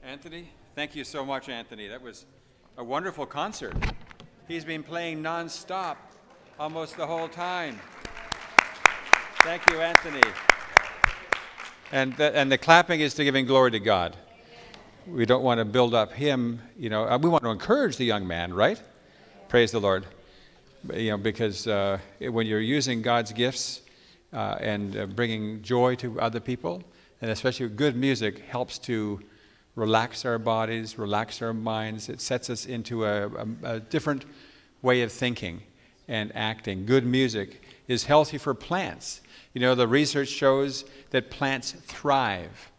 Anthony, thank you so much, Anthony. That was a wonderful concert. He's been playing non-stop almost the whole time. Thank you, Anthony. And the clapping is to giving glory to God. We don't want to build up him, we want to encourage the young man, right? Praise the Lord. Because when you're using God's gifts and bringing joy to other people, and especially good music helps to relax our bodies, relax our minds. It sets us into a different way of thinking and acting. Good music is healthy for plants. The research shows that plants thrive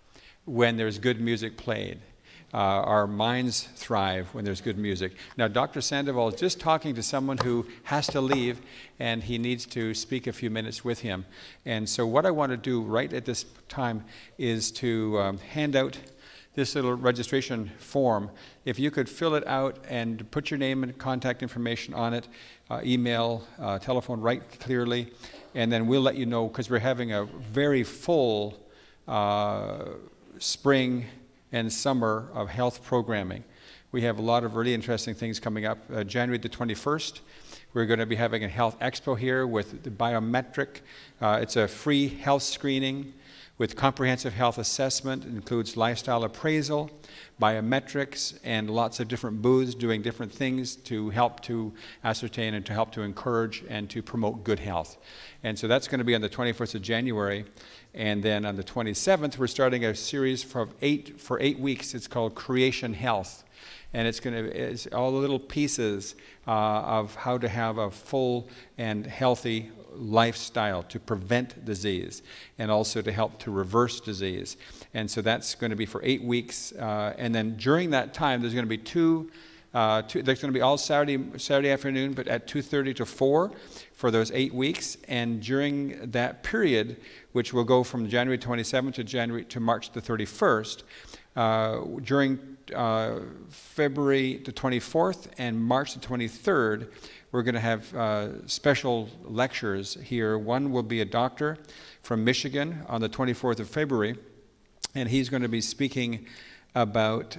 when there's good music played. Our minds thrive when there's good music. Now, Dr. Sandoval is just talking to someone who has to leave, and he needs to speak a few minutes with him. And so what I want to do right at this time is to hand out this little registration form. If you could fill it out and put your name and contact information on it, email, telephone, write clearly, and then we'll let you know, because we're having a very full spring and summer of health programming. We have a lot of really interesting things coming up. January the 21st, we're going to be having a health expo here with the biometric. It's a free health screening with comprehensive health assessment. It includes lifestyle appraisal, biometrics, and lots of different booths doing different things to help to ascertain and to help to encourage and to promote good health. And so that's going to be on the 21st of January. And then on the 27th, we're starting a series for 8 weeks. It's called Creation Health. And it's all the little pieces of how to have a full and healthy lifestyle to prevent disease and also to help to reverse disease. And so that's going to be for 8 weeks. And then during that time, there's going to be there's going to be all Saturday afternoon, but at 2:30 to 4 for those 8 weeks. And during that period, which will go from January 27th to March the 31st, during February the 24th and March the 23rd, we're going to have special lectures here. One will be a doctor from Michigan on the 24th of February, and he's going to be speaking about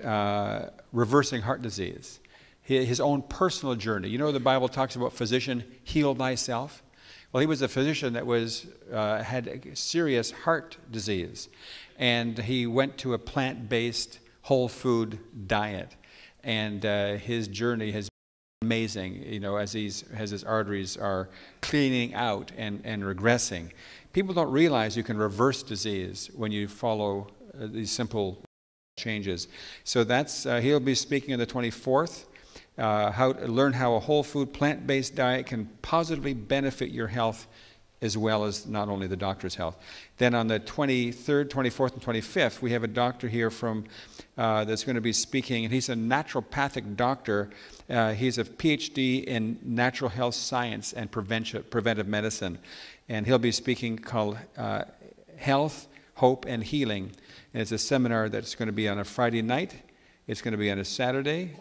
reversing heart disease, his own personal journey. The Bible talks about physician, heal thyself. Well, he was a physician that had a serious heart disease, and he went to a plant-based whole food diet, and his journey has been amazing, as his arteries are cleaning out and regressing. People don't realize you can reverse disease when you follow these simple changes. So that's he'll be speaking on the 24th. Learn how a whole food plant-based diet can positively benefit your health as well as not only the doctor's health. Then on the 23rd, 24th, and 25th, we have a doctor here that's going to be speaking, and he's a naturopathic doctor. He's a PhD in natural health science and preventive medicine. And he'll be speaking called Health, Hope, and Healing. And it's a seminar that's going to be on a Friday night. It's going to be on a Saturday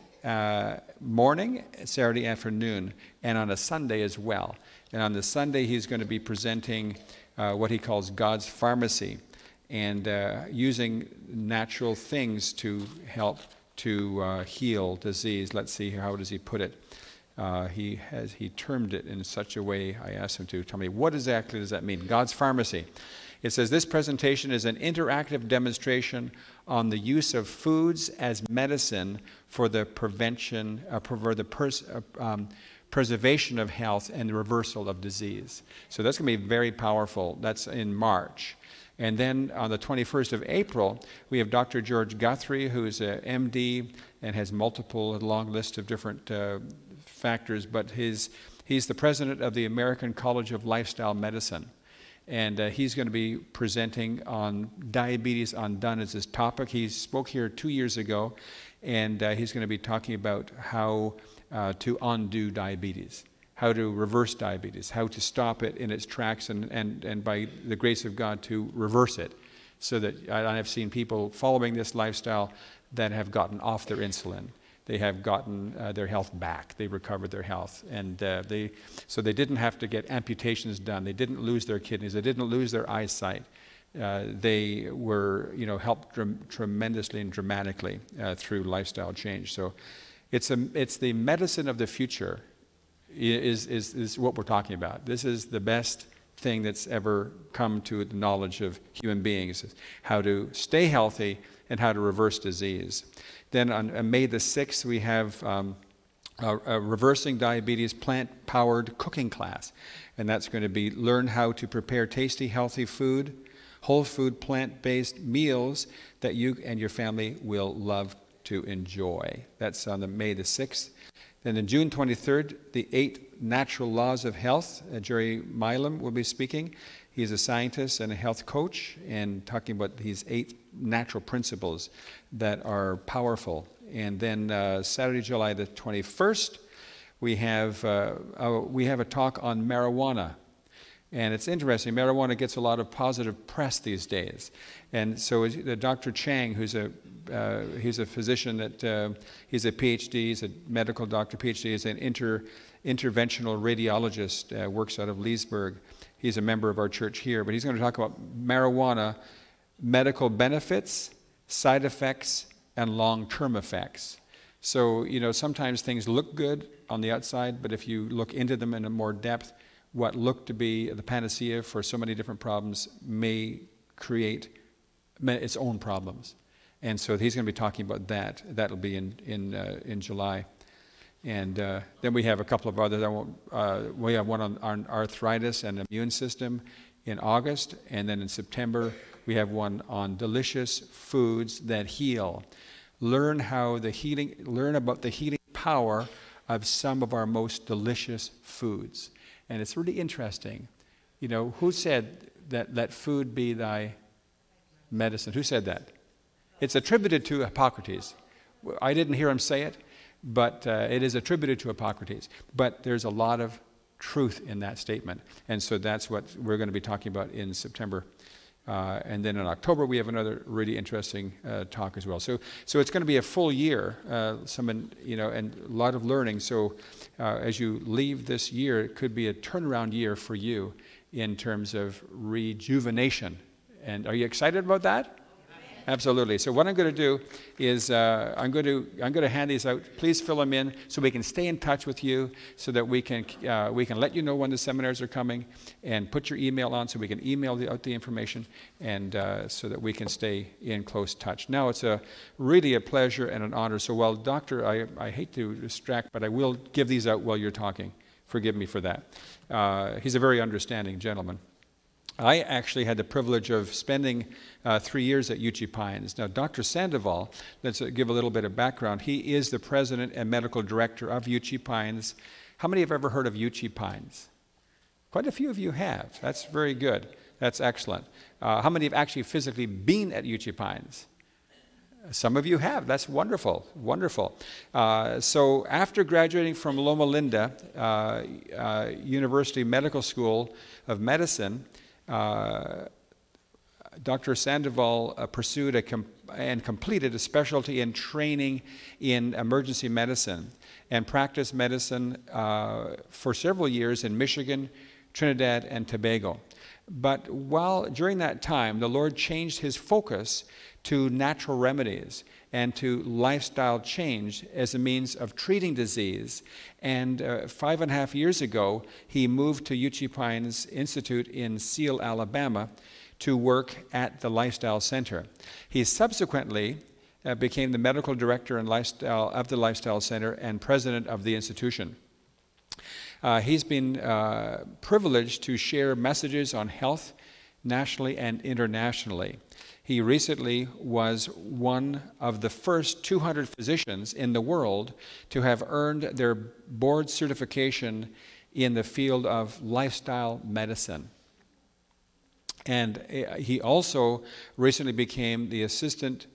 morning, Saturday afternoon, and on a Sunday as well. And on the Sunday, he's going to be presenting what he calls God's pharmacy, and using natural things to help to heal disease. Let's see, how does he put it? He termed it in such a way, I asked him to tell me, what exactly does that mean? God's pharmacy. It says, this presentation is an interactive demonstration on the use of foods as medicine for the prevention, preservation of health and the reversal of disease. So that's going to be very powerful. That's in March. And then on the 21st of April, we have Dr. George Guthrie, who is an MD and has a long list of different factors, but he's the president of the American College of Lifestyle Medicine. And he's going to be presenting on diabetes undone as his topic. He spoke here 2 years ago, and he's going to be talking about how to undo diabetes, how to reverse diabetes, how to stop it in its tracks, and by the grace of God to reverse it. So that I've seen people following this lifestyle that have gotten off their insulin. They have gotten their health back. They recovered their health. And so they didn't have to get amputations done. They didn't lose their kidneys. They didn't lose their eyesight. they were, helped tremendously and dramatically through lifestyle change. So it's the medicine of the future is what we're talking about. This is the best thing that's ever come to the knowledge of human beings, is how to stay healthy and how to reverse disease. Then on May the 6th, we have a Reversing Diabetes plant-powered cooking class. And that's going to be learn how to prepare tasty, healthy food, whole food, plant-based meals that you and your family will love to enjoy. That's on May the 6th. Then on June 23rd, the 8 Natural Laws of Health. Jerry Milam will be speaking. He's a scientist and a health coach, and talking about these 8 natural principles that are powerful. And then Saturday, July the 21st, we have a talk on marijuana. And it's interesting, marijuana gets a lot of positive press these days. And so Dr. Chang, he's a physician that, he's a PhD, he's a medical doctor, PhD, he's an interventional radiologist, works out of Leesburg. He's a member of our church here, but he's going to talk about marijuana, medical benefits, side effects, and long-term effects. So, sometimes things look good on the outside, but if you look into them in a more depth, what looked to be the panacea for so many different problems may create its own problems. And so he's going to be talking about that. That'll be in July. And then we have a couple of others. We have one on arthritis and immune system in August. And then in September, we have one on delicious foods that heal. Learn about the healing power of some of our most delicious foods. And it's really interesting. Who said that let food be thy medicine? Who said that? It's attributed to Hippocrates. I didn't hear him say it, but it is attributed to Hippocrates. But there's a lot of truth in that statement. And so that's what we're going to be talking about in September. And then in October, we have another really interesting talk as well. So it's going to be a full year, and a lot of learning. So as you leave this year, it could be a turnaround year for you in terms of rejuvenation. And are you excited about that? Absolutely. So what I'm going to do is I'm going to hand these out. Please fill them in so we can stay in touch with you, so that we can let you know when the seminars are coming, and put your email on so we can email out the information, and so that we can stay in close touch. Now it's really a pleasure and an honor. So while Doctor, I hate to distract, but I will give these out while you're talking. Forgive me for that. He's a very understanding gentleman. I actually had the privilege of spending 3 years at UG Pines. Now, Dr. Sandoval, let's give a little bit of background. He is the president and medical director of UG Pines. How many have ever heard of UG Pines? Quite a few of you have. That's very good. That's excellent. How many have actually physically been at UG Pines? Some of you have. That's wonderful. Wonderful. So after graduating from Loma Linda University Medical School of Medicine, Dr. Sandoval pursued and completed a specialty in training in emergency medicine, and practiced medicine for several years in Michigan, Trinidad, and Tobago. But during that time, the Lord changed his focus to natural remedies and to lifestyle change as a means of treating disease. And 5.5 years ago, he moved to UG Pines Institute in Seal, Alabama, to work at the Lifestyle Center. He subsequently became the medical director of the Lifestyle Center and president of the institution. He's been privileged to share messages on health nationally and internationally. He recently was one of the first 200 physicians in the world to have earned their board certification in the field of lifestyle medicine. And he also recently became the assistant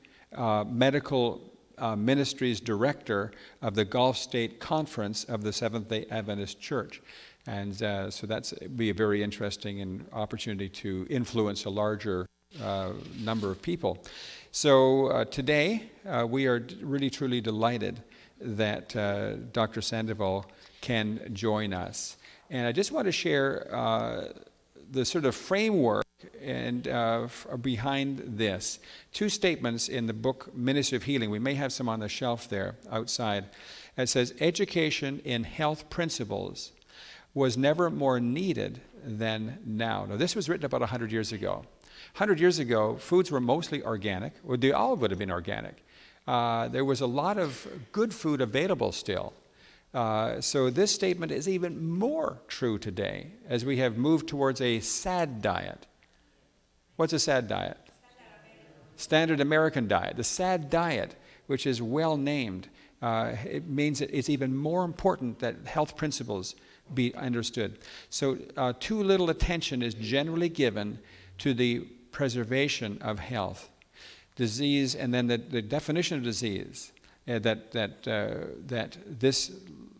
medical ministries director of the Gulf State Conference of the Seventh-day Adventist Church. And so that's be a very interesting opportunity to influence a larger number of people. So today we are really truly delighted that Dr. Sandoval can join us. And I just want to share the sort of framework behind this. Two statements in the book Ministry of Healing. We may have some on the shelf there outside. It says, education in health principles was never more needed than now. Now, this was written about 100 years ago. 100 years ago, foods were mostly organic, or they all would have been organic. There was a lot of good food available still. So this statement is even more true today as we have moved towards a SAD diet. What's a SAD diet? Standard American diet. The SAD diet, which is well named, it means that it's even more important that health principles be understood. So too little attention is generally given to the preservation of health. Disease, and then the definition of disease, that this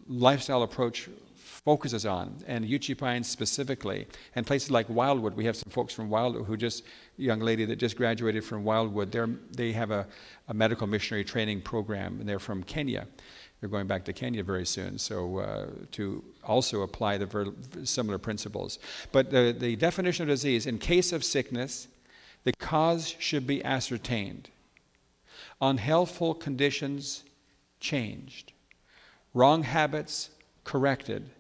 lifestyle approach focuses on, and Uchi Pines specifically, and places like Wildwood. We have some folks from Wildwood young lady that just graduated from Wildwood. They have a medical missionary training program, and they're from Kenya. They're going back to Kenya very soon, so to also apply the similar principles. But the definition of disease, in case of sickness, the cause should be ascertained. Unhealthful conditions changed. Wrong habits corrected.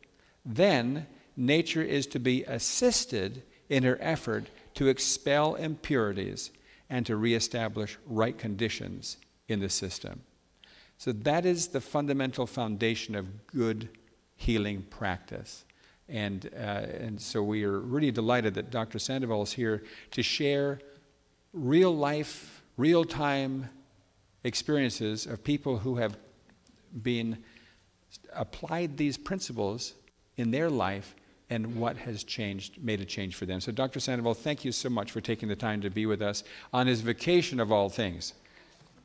Then nature is to be assisted in her effort to expel impurities and to reestablish right conditions in the system. So that is the fundamental foundation of good healing practice. And so we are really delighted that Dr. Sandoval is here to share real life, real-time experiences of people who have applied these principles in their life and what has made a change for them. So Dr. Sandoval, thank you so much for taking the time to be with us on his vacation of all things.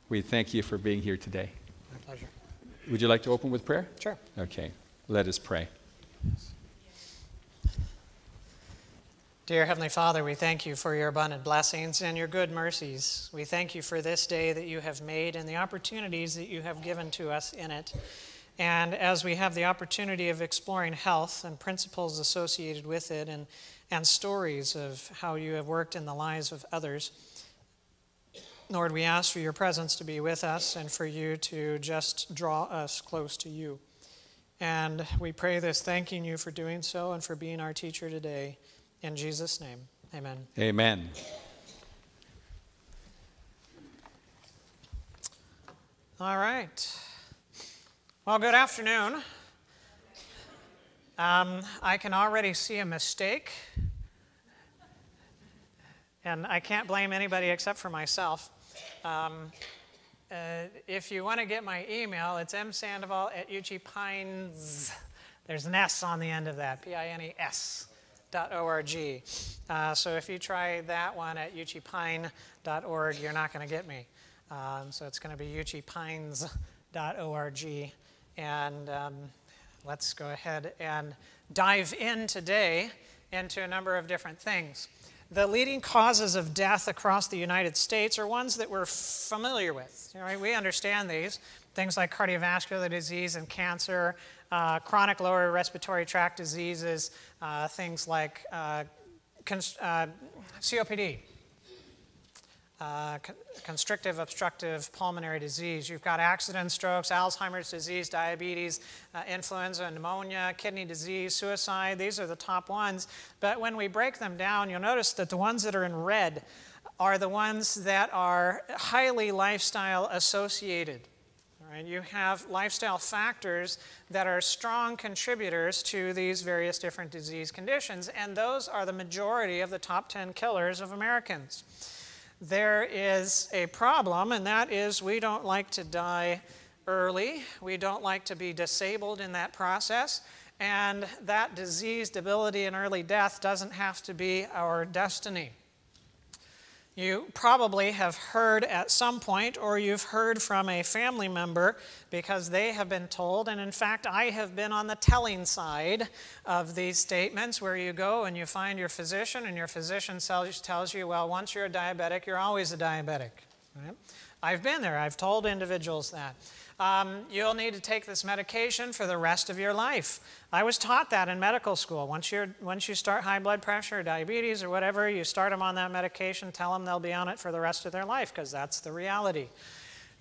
We thank you for being here today. My pleasure. Would you like to open with prayer? Sure. Okay, let us pray. Dear Heavenly Father, we thank you for your abundant blessings and your good mercies. We thank you for this day that you have made and the opportunities that you have given to us in it. And as we have the opportunity of exploring health and principles associated with it and stories of how you have worked in the lives of others, Lord, we ask for your presence to be with us and for you to just draw us close to you. And we pray this thanking you for doing so and for being our teacher today. In Jesus' name, amen. Amen. All right. Well, good afternoon. I can already see a mistake. And I can't blame anybody except for myself. If you want to get my email, it's msandoval@uchipines. There's an S on the end of that, PINES.org. So if you try that one at uchipine.org, you're not going to get me. So it's going to be uchipines.org. And let's go ahead and dive in today into a number of different things. The leading causes of death across the United States are ones that we're familiar with. Right? We understand these. Things like cardiovascular disease and cancer, chronic lower respiratory tract diseases, things like COPD, constrictive obstructive pulmonary disease. You've got accidents, strokes, Alzheimer's disease, diabetes, influenza, pneumonia, kidney disease, suicide. These are the top ones. But when we break them down, you'll notice that the ones that are in red are the ones that are highly lifestyle associated. Right? You have lifestyle factors that are strong contributors to these various different disease conditions, and those are the majority of the top 10 killers of Americans. There is a problem, and that is we don't like to die early. We don't like to be disabled in that process, and that disease, debility, and early death doesn't have to be our destiny. You probably have heard at some point, or you've heard from a family member because they have been told, and in fact I have been on the telling side of these statements where you go and you find your physician and your physician tells you, well, once you're a diabetic, you're always a diabetic. Right? I've been there. I've told individuals that. You'll need to take this medication for the rest of your life. I was taught that in medical school. Once you start high blood pressure or diabetes or whatever, you start them on that medication, tell them they'll be on it for the rest of their life, because that's the reality.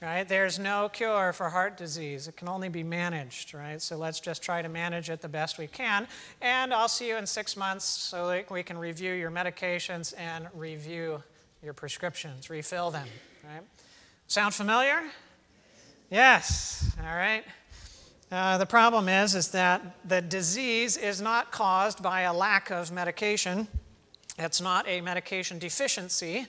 Right? There's no cure for heart disease. It can only be managed, right? So let's just try to manage it the best we can. And I'll see you in 6 months so that we can review your medications and review your prescriptions, refill them, right? Sound familiar? Yes, all right. The problem is that the disease is not caused by a lack of medication. It's not a medication deficiency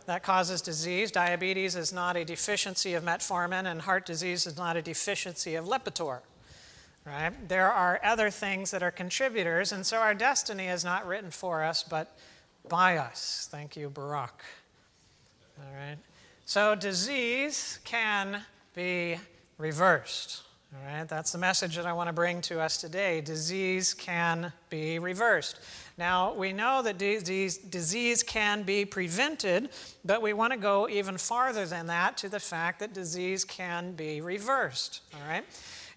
that causes disease. Diabetes is not a deficiency of metformin, and heart disease is not a deficiency of Lipitor. Right? There are other things that are contributors, and so our destiny is not written for us, but by us. Thank you, Barack. All right. So disease can be reversed. All right. That's the message that I want to bring to us today. Disease can be reversed. Now, we know that disease can be prevented, but we want to go even farther than that to the fact that disease can be reversed. All right.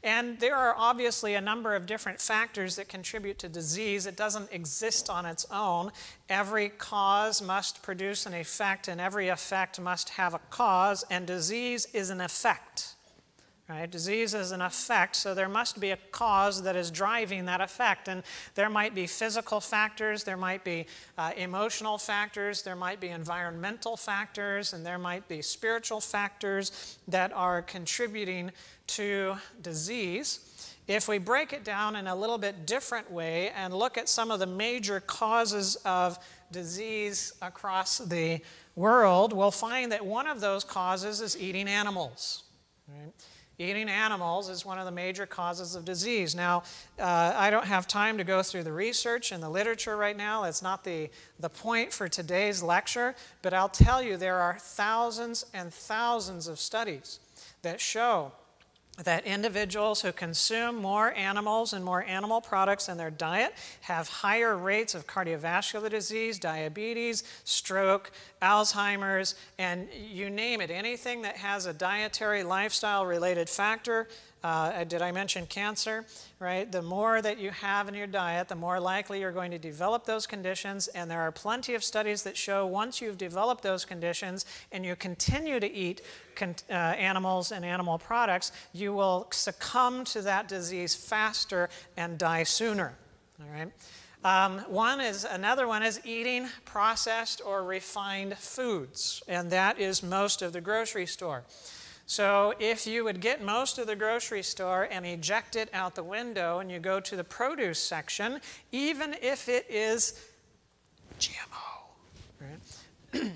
And there are obviously a number of different factors that contribute to disease. It doesn't exist on its own. Every cause must produce an effect, and every effect must have a cause, and disease is an effect. Right? Disease is an effect, so there must be a cause that is driving that effect. And there might be physical factors, there might be emotional factors, there might be environmental factors, and there might be spiritual factors that are contributing to disease. If we break it down in a little bit different way and look at some of the major causes of disease across the world, we'll find that one of those causes is eating animals. Right? Eating animals is one of the major causes of disease. Now, I don't have time to go through the research and the literature right now. It's not the point for today's lecture, but I'll tell you there are thousands and thousands of studies that show that individuals who consume more animals and more animal products in their diet have higher rates of cardiovascular disease, diabetes, stroke, Alzheimer's, and you name it. Anything that has a dietary lifestyle related factor. Did I mention cancer? Right? The more that you have in your diet, the more likely you're going to develop those conditions, and there are plenty of studies that show once you've developed those conditions and you continue to eat animals and animal products, you will succumb to that disease faster and die sooner. All right? Another one is eating processed or refined foods, and that is most of the grocery store. So if you would get most of the grocery store and eject it out the window and you go to the produce section, even if it is GMO, right?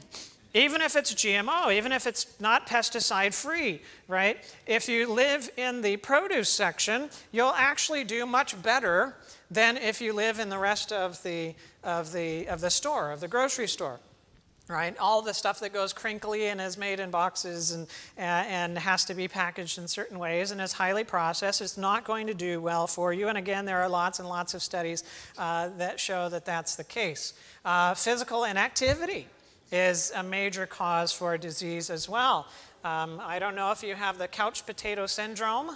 Even if it's GMO, even if it's not pesticide free, right? If you live in the produce section, you'll actually do much better than if you live in the rest of the store, of the grocery store. Right? All the stuff that goes crinkly and is made in boxes and has to be packaged in certain ways and is highly processed is not going to do well for you. And again, there are lots and lots of studies that show that that's the case. Physical inactivity is a major cause for disease as well. I don't know if you have the couch potato syndrome.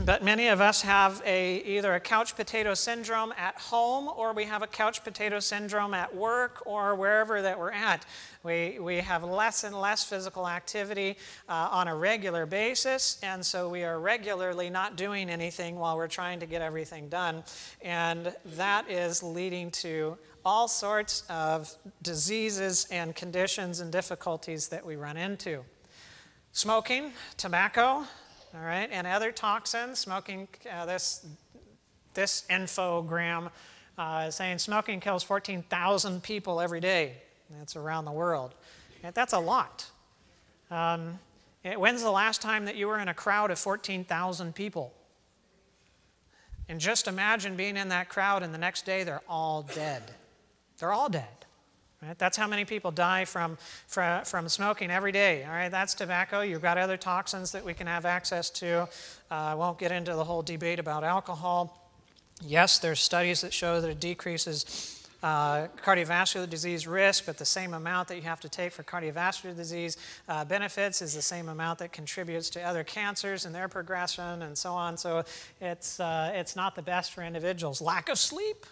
But many of us have either a couch potato syndrome at home, or we have a couch potato syndrome at work or wherever that we're at. We have less and less physical activity on a regular basis, and so we are regularly not doing anything while we're trying to get everything done. And that is leading to all sorts of diseases and conditions and difficulties that we run into. Smoking, tobacco, all right, and other toxins. Smoking, this infogram is saying smoking kills 14,000 people every day. That's around the world. And that's a lot. When's the last time that you were in a crowd of 14,000 people? And just imagine being in that crowd and the next day they're all dead. They're all dead. Right? That's how many people die from smoking every day. All right, that's tobacco. You've got other toxins that we can have access to. I won't get into the whole debate about alcohol. Yes, there's studies that show that it decreases cardiovascular disease risk, but the same amount that you have to take for cardiovascular disease benefits is the same amount that contributes to other cancers and their progression and so on. So it's not the best for individuals. Lack of sleep.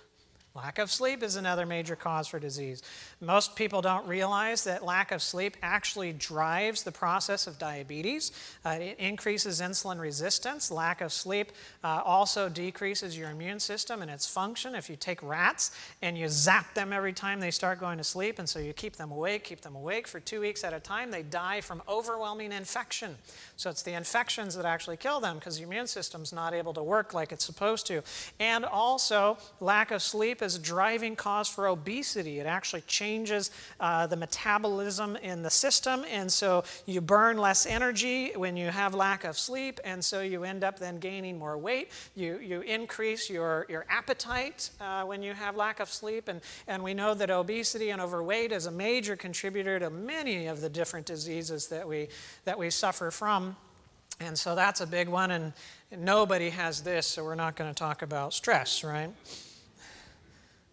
Lack of sleep is another major cause for disease. Most people don't realize that lack of sleep actually drives the process of diabetes. It increases insulin resistance. Lack of sleep also decreases your immune system and its function. If you take rats and you zap them every time they start going to sleep, and so you keep them awake for 2 weeks at a time, they die from overwhelming infection. So it's the infections that actually kill them because the immune system's not able to work like it's supposed to. And also, lack of sleep is a driving cause for obesity. It actually changes the metabolism in the system, and so you burn less energy when you have lack of sleep, and so you end up then gaining more weight. You increase your appetite when you have lack of sleep, and we know that obesity and overweight is a major contributor to many of the different diseases that we suffer from. And so that's a big one, and nobody has this, so we're not going to talk about stress, right?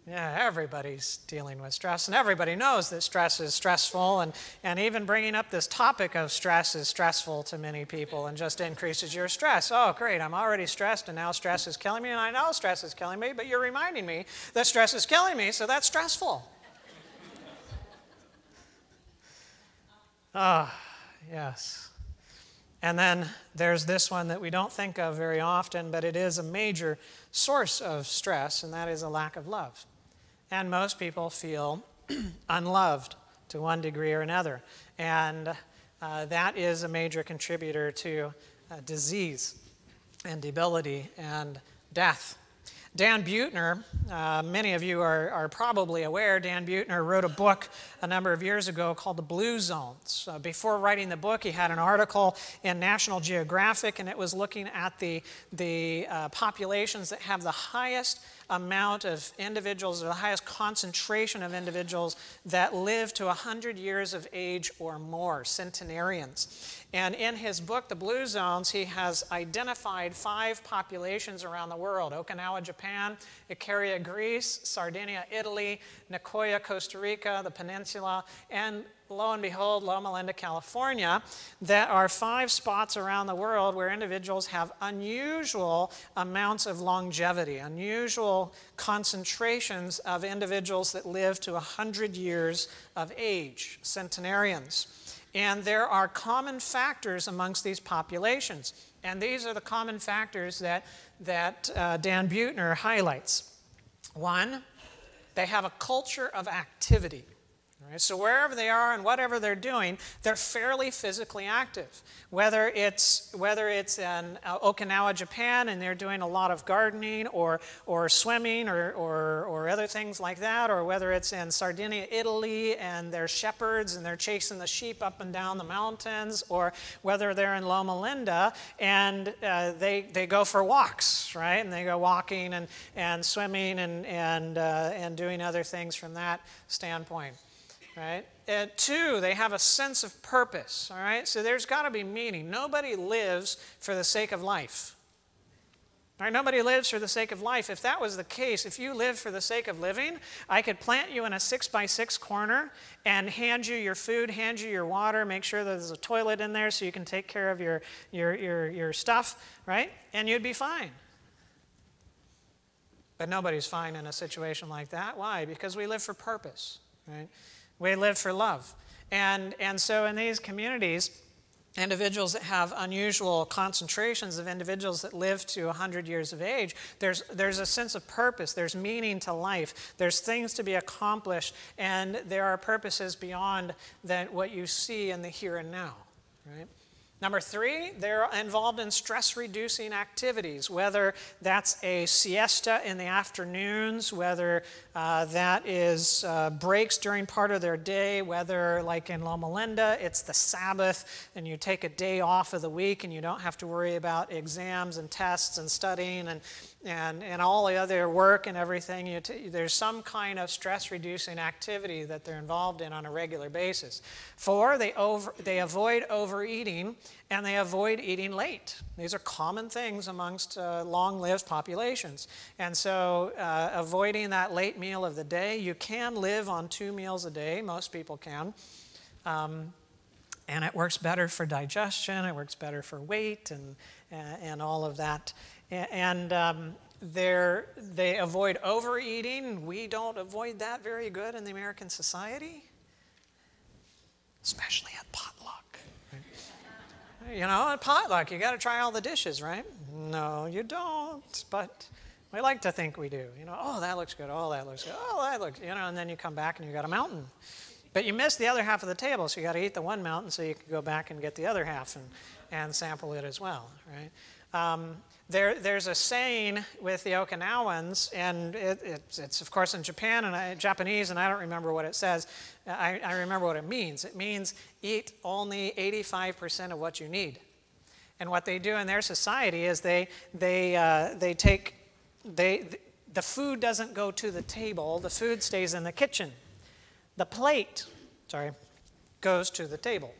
Yeah, everybody's dealing with stress, and everybody knows that stress is stressful, and even bringing up this topic of stress is stressful to many people and just increases your stress. Oh, great, I'm already stressed, and now stress is killing me, and I know stress is killing me, but you're reminding me that stress is killing me, so that's stressful. Ah, yes. And then there's this one that we don't think of very often, but it is a major source of stress, and that is a lack of love. And most people feel unloved to one degree or another. And that is a major contributor to disease and debility and death. Dan Buettner, many of you are probably aware, Dan Buettner wrote a book a number of years ago called The Blue Zones. Before writing the book, he had an article in National Geographic, and it was looking at the populations that have the highest amount of individuals, or the highest concentration of individuals that live to 100 years of age or more, centenarians. And in his book, The Blue Zones, he has identified 5 populations around the world: Okinawa, Japan; Icaria, Greece; Sardinia, Italy; Nicoya, Costa Rica; the Peninsula; and lo and behold, Loma Linda, California, that are 5 spots around the world where individuals have unusual amounts of longevity, unusual concentrations of individuals that live to 100 years of age, centenarians. And there are common factors amongst these populations. And these are the common factors that Dan Buettner highlights. 1, they have a culture of activity. Right? So wherever they are and whatever they're doing, they're fairly physically active. Whether it's in Okinawa, Japan, and they're doing a lot of gardening or swimming or other things like that, or whether it's in Sardinia, Italy, and they're shepherds and they're chasing the sheep up and down the mountains, or whether they're in Loma Linda and they go for walks, right? And they go walking and swimming and doing other things from that standpoint. Right? And 2, they have a sense of purpose, all right? So there's got to be meaning. Nobody lives for the sake of life. All right? Nobody lives for the sake of life. If that was the case, if you live for the sake of living, I could plant you in a 6x6 corner and hand you your food, hand you your water, make sure that there's a toilet in there so you can take care of your stuff, right? And you'd be fine. But nobody's fine in a situation like that. Why? Because we live for purpose, right? We live for love. And so in these communities, individuals that have unusual concentrations of individuals that live to 100 years of age, there's a sense of purpose, there's meaning to life, there's things to be accomplished, and there are purposes beyond what you see in the here and now, right? Number 3, they're involved in stress-reducing activities, whether that's a siesta in the afternoons, whether that is breaks during part of their day, whether, like in Loma Linda, it's the Sabbath, and you take a day off of the week, and you don't have to worry about exams and tests and studying and all the other work and everything, there's some kind of stress-reducing activity that they're involved in on a regular basis. 4, they avoid overeating, and they avoid eating late. These are common things amongst long-lived populations. And so avoiding that late meal of the day, you can live on 2 meals a day. Most people can. And it works better for digestion, it works better for weight, and all of that. And they avoid overeating. We don't avoid that very good in the American society, especially at potluck. Right? You know, at potluck, you got to try all the dishes, right? No, you don't, but we like to think we do. You know, oh, that looks good, oh, that looks good, oh, that looks, you know, and then you come back and you got a mountain. But you missed the other half of the table, so you got to eat the one mountain so you can go back and get the other half and sample it as well, right? There's a saying with the Okinawans, and it's of course in Japanese, and I don't remember what it says. I remember what it means. It means eat only 85% of what you need. And what they do in their society is the food doesn't go to the table. The food stays in the kitchen. The plate, goes to the table,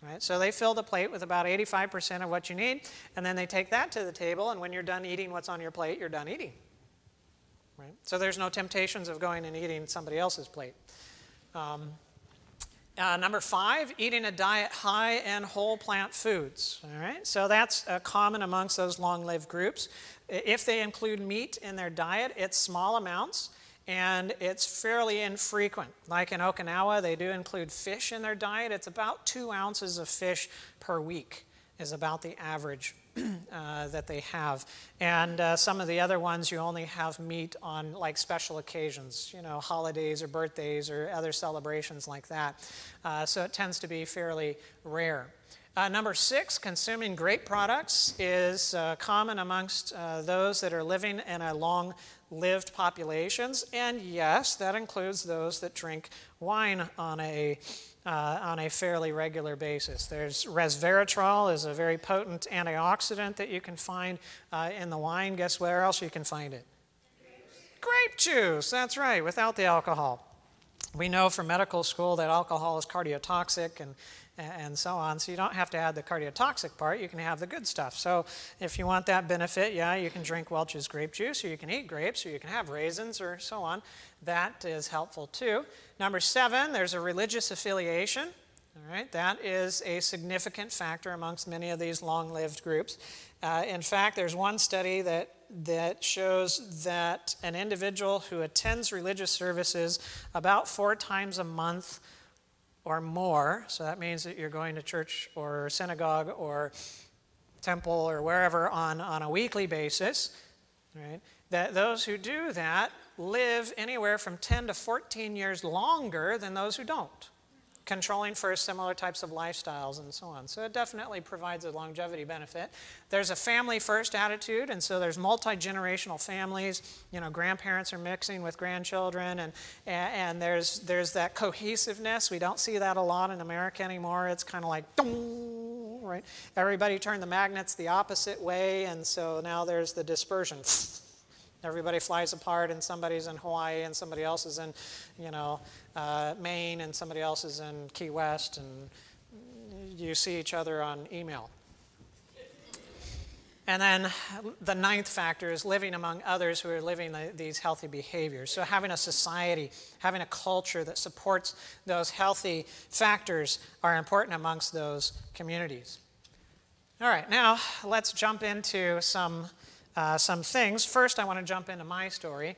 right? So they fill the plate with about 85% of what you need, and then they take that to the table, and when you're done eating what's on your plate, you're done eating, right? So there's no temptations of going and eating somebody else's plate. Number 5, eating a diet high in whole plant foods, all right? So that's common amongst those long-lived groups. If they include meat in their diet, it's small amounts, and it's fairly infrequent. Like in Okinawa, they do include fish in their diet. It's about 2 ounces of fish per week is about the average that they have. And some of the other ones, you only have meat on like special occasions, you know, holidays or birthdays or other celebrations like that. So it tends to be fairly rare. Number 6, consuming grape products is common amongst those that are living in a long-lived populations, and yes, that includes those that drink wine on a fairly regular basis. There's resveratrol is a very potent antioxidant that you can find in the wine. Guess where else you can find it? Grape juice, that's right, without the alcohol. We know from medical school that alcohol is cardiotoxic and so on, so you don't have to add the cardiotoxic part, you can have the good stuff. So if you want that benefit, yeah, you can drink Welch's grape juice, or you can eat grapes, or you can have raisins, or so on. That is helpful too. Number 7, there's a religious affiliation. All right, that is a significant factor amongst many of these long-lived groups. In fact, there's one study that shows that an individual who attends religious services about 4 times a month or more, so that means that you're going to church or synagogue or temple or wherever on a weekly basis, right? That those who do that live anywhere from 10 to 14 years longer than those who don't, controlling for similar types of lifestyles and so on. So it definitely provides a longevity benefit. There's a family-first attitude, and so there's multi-generational families. You know, grandparents are mixing with grandchildren, and there's that cohesiveness. We don't see that a lot in America anymore. It's kind of like, dong, right? Everybody turned the magnets the opposite way, and so now there's the dispersion. Everybody flies apart, and somebody's in Hawaii, and somebody else is in, you know, Maine, and somebody else is in Key West, and you see each other on email. And then the 9th factor is living among others who are living these healthy behaviors. So having a society, having a culture that supports those healthy factors are important amongst those communities. All right, now let's jump into some things. First, I want to jump into my story.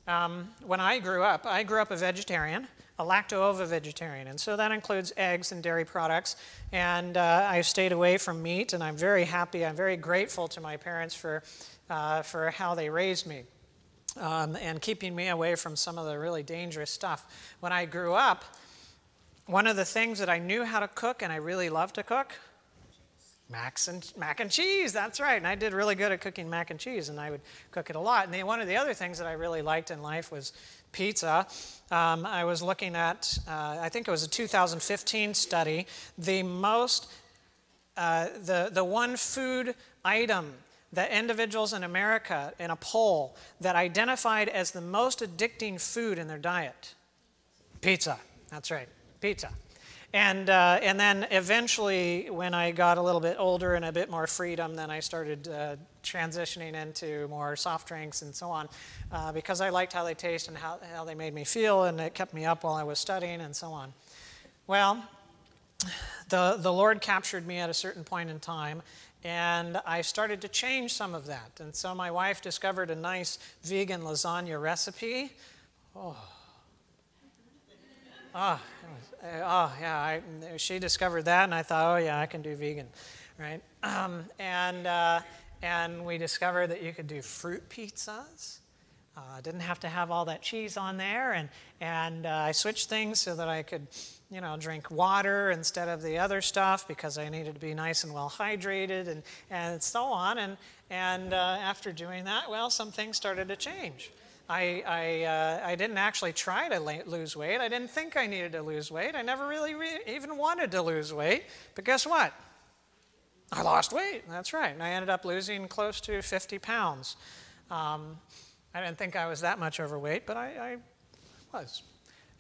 When I grew up a vegetarian, a lacto-ovo vegetarian, and so that includes eggs and dairy products, and I stayed away from meat, and I'm very happy, I'm very grateful to my parents for how they raised me, and keeping me away from some of the really dangerous stuff. When I grew up, one of the things that I knew how to cook, and I really loved to cook, mac and cheese, that's right. And I did really good at cooking mac and cheese, and I would cook it a lot. And then one of the other things that I really liked in life was pizza. I was looking at, I think it was a 2015 study, the one food item that individuals in America, in a poll, that identified as the most addicting food in their diet? Pizza. That's right, pizza. And then eventually, when I got a little bit older and a bit more freedom, then I started transitioning into more soft drinks and so on, because I liked how they taste and how they made me feel, and it kept me up while I was studying and so on. Well, the Lord captured me at a certain point in time, and I started to change some of that. And so my wife discovered a nice vegan lasagna recipe. Yeah, she discovered that, and I thought, oh yeah, I can do vegan, right? And we discovered that you could do fruit pizzas. Didn't have to have all that cheese on there, and I switched things so that I could, drink water instead of the other stuff because I needed to be nice and well hydrated, and so on. And after doing that, well, some things started to change. I didn't actually try to lose weight. I didn't think I needed to lose weight. I never really even wanted to lose weight. But guess what? I lost weight. That's right. And I ended up losing close to 50 pounds. I didn't think I was that much overweight, but I was.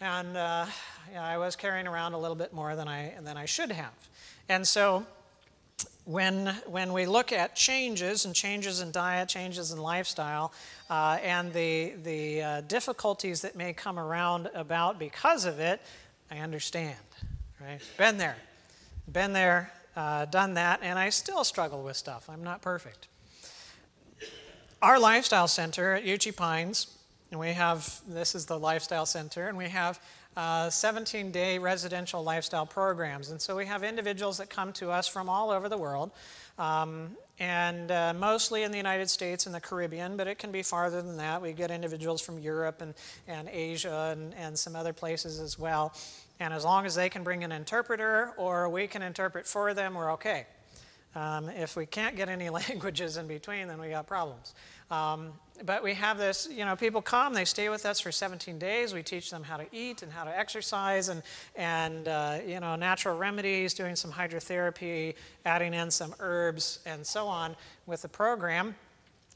And I was carrying around a little bit more than I should have. And so when we look at changes in diet, changes in lifestyle, and the difficulties that may come around about because of it, I understand, right? Been there, done that, and I still struggle with stuff. I'm not perfect. Our lifestyle center at Uchee Pines, and this is the lifestyle center, and we have 17-day residential lifestyle programs. And so we have individuals that come to us from all over the world, and mostly in the United States and the Caribbean, but it can be farther than that. We get individuals from Europe and Asia and some other places as well. And as long as they can bring an interpreter or we can interpret for them, we're okay. If we can't get any languages in between, then we got problems. But we have this, people come, they stay with us for 17 days. We teach them how to eat and how to exercise and natural remedies, doing some hydrotherapy, adding in some herbs and so on with the program.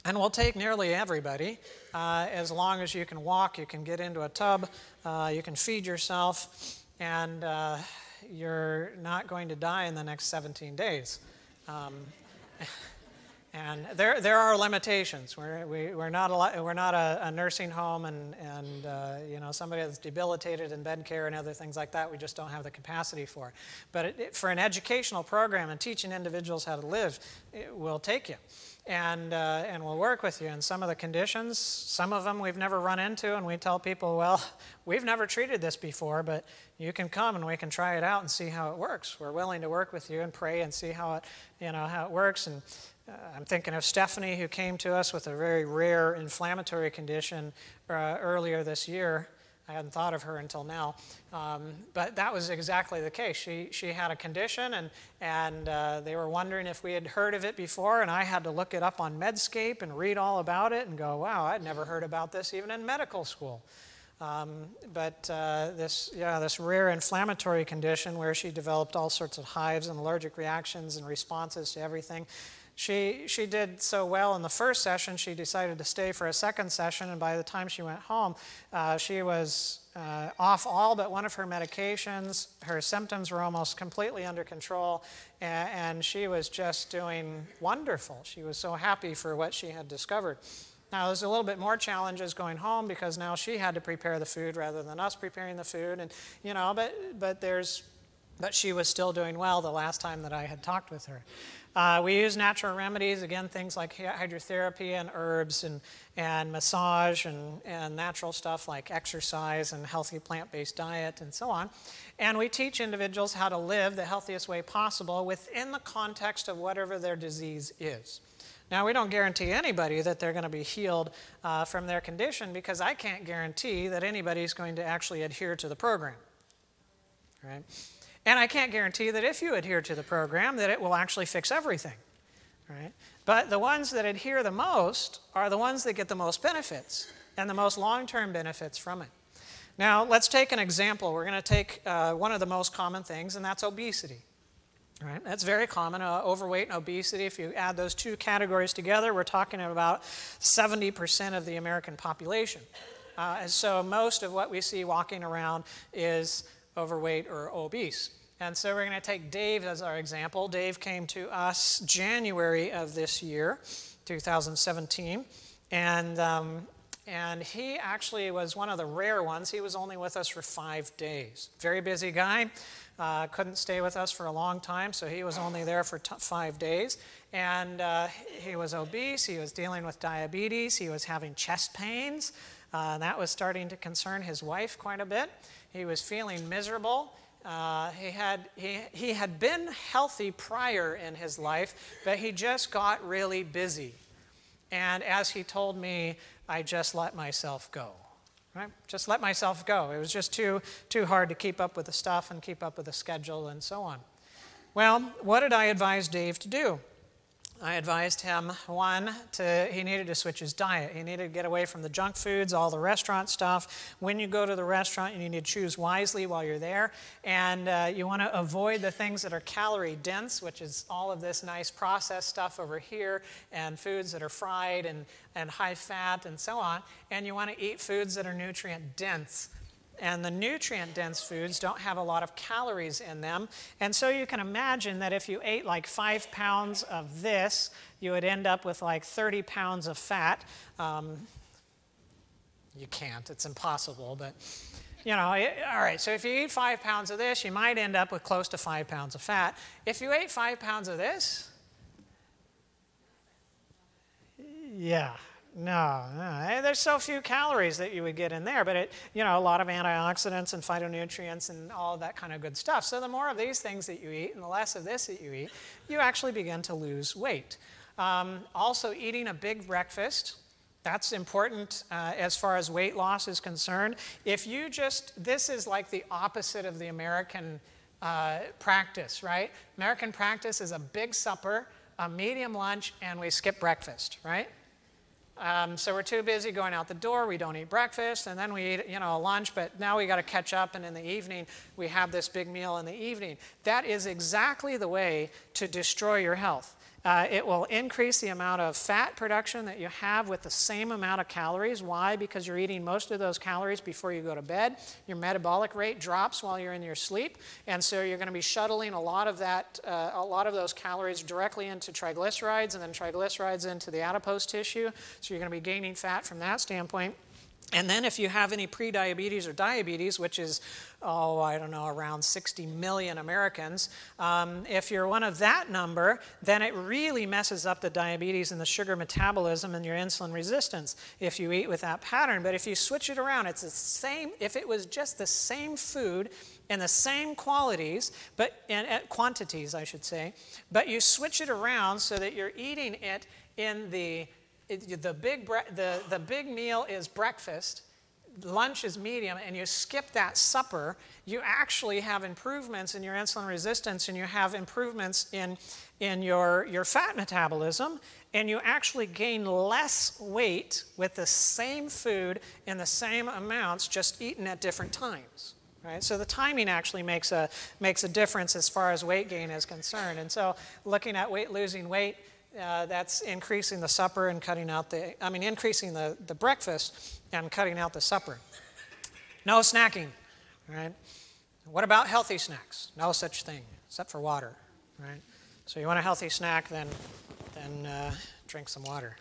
And we'll take nearly everybody. As long as you can walk, you can get into a tub, you can feed yourself, and you're not going to die in the next 17 days. And there are limitations. We're not a nursing home and somebody that's debilitated in bed care and other things like that. We just don't have the capacity for. But for an educational program and teaching individuals how to live, we'll take you, and we'll work with you. And some of the conditions, some of them we've never run into, and we tell people, well, we've never treated this before, but you can come and we can try it out and see how it works. We're willing to work with you and pray and see how it works. And I'm thinking of Stephanie, who came to us with a very rare inflammatory condition earlier this year. I hadn't thought of her until now, but that was exactly the case. She had a condition, and they were wondering if we had heard of it before, and I had to look it up on Medscape and read all about it and go, wow, I'd never heard about this even in medical school. But this rare inflammatory condition where she developed all sorts of hives and allergic reactions and responses to everything. She did so well in the first session, she decided to stay for a second session, and by the time she went home, she was off all but one of her medications. Her symptoms were almost completely under control, and she was just doing wonderful. She was so happy for what she had discovered. Now, there's a little bit more challenges going home because now she had to prepare the food rather than us preparing the food, and but she was still doing well the last time that I had talked with her. We use natural remedies, again, things like hydrotherapy and herbs and massage and natural stuff like exercise and healthy plant-based diet and so on. And we teach individuals how to live the healthiest way possible within the context of whatever their disease is. Now, we don't guarantee anybody that they're going to be healed from their condition, because I can't guarantee that anybody's going to actually adhere to the program, right? And I can't guarantee that if you adhere to the program that it will actually fix everything, right? But the ones that adhere the most are the ones that get the most benefits and the most long-term benefits from it. Now, let's take an example. We're going to take one of the most common things, and that's obesity. Right? That's very common, overweight and obesity. If you add those two categories together, we're talking about 70% of the American population. And so most of what we see walking around is overweight or obese. And so we're going to take Dave as our example. Dave came to us January of this year, 2017, and he actually was one of the rare ones. He was only with us for 5 days. Very busy guy. Couldn't stay with us for a long time, so he was only there for 5 days. And he was obese, he was dealing with diabetes, he was having chest pains. That was starting to concern his wife quite a bit. He was feeling miserable. He had been healthy prior in his life, but he just got really busy. And as he told me, I just let myself go. Right? Just let myself go. It was just too hard to keep up with the stuff and keep up with the schedule and so on. Well, what did I advise Dave to do? I advised him, he needed to switch his diet. He needed to get away from the junk foods, all the restaurant stuff. When you go to the restaurant, you need to choose wisely while you're there. And you want to avoid the things that are calorie dense, which is all of this nice processed stuff over here, and foods that are fried and high fat and so on. And you want to eat foods that are nutrient dense. And the nutrient-dense foods don't have a lot of calories in them. And so you can imagine that if you ate like 5 pounds of this, you would end up with like 30 pounds of fat. You can't, it's impossible, but you know, all right, so if you eat 5 pounds of this, you might end up with close to 5 pounds of fat. If you ate 5 pounds of this, yeah. No, there's so few calories that you would get in there, but a lot of antioxidants and phytonutrients and all of that kind of good stuff. So the more of these things that you eat and the less of this that you eat, you actually begin to lose weight. Also, eating a big breakfast, that's important as far as weight loss is concerned. This is like the opposite of the American practice, right? American practice is a big supper, a medium lunch, and we skip breakfast, right? So we're too busy going out the door, we don't eat breakfast, and then we eat, a lunch, but now we got to catch up, and in the evening, we have this big meal in the evening. That is exactly the way to destroy your health. It will increase the amount of fat production that you have with the same amount of calories. Why? Because you're eating most of those calories before you go to bed. Your metabolic rate drops while you're in your sleep, and so you're going to be shuttling a lot of those calories directly into triglycerides, and then triglycerides into the adipose tissue. So you're going to be gaining fat from that standpoint. And then if you have any prediabetes or diabetes, which is, around 60 million Americans, if you're one of that number, then it really messes up the diabetes and the sugar metabolism and your insulin resistance if you eat with that pattern. But if you switch it around, it's the same. If it was just the same food and the same qualities, quantities, I should say, but you switch it around so that you're eating it in the big meal is breakfast, lunch is medium, and you skip that supper, you actually have improvements in your insulin resistance, and you have improvements in your fat metabolism, and you actually gain less weight with the same food in the same amounts, just eaten at different times. Right? So the timing actually makes a difference as far as weight gain is concerned. And so looking at losing weight, that's increasing the supper and increasing the breakfast and cutting out the supper. No snacking, right? What about healthy snacks? No such thing, except for water, right? So you want a healthy snack, then drink some water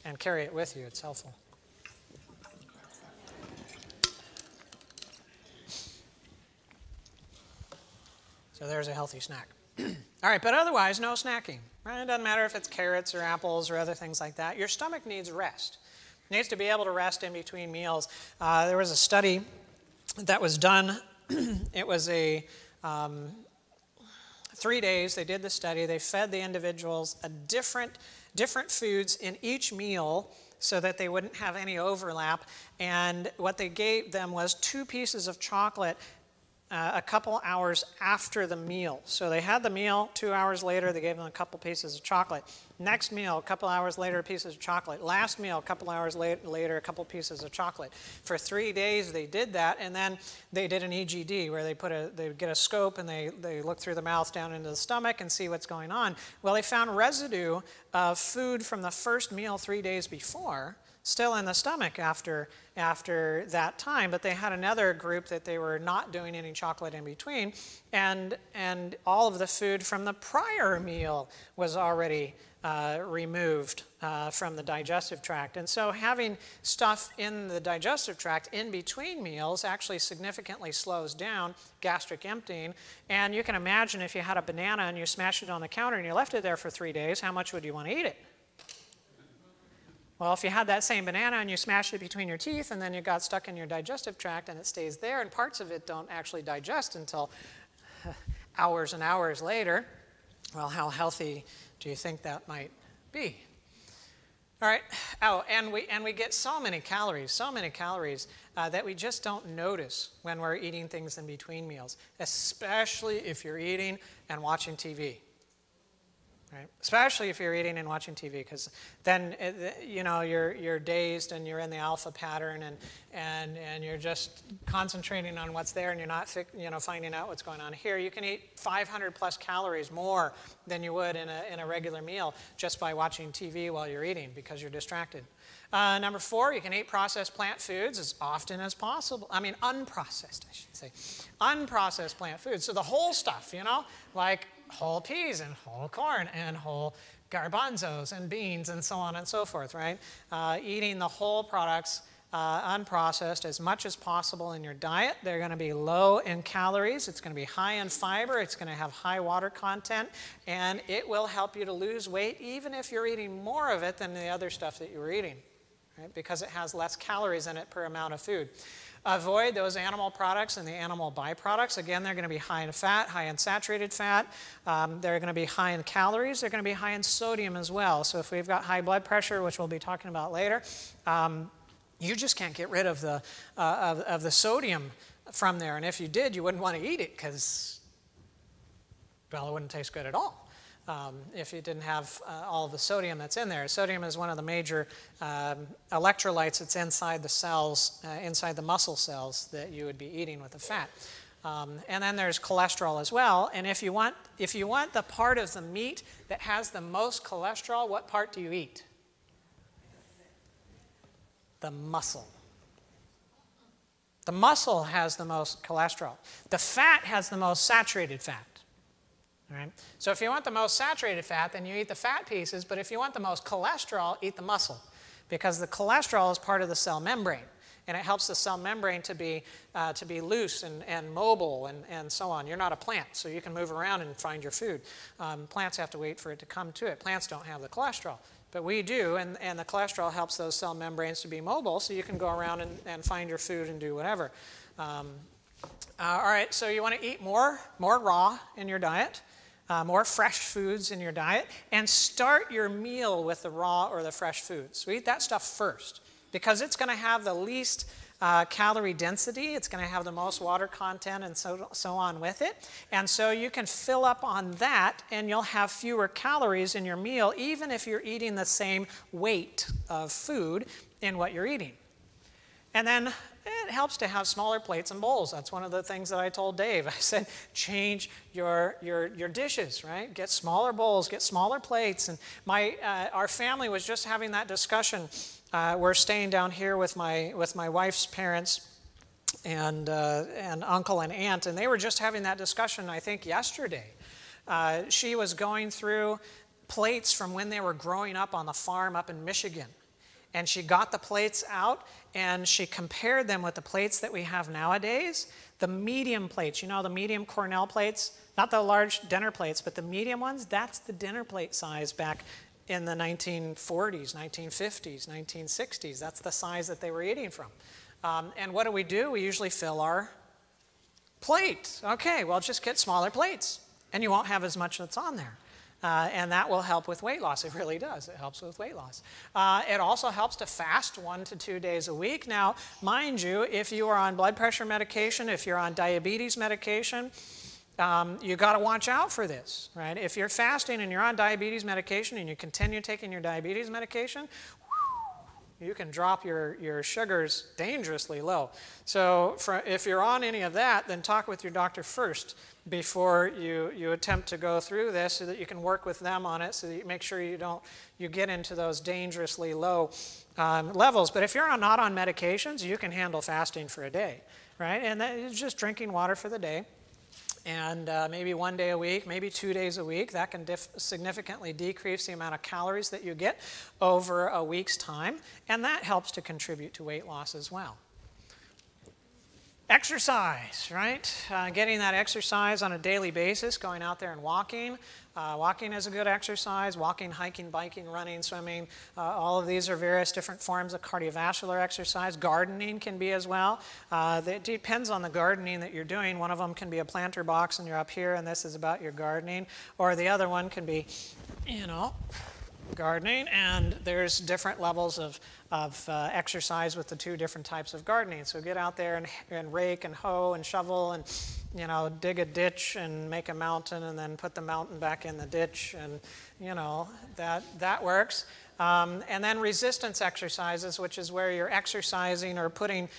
and carry it with you. It's helpful. So there's a healthy snack. All right, but otherwise, no snacking. Right? It doesn't matter if it's carrots or apples or other things like that. Your stomach needs rest. It needs to be able to rest in between meals. There was a study that was done. It was 3 days. They did the study. They fed the individuals different foods in each meal so that they wouldn't have any overlap. And what they gave them was 2 pieces of chocolate a couple hours after the meal. So they had the meal, 2 hours later they gave them a couple pieces of chocolate. Next meal, a couple hours later, pieces of chocolate. Last meal, a couple hours later, a couple pieces of chocolate. For 3 days they did that, and then they did an EGD where they get a scope and they look through the mouth down into the stomach and see what's going on. Well, they found residue of food from the first meal 3 days before still in the stomach after that time, but they had another group that they were not doing any chocolate in between, and all of the food from the prior meal was already removed from the digestive tract. And so having stuff in the digestive tract in between meals actually significantly slows down gastric emptying. And you can imagine if you had a banana and you smashed it on the counter and you left it there for 3 days, how much would you want to eat it? Well, if you had that same banana and you smashed it between your teeth and then it got stuck in your digestive tract and it stays there and parts of it don't actually digest until hours and hours later, well, how healthy do you think that might be? All right. Oh, and we get so many calories that we just don't notice when we're eating things in between meals, especially if you're eating and watching TV. Right? Especially if you're eating and watching TV, because then you know you're dazed and you're in the alpha pattern and you're just concentrating on what's there and you're not finding out what's going on here. You can eat 500 plus calories more than you would in a regular meal just by watching TV while you're eating because you're distracted. Number 4, you can eat processed plant foods as often as possible. I mean, unprocessed, I should say. Unprocessed plant foods. So the whole stuff, like whole peas and whole corn and whole garbanzos and beans and so on and so forth, right? Eating the whole products unprocessed as much as possible in your diet. They're going to be low in calories. It's going to be high in fiber. It's going to have high water content. And it will help you to lose weight even if you're eating more of it than the other stuff that you were eating, right? Because it has less calories in it per amount of food. Avoid those animal products and the animal byproducts. Again, they're going to be high in fat, high in saturated fat. They're going to be high in calories. They're going to be high in sodium as well. So if we've got high blood pressure, which we'll be talking about later, you just can't get rid of the sodium from there. And if you did, you wouldn't want to eat it because, well, it wouldn't taste good at all. If you didn't have all of the sodium that's in there. Sodium is one of the major electrolytes that's inside the cells, inside the muscle cells that you would be eating with the fat. And then there's cholesterol as well. And if you want the part of the meat that has the most cholesterol, what part do you eat? The muscle. The muscle has the most cholesterol. The fat has the most saturated fat. Right? So if you want the most saturated fat, then you eat the fat pieces, but if you want the most cholesterol, eat the muscle, because the cholesterol is part of the cell membrane, and it helps the cell membrane to be loose and mobile and so on. You're not a plant, so you can move around and find your food. Plants have to wait for it to come to it. Plants don't have the cholesterol, but we do, and the cholesterol helps those cell membranes to be mobile, so you can go around and find your food and do whatever. All right, so you want to eat more raw in your diet. More fresh foods in your diet, and start your meal with the raw or the fresh foods. So eat that stuff first because it's going to have the least calorie density. It's going to have the most water content and so on with it. And so you can fill up on that and you'll have fewer calories in your meal even if you're eating the same weight of food in what you're eating. And then it helps to have smaller plates and bowls. That's one of the things that I told Dave. I said, change your dishes, right? Get smaller bowls, get smaller plates. And our family was just having that discussion. We're staying down here with my wife's parents and uncle and aunt, and they were just having that discussion, I think, yesterday. She was going through plates from when they were growing up on the farm up in Michigan. And she got the plates out and she compared them with the plates that we have nowadays. The medium plates, the medium Cornell plates, not the large dinner plates, but the medium ones, that's the dinner plate size back in the 1940s, 1950s, 1960s. That's the size that they were eating from. And what do? We usually fill our plate. Okay, well, just get smaller plates and you won't have as much that's on there. And that will help with weight loss. It really does. It helps with weight loss. It also helps to fast 1 to 2 days a week. Now, mind you, if you are on blood pressure medication, if you're on diabetes medication, you got to watch out for this, right? If you're fasting and you're on diabetes medication and you continue taking your diabetes medication, you can drop your sugars dangerously low. So if you're on any of that, then talk with your doctor first before you attempt to go through this, so that you can work with them on it, so that you make sure you get into those dangerously low levels. But if you're not on medications, you can handle fasting for a day, right? And that is just drinking water for the day. And maybe 1 day a week, maybe 2 days a week. That can significantly decrease the amount of calories that you get over a week's time, and that helps to contribute to weight loss as well. Exercise, right? Getting that exercise on a daily basis, going out there and walking. Walking is a good exercise. Walking, hiking, biking, running, swimming. All of these are various different forms of cardiovascular exercise. Gardening can be as well. It depends on the gardening that you're doing. One of them can be a planter box and you're up here and this is about your gardening. Or the other one can be, gardening, and there's different levels of exercise with the 2 different types of gardening. So get out there and rake and hoe and shovel and dig a ditch and make a mountain and then put the mountain back in the ditch, and that works. And then resistance exercises, which is where you're exercising or putting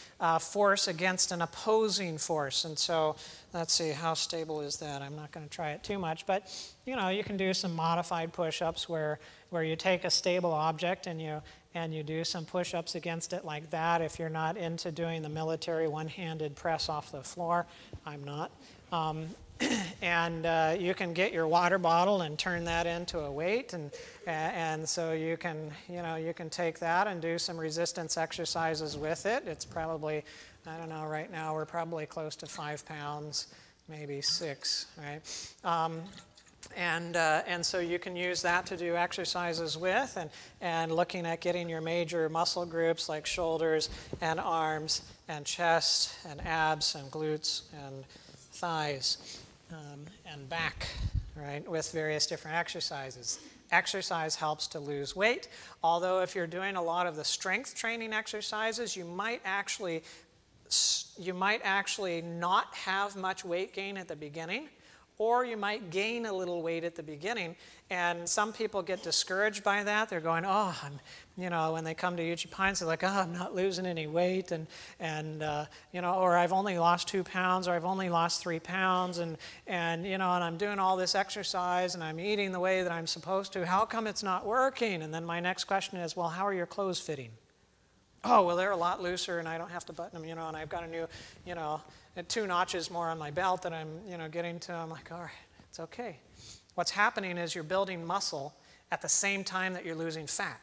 force against an opposing force. And so let's see, how stable is that? I'm not going to try it too much, but you can do some modified push-ups where you take a stable object and you do some push-ups against it like that. If you're not into doing the military one-handed press off the floor, I'm not. And you can get your water bottle and turn that into a weight, and so you can take that and do some resistance exercises with it. It's probably, I don't know, right now we're probably close to 5 pounds, maybe 6, right? And so you can use that to do exercises with, and looking at getting your major muscle groups like shoulders and arms and chest and abs and glutes and thighs and back, right, with various different exercises. Exercise helps to lose weight, although if you're doing a lot of the strength training exercises, you might actually not have much weight gain at the beginning, or you might gain a little weight at the beginning. And some people get discouraged by that. They're going, when they come to Uchee Pines, they're like, I'm not losing any weight, or I've only lost 2 pounds, or I've only lost 3 pounds, and I'm doing all this exercise, and I'm eating the way that I'm supposed to. How come it's not working? And then my next question is, well, how are your clothes fitting? Oh, well, they're a lot looser, and I don't have to button them, and I've got a new, 2 notches more on my belt that I'm, getting to. I'm like, all right, it's okay. What's happening is you're building muscle at the same time that you're losing fat,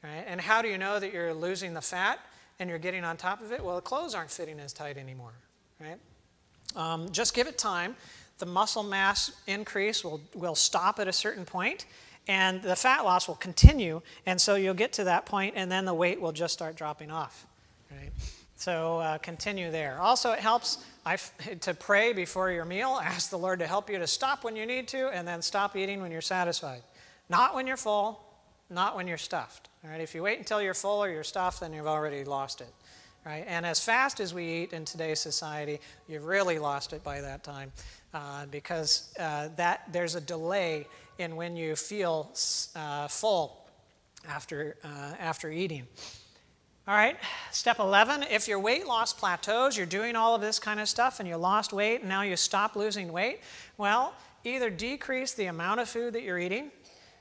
right? And how do you know that you're losing the fat and you're getting on top of it? Well, the clothes aren't fitting as tight anymore, right? Just give it time. The muscle mass increase will stop at a certain point, and the fat loss will continue, and so you'll get to that point, and then the weight will just start dropping off, right? So continue there. Also, it helps to pray before your meal. Ask the Lord to help you to stop when you need to, and then stop eating when you're satisfied. Not when you're full, not when you're stuffed. All right? If you wait until you're full or you're stuffed, then you've already lost it. Right? And as fast as we eat in today's society, you've really lost it by that time, because there's a delay in when you feel full after eating. All right, step 11, if your weight loss plateaus, you're doing all of this kind of stuff and you lost weight and now you stop losing weight, well, either decrease the amount of food that you're eating,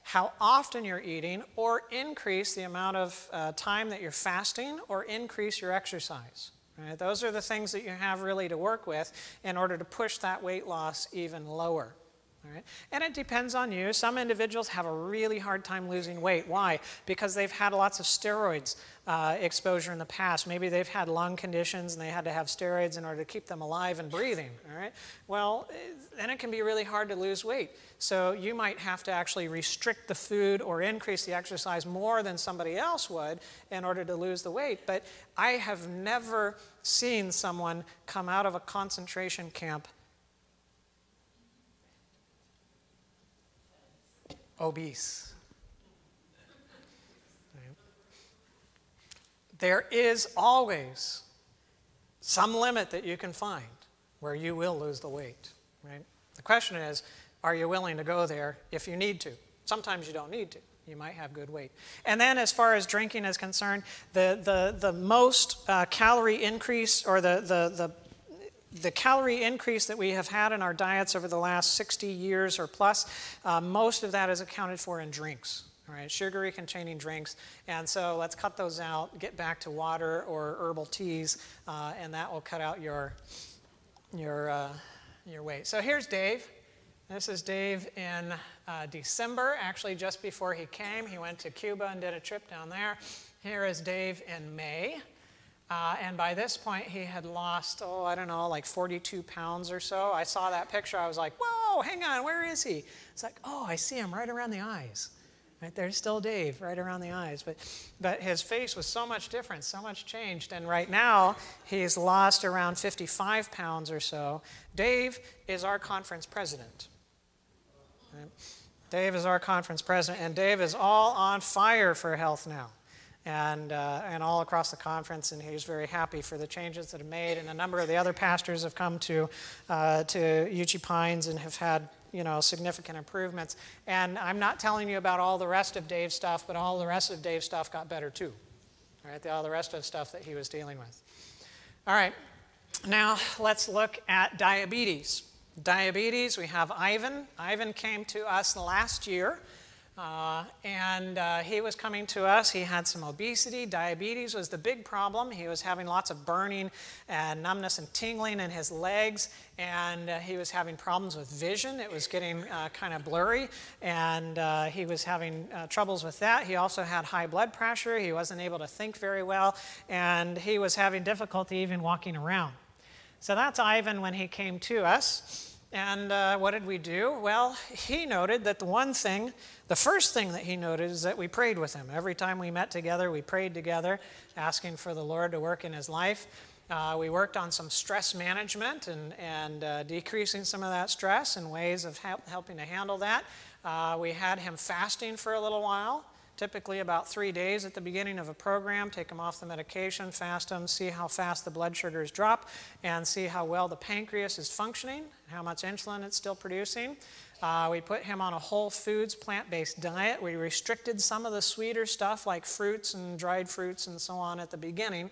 how often you're eating, or increase the amount of time that you're fasting, or increase your exercise. Right? Those are the things that you have really to work with in order to push that weight loss even lower. All right? And it depends on you. Some individuals have a really hard time losing weight. Why? Because they've had lots of steroids exposure in the past. Maybe they've had lung conditions and they had to have steroids in order to keep them alive and breathing. All right? Well, then it can be really hard to lose weight. So you might have to actually restrict the food or increase the exercise more than somebody else would in order to lose the weight. But I have never seen someone come out of a concentration camp obese. Right? There is always some limit that you can find where you will lose the weight. Right? The question is, are you willing to go there if you need to? Sometimes you don't need to. You might have good weight. And then as far as drinking is concerned, the most calorie increase, or the calorie increase that we have had in our diets over the last 60 years or plus, most of that is accounted for in drinks. All right, sugary containing drinks. And so let's cut those out, get back to water or herbal teas, and that will cut out your weight. So here's Dave. This is Dave in December, actually just before he came. He went to Cuba and did a trip down there. Here is Dave in May. And by this point, he had lost, I don't know, like 42 pounds or so. I saw that picture. I was like, whoa, hang on, where is he? It's like, oh, I see him right around the eyes. Right there's still Dave, right around the eyes. But his face was so much different, so much changed. And right now, he's lost around 55 pounds or so. Dave is our conference president. Right? Dave is our conference president, and Dave is all on fire for health now. And all across the conference, and he's very happy for the changes that have made. And a number of the other pastors have come to Uchee Pines and have had significant improvements. And I'm not telling you about all the rest of Dave's stuff, but all the rest of Dave's stuff got better too. All right, all the rest of the stuff that he was dealing with. All right, now let's look at diabetes. Diabetes, we have Ivan. Ivan came to us last year. He was coming to us. He had some obesity. Diabetes was the big problem. He was having lots of burning and numbness and tingling in his legs, and he was having problems with vision. It was getting kind of blurry, and he was having troubles with that. He also had high blood pressure. He wasn't able to think very well, and he was having difficulty even walking around. So that's Ivan when he came to us. And what did we do? Well, he noted that the first thing that he noted is that we prayed with him. Every time we met together, we prayed together, asking for the Lord to work in his life. We worked on some stress management and decreasing some of that stress and ways of helping to handle that. We had him fasting for a little while. Typically about 3 days at the beginning of a program, take them off the medication, fast them, see how fast the blood sugars drop, and see how well the pancreas is functioning, how much insulin it's still producing. We put him on a whole foods, plant-based diet. We restricted some of the sweeter stuff like fruits and dried fruits and so on at the beginning,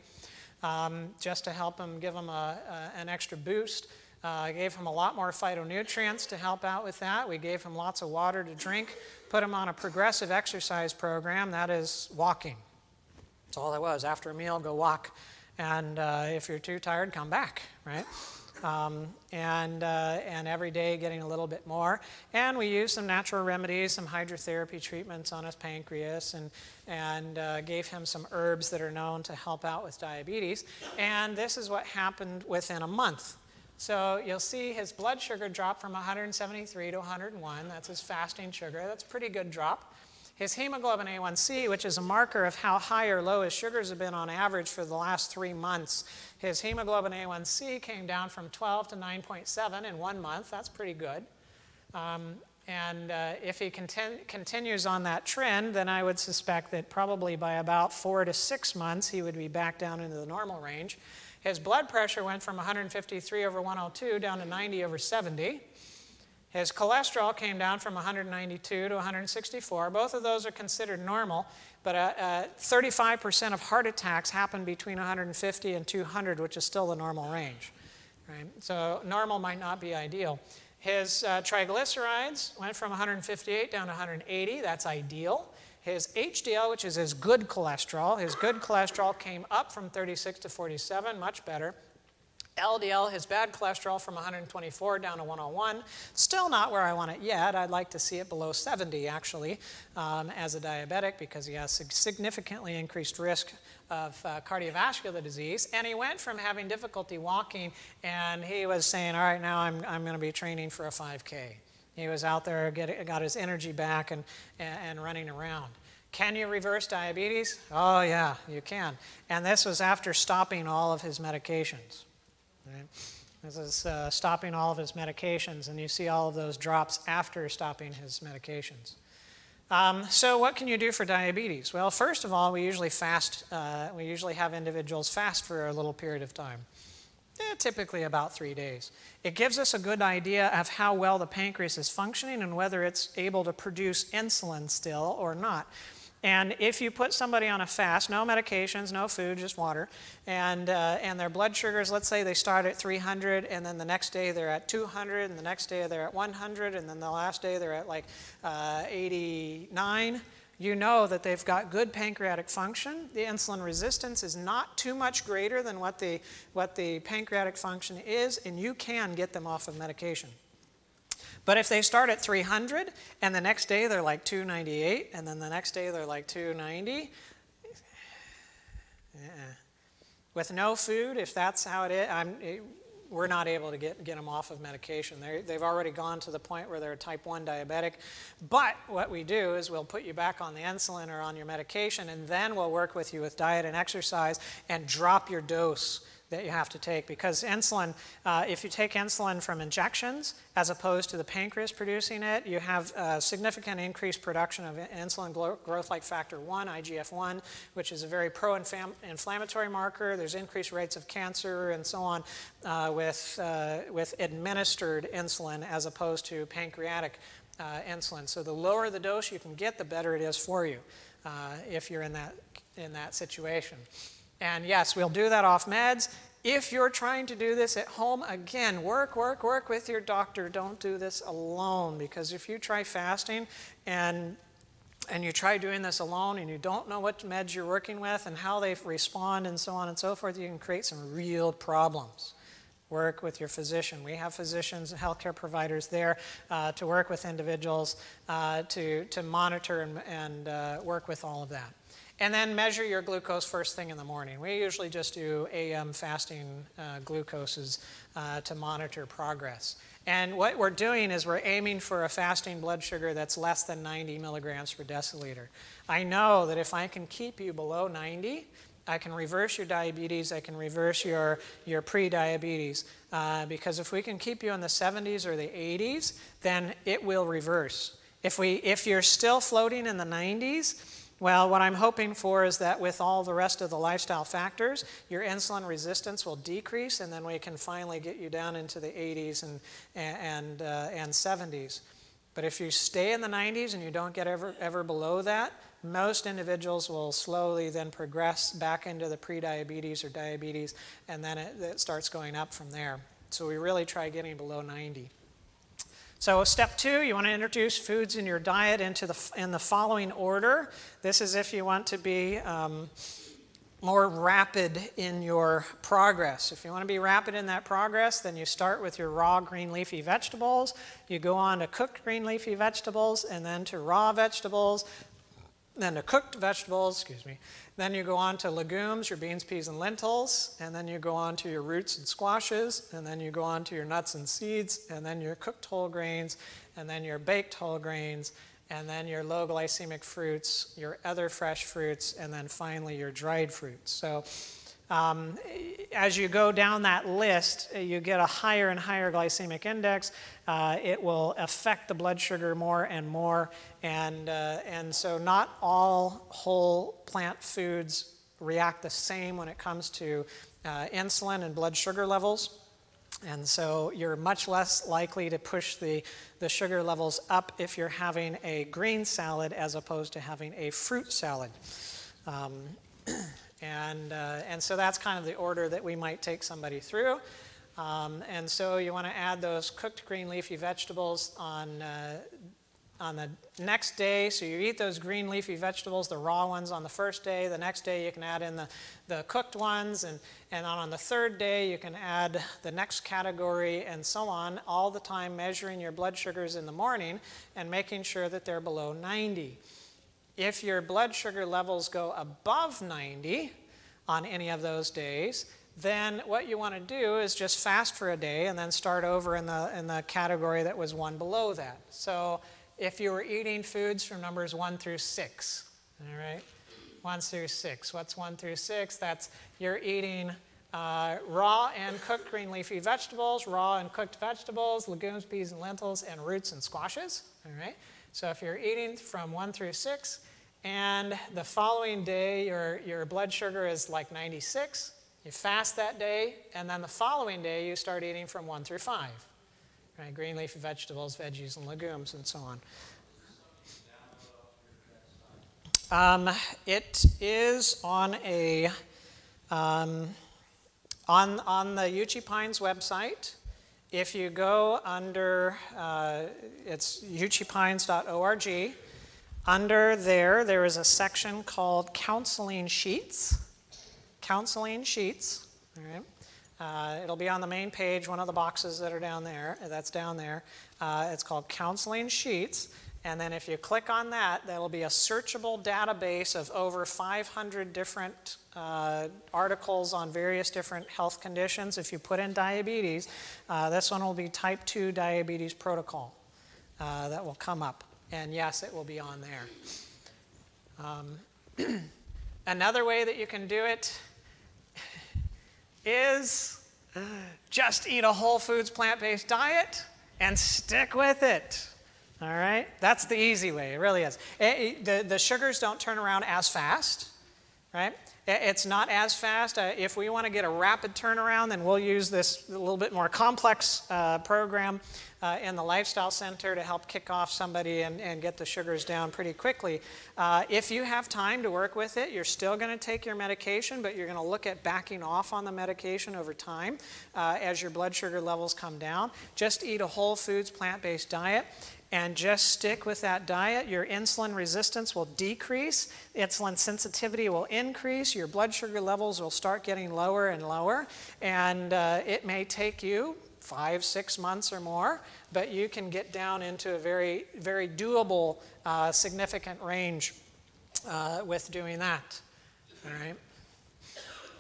just to help him, give him an extra boost. Gave him a lot more phytonutrients to help out with that. We gave him lots of water to drink, put him on a progressive exercise program, that is walking. That's all it was. After a meal, go walk. And if you're too tired, come back, right? And every day getting a little bit more. And we used some natural remedies, some hydrotherapy treatments on his pancreas, and gave him some herbs that are known to help out with diabetes. And this is what happened within a month. So you'll see his blood sugar dropped from 173 to 101. That's his fasting sugar. That's a pretty good drop. His hemoglobin A1C, which is a marker of how high or low his sugars have been on average for the last 3 months, his hemoglobin A1C came down from 12 to 9.7 in 1 month. That's pretty good. If he continues on that trend, then I would suspect that probably by about 4 to 6 months, he would be back down into the normal range. His blood pressure went from 153 over 102 down to 90 over 70. His cholesterol came down from 192 to 164. Both of those are considered normal, but 35% of heart attacks happen between 150 and 200, which is still the normal range. Right? So normal might not be ideal. His triglycerides went from 158 down to 180. That's ideal. His HDL, which is his good cholesterol came up from 36 to 47, much better. LDL, his bad cholesterol, from 124 down to 101. Still not where I want it yet. I'd like to see it below 70, actually, as a diabetic, because he has a significantly increased risk of cardiovascular disease. And he went from having difficulty walking, and he was saying, all right, now I'm going to be training for a 5K. He was out there, got his energy back and running around. Can you reverse diabetes? Oh, yeah, you can. And this was after stopping all of his medications. Right? This is stopping all of his medications, and you see all of those drops after stopping his medications. So what can you do for diabetes? Well, first of all, we usually have individuals fast for a little period of time. Typically about 3 days. It gives us a good idea of how well the pancreas is functioning and whether it's able to produce insulin still or not. And if you put somebody on a fast, no medications, no food, just water, and their blood sugars, let's say they start at 300, and then the next day they're at 200, and the next day they're at 100, and then the last day they're at like 89, you know that they've got good pancreatic function. The insulin resistance is not too much greater than what the pancreatic function is, and you can get them off of medication. But if they start at 300 and the next day they're like 298 and then the next day they're like 290, with no food, if that's how it is, we're not able to get them off of medication. They've already gone to the point where they're a type 1 diabetic. But what we do is we'll put you back on the insulin or on your medication, and then we'll work with you with diet and exercise and drop your dose that you have to take, because insulin, if you take insulin from injections as opposed to the pancreas producing it, you have significant increased production of insulin growth-like factor 1, IGF-1, which is a very pro-inflammatory marker. There's increased rates of cancer and so on with administered insulin as opposed to pancreatic insulin. So the lower the dose you can get, the better it is for you if you're in that situation. And yes, we'll do that off meds. If you're trying to do this at home, again, work with your doctor. Don't do this alone, because if you try fasting and you try doing this alone and you don't know what meds you're working with and how they respond and so on and so forth, you can create some real problems. Work with your physician. We have physicians and healthcare providers there to work with individuals to monitor and work with all of that. And then measure your glucose first thing in the morning. We usually just do AM fasting glucoses to monitor progress. And what we're doing is we're aiming for a fasting blood sugar that's less than 90 milligrams per deciliter. I know that if I can keep you below 90, I can reverse your diabetes, I can reverse your pre-diabetes. Because if we can keep you in the 70s or the 80s, then it will reverse. If you're still floating in the 90s, well, what I'm hoping for is that with all the rest of the lifestyle factors, your insulin resistance will decrease, and then we can finally get you down into the 80s and 70s. But if you stay in the 90s and you don't get ever below that, most individuals will slowly then progress back into the pre-diabetes or diabetes, and then it starts going up from there. So we really try getting below 90. So step 2, you want to introduce foods in your diet in the following order. This is if you want to be more rapid in your progress. If you want to be rapid in that progress, then you start with your raw green leafy vegetables. You go on to cooked green leafy vegetables, and then to raw vegetables, then to cooked vegetables, Then you go on to legumes, your beans, peas, and lentils, and then you go on to your roots and squashes, and then you go on to your nuts and seeds, and then your cooked whole grains, and then your baked whole grains, and then your low glycemic fruits, your other fresh fruits, and then finally your dried fruits. So as you go down that list, you get a higher and higher glycemic index. It will affect the blood sugar more and more, and so not all whole plant foods react the same when it comes to insulin and blood sugar levels. And so you're much less likely to push the sugar levels up if you're having a green salad as opposed to having a fruit salad. And so that's kind of the order that we might take somebody through. And so you want to add those cooked green leafy vegetables on the next day. So you eat those green leafy vegetables, the raw ones, on the first day. The next day you can add in the cooked ones. And on the third day you can add the next category, and so on, all the time measuring your blood sugars in the morning and making sure that they're below 90. If your blood sugar levels go above 90 on any of those days, then what you want to do is just fast for a day and then start over in the category that was one below that. So if you were eating foods from numbers 1 through 6, all right, 1 through 6. What's 1 through 6? That's you're eating raw and cooked green leafy vegetables, raw and cooked vegetables, legumes, peas, and lentils, and roots and squashes. All right. So if you're eating from 1 through 6, and the following day your blood sugar is like 96, you fast that day, and then the following day you start eating from 1 through 5. Right? Green leafy vegetables, veggies, and legumes, and so on. It is on a on the Uchee Pines website. If you go under, it's ucheepines.org. Under there is a section called Counseling Sheets. Counseling Sheets. All right. It'll be on the main page, one of the boxes that are down there. That's down there. It's called Counseling Sheets. And then if you click on that, there will be a searchable database of over 500 different articles on various different health conditions. If you put in diabetes, this one will be type 2 diabetes protocol that will come up. And yes, it will be on there. Another way that you can do it is just eat a whole foods plant-based diet and stick with it. All right? That's the easy way. It really is. The sugars don't turn around as fast, right? It's not as fast. If we want to get a rapid turnaround, then we'll use this a little bit more complex program in the Lifestyle Center to help kick off somebody and get the sugars down pretty quickly. If you have time to work with it, you're still going to take your medication, but you're going to look at backing off on the medication over time as your blood sugar levels come down. Just eat a whole foods plant-based diet. And just stick with that diet. Your insulin resistance will decrease. Insulin sensitivity will increase. Your blood sugar levels will start getting lower and lower. And it may take you 5, 6 months or more, but you can get down into a very, very doable, significant range with doing that. All right?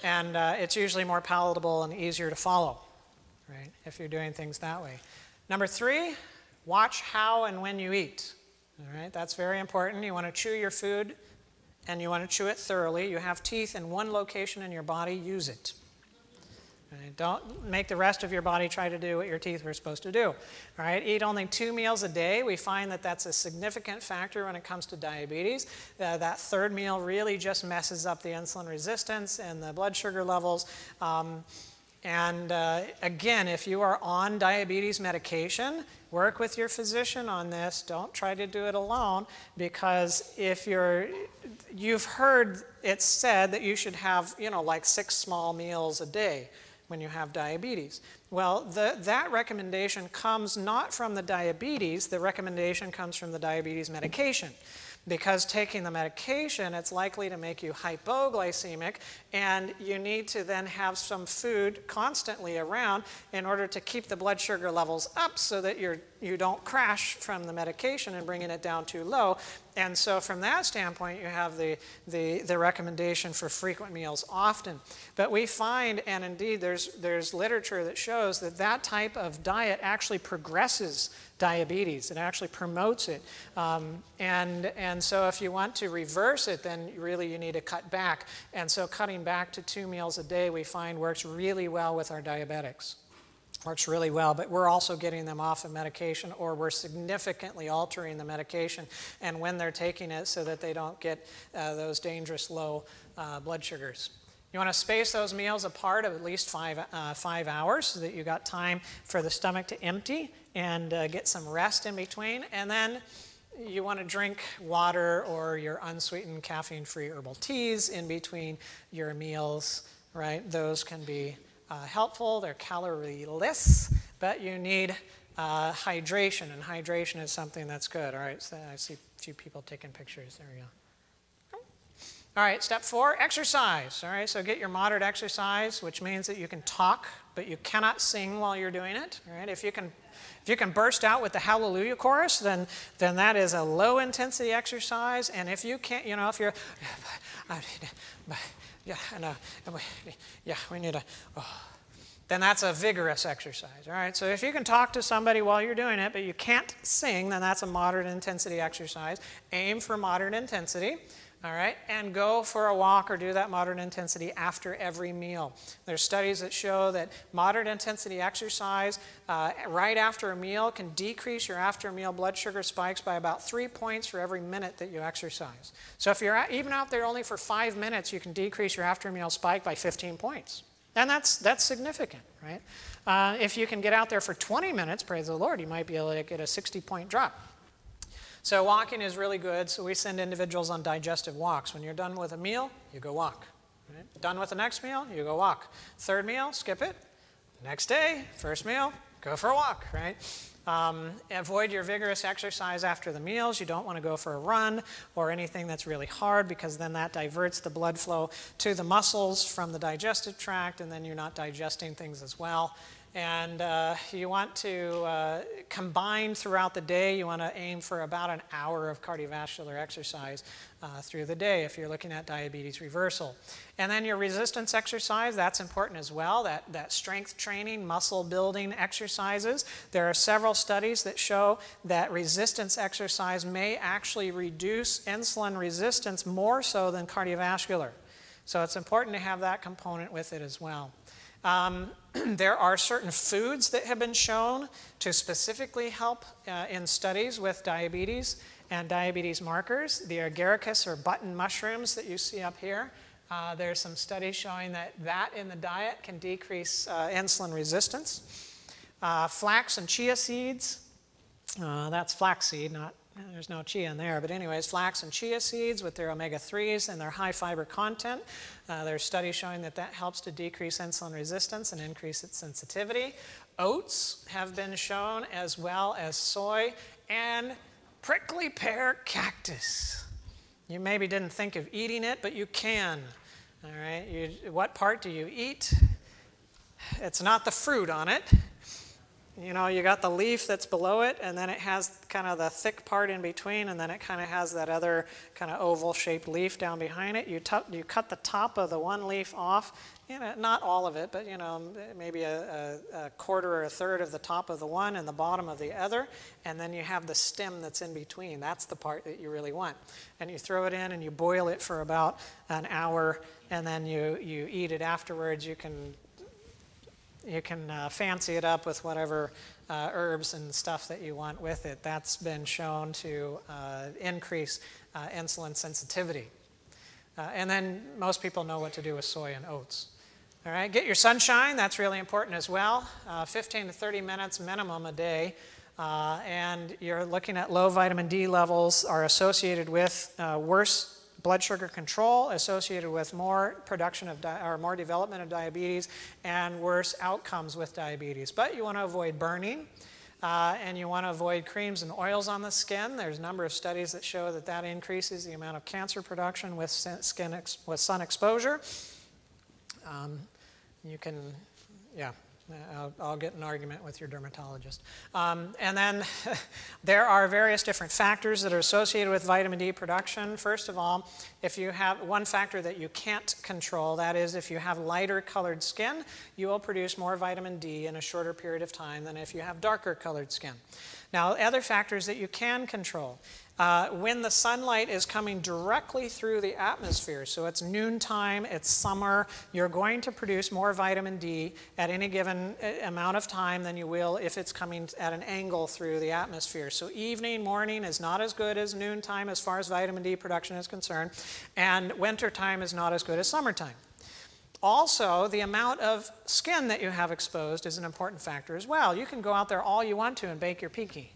And it's usually more palatable and easier to follow, right, if you're doing things that way. Number 3, watch how and when you eat. All right, that's very important. You want to chew your food, and you want to chew it thoroughly. You have teeth in one location in your body, use it. All right, don't make the rest of your body try to do what your teeth were supposed to do. All right, eat only 2 meals a day. We find that that's a significant factor when it comes to diabetes. That third meal really just messes up the insulin resistance and the blood sugar levels. And again, if you are on diabetes medication, work with your physician on this. Don't try to do it alone, because if you've heard it said that you should have, like 6 small meals a day when you have diabetes. Well, that recommendation comes not from the diabetes. The recommendation comes from the diabetes medication. Because taking the medication, it's likely to make you hypoglycemic, and you need to then have some food constantly around in order to keep the blood sugar levels up so that you don't crash from the medication and bringing it down too low. And so from that standpoint, you have the recommendation for frequent meals often. But we find, and indeed there's literature that shows that type of diet actually progresses diabetes. It actually promotes it. And so if you want to reverse it, then really you need to cut back. And so cutting back to 2 meals a day we find works really well with our diabetics. Works really well, but we're also getting them off of medication, or we're significantly altering the medication and when they're taking it so that they don't get those dangerous low blood sugars. You want to space those meals apart of at least 5 hours so that you got time for the stomach to empty and get some rest in between. And then you want to drink water or your unsweetened caffeine-free herbal teas in between your meals, right? Those can be helpful. They're calorie-less, but you need hydration, and hydration is something that's good. All right, so I see a few people taking pictures. There we go. All right, step 4, exercise. All right, so get your moderate exercise, which means that you can talk, but you cannot sing while you're doing it. All right, if you can burst out with the Hallelujah chorus, then that is a low intensity exercise. And if you can't, if you're, we need a, then that's a vigorous exercise. All right, so if you can talk to somebody while you're doing it, but you can't sing, then that's a moderate intensity exercise. Aim for moderate intensity. All right, and go for a walk or do that moderate intensity after every meal. There's studies that show that moderate intensity exercise right after a meal can decrease your after meal blood sugar spikes by about 3 points for every minute that you exercise. So if you're even out there only for 5 minutes, you can decrease your after meal spike by 15 points. And that's significant, right? If you can get out there for 20 minutes, praise the Lord, you might be able to get a 60-point drop. So walking is really good, so we send individuals on digestive walks. When you're done with a meal, you go walk. Right? Done with the next meal, you go walk. Third meal, skip it. Next day, first meal, go for a walk, right? Avoid your vigorous exercise after the meals. You don't want to go for a run or anything that's really hard, because then that diverts the blood flow to the muscles from the digestive tract, and then you're not digesting things as well. And you want to combine throughout the day. You want to aim for about an hour of cardiovascular exercise through the day if you're looking at diabetes reversal. And then your resistance exercise, that's important as well, that strength training, muscle building exercises. There are several studies that show that resistance exercise may actually reduce insulin resistance more so than cardiovascular. So it's important to have that component with it as well. There are certain foods that have been shown to specifically help in studies with diabetes and diabetes markers. The agaricus or button mushrooms that you see up here, there's some studies showing that in the diet can decrease insulin resistance. Flax and chia seeds, that's flaxseed, there's no chia in there, but anyways, flax and chia seeds with their omega-3s and their high fiber content. There's studies showing that helps to decrease insulin resistance and increase its sensitivity. Oats have been shown, as well as soy and prickly pear cactus. You maybe didn't think of eating it, but you can. All right, what part do you eat? It's not the fruit on it. You know, you got the leaf that's below it, and then it has kind of the thick part in between, and then it kind of has that other kind of oval-shaped leaf down behind it. You cut the top of the one leaf off, you know, not all of it, but, you know, maybe a quarter or a third of the top of the one and the bottom of the other, and then you have the stem that's in between. That's the part that you really want. And you throw it in, and you boil it for about an hour, and then you eat it afterwards. You can fancy it up with whatever herbs and stuff that you want with it. That's been shown to increase insulin sensitivity. And then most people know what to do with soy and oats. All right, get your sunshine. That's really important as well. 15 to 30 minutes minimum a day. And you're looking at low vitamin D levels are associated with worse blood sugar control, associated with more production of more development of diabetes and worse outcomes with diabetes. But you want to avoid burning, and you want to avoid creams and oils on the skin. There's a number of studies that show that increases the amount of cancer production with sun exposure. You can, yeah. I'll get an argument with your dermatologist. And then there are various different factors that are associated with vitamin D production. First of all, if you have one factor that you can't control, that is, if you have lighter colored skin, you will produce more vitamin D in a shorter period of time than if you have darker colored skin. Now, other factors that you can control. When the sunlight is coming directly through the atmosphere, so it's noontime, it's summer, you're going to produce more vitamin D at any given amount of time than you will if it's coming at an angle through the atmosphere. So evening, morning is not as good as noontime as far as vitamin D production is concerned, and wintertime is not as good as summertime. Also, the amount of skin that you have exposed is an important factor as well. You can go out there all you want to and bake your pinky.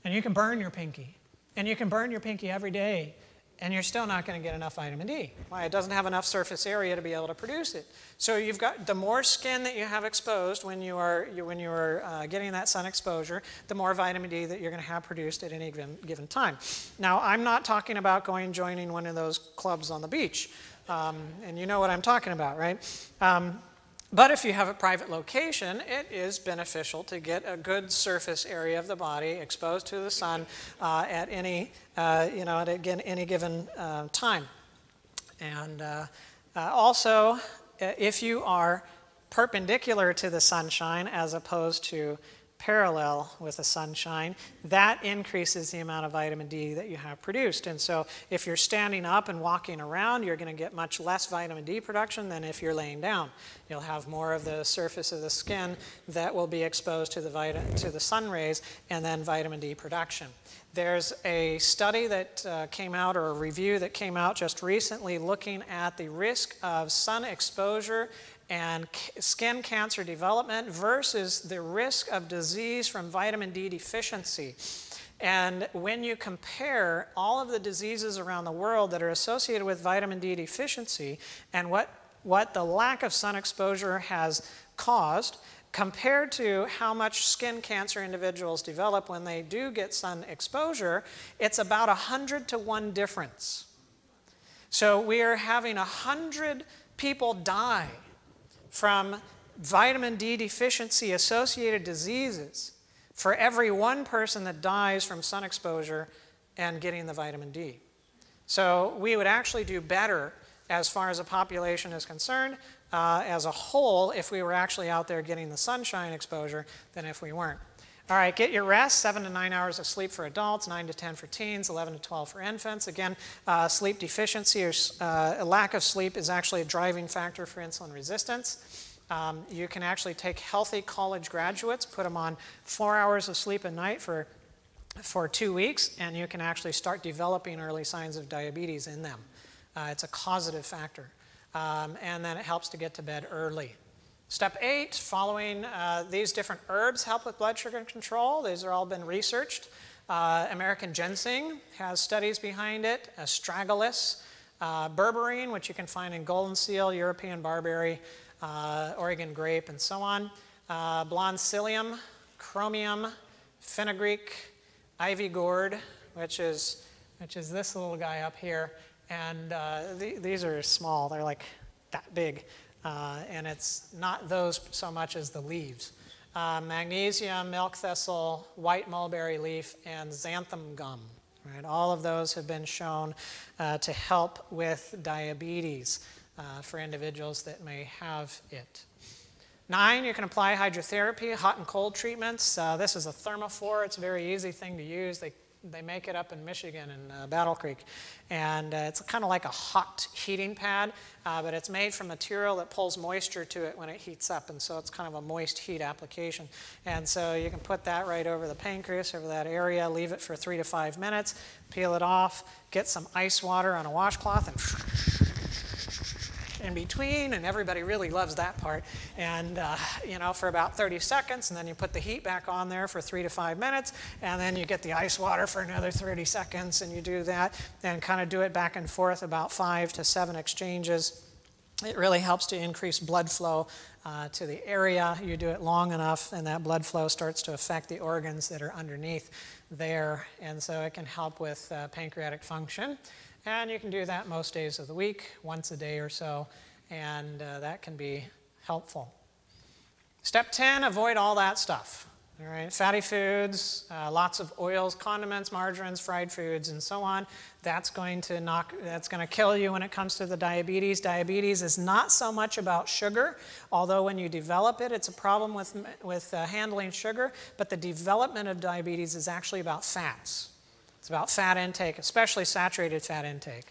And you can burn your pinky. And you can burn your pinky every day, and you're still not going to get enough vitamin D. Why? It doesn't have enough surface area to be able to produce it. So you've got the more skin that you have exposed when you are getting that sun exposure, the more vitamin D that you're going to have produced at any given time. Now, I'm not talking about joining one of those clubs on the beach. And you know what I'm talking about, right? But if you have a private location, it is beneficial to get a good surface area of the body exposed to the sun at any given time. And also, if you are perpendicular to the sunshine as opposed to parallel with the sunshine, that increases the amount of vitamin D that you have produced. And so if you're standing up and walking around, you're going to get much less vitamin D production than if you're laying down. You'll have more of the surface of the skin that will be exposed to the sun rays, and then vitamin D production. There's a study that came out, or a review that came out just recently, looking at the risk of sun exposure and skin cancer development versus the risk of disease from vitamin D deficiency. And when you compare all of the diseases around the world that are associated with vitamin D deficiency and what the lack of sun exposure has caused, compared to how much skin cancer individuals develop when they do get sun exposure, it's about 100 to 1 difference. So we are having 100 people die from vitamin D deficiency associated diseases for every 1 person that dies from sun exposure and getting the vitamin D. So we would actually do better as far as a population is concerned as a whole if we were actually out there getting the sunshine exposure than if we weren't. All right, get your rest, 7 to 9 hours of sleep for adults, 9 to 10 for teens, 11 to 12 for infants. Again, sleep deficiency or a lack of sleep is actually a driving factor for insulin resistance. You can actually take healthy college graduates, put them on 4 hours of sleep a night for 2 weeks, and you can actually start developing early signs of diabetes in them. It's a causative factor. And then it helps to get to bed early. Step 8, following these different herbs help with blood sugar control. These are all been researched. American ginseng has studies behind it. Astragalus, berberine, which you can find in golden seal, European barberry, Oregon grape, and so on. Blonde psyllium, chromium, fenugreek, ivy gourd, which is this little guy up here. And these are small. They're like that big. And it's not those so much as the leaves. Magnesium, milk thistle, white mulberry leaf, and xanthan gum. Right? All of those have been shown to help with diabetes for individuals that may have it. 9, you can apply hydrotherapy, hot and cold treatments. This is a thermophore. It's a very easy thing to use. They make it up in Michigan in Battle Creek. And it's kind of like a hot heating pad, but it's made from material that pulls moisture to it when it heats up. And so it's kind of a moist heat application. And so you can put that right over the pancreas, over that area, leave it for 3 to 5 minutes, peel it off, get some ice water on a washcloth, and in between, and everybody really loves that part. And you know, for about 30 seconds, and then you put the heat back on there for 3 to 5 minutes, and then you get the ice water for another 30 seconds, and you do that, and kind of do it back and forth, about 5 to 7 exchanges. It really helps to increase blood flow to the area. You do it long enough, and that blood flow starts to affect the organs that are underneath there, and so it can help with pancreatic function. And you can do that most days of the week, once a day or so, and that can be helpful. Step 10, avoid all that stuff. All right, fatty foods, lots of oils, condiments, margarines, fried foods, and so on. That's going to kill you when it comes to the diabetes. Diabetes is not so much about sugar, although when you develop it, it's a problem with handling sugar. But the development of diabetes is actually about fats. It's about fat intake, especially saturated fat intake.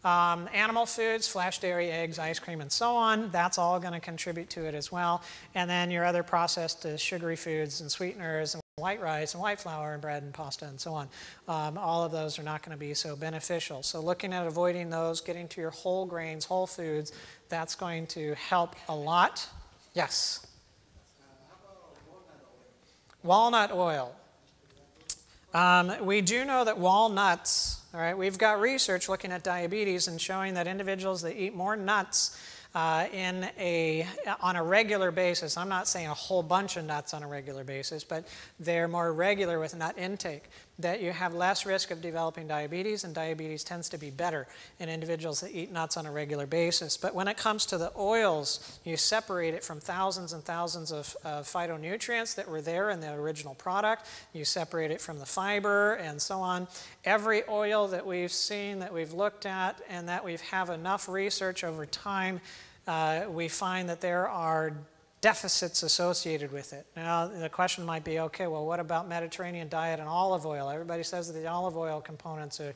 Animal foods, flesh, dairy, eggs, ice cream, and so on, that's all going to contribute to it as well. And then your other processed sugary foods and sweeteners and white rice and white flour and bread and pasta and so on. All of those are not going to be so beneficial. So looking at avoiding those, getting to your whole grains, whole foods, that's going to help a lot. Yes? Walnut oil. We do know that walnuts, all right, we've got research looking at diabetes and showing that individuals that eat more nuts on a regular basis, I'm not saying a whole bunch of nuts on a regular basis, but they're more regular with nut intake, that you have less risk of developing diabetes, and diabetes tends to be better in individuals that eat nuts on a regular basis. But when it comes to the oils, you separate it from thousands and thousands of phytonutrients that were there in the original product. You separate it from the fiber and so on. Every oil that we've seen, that we've looked at, and that we've have enough research over time, we find that there are deficits associated with it. Now, the question might be, okay, well, what about Mediterranean diet and olive oil? Everybody says that the olive oil components are,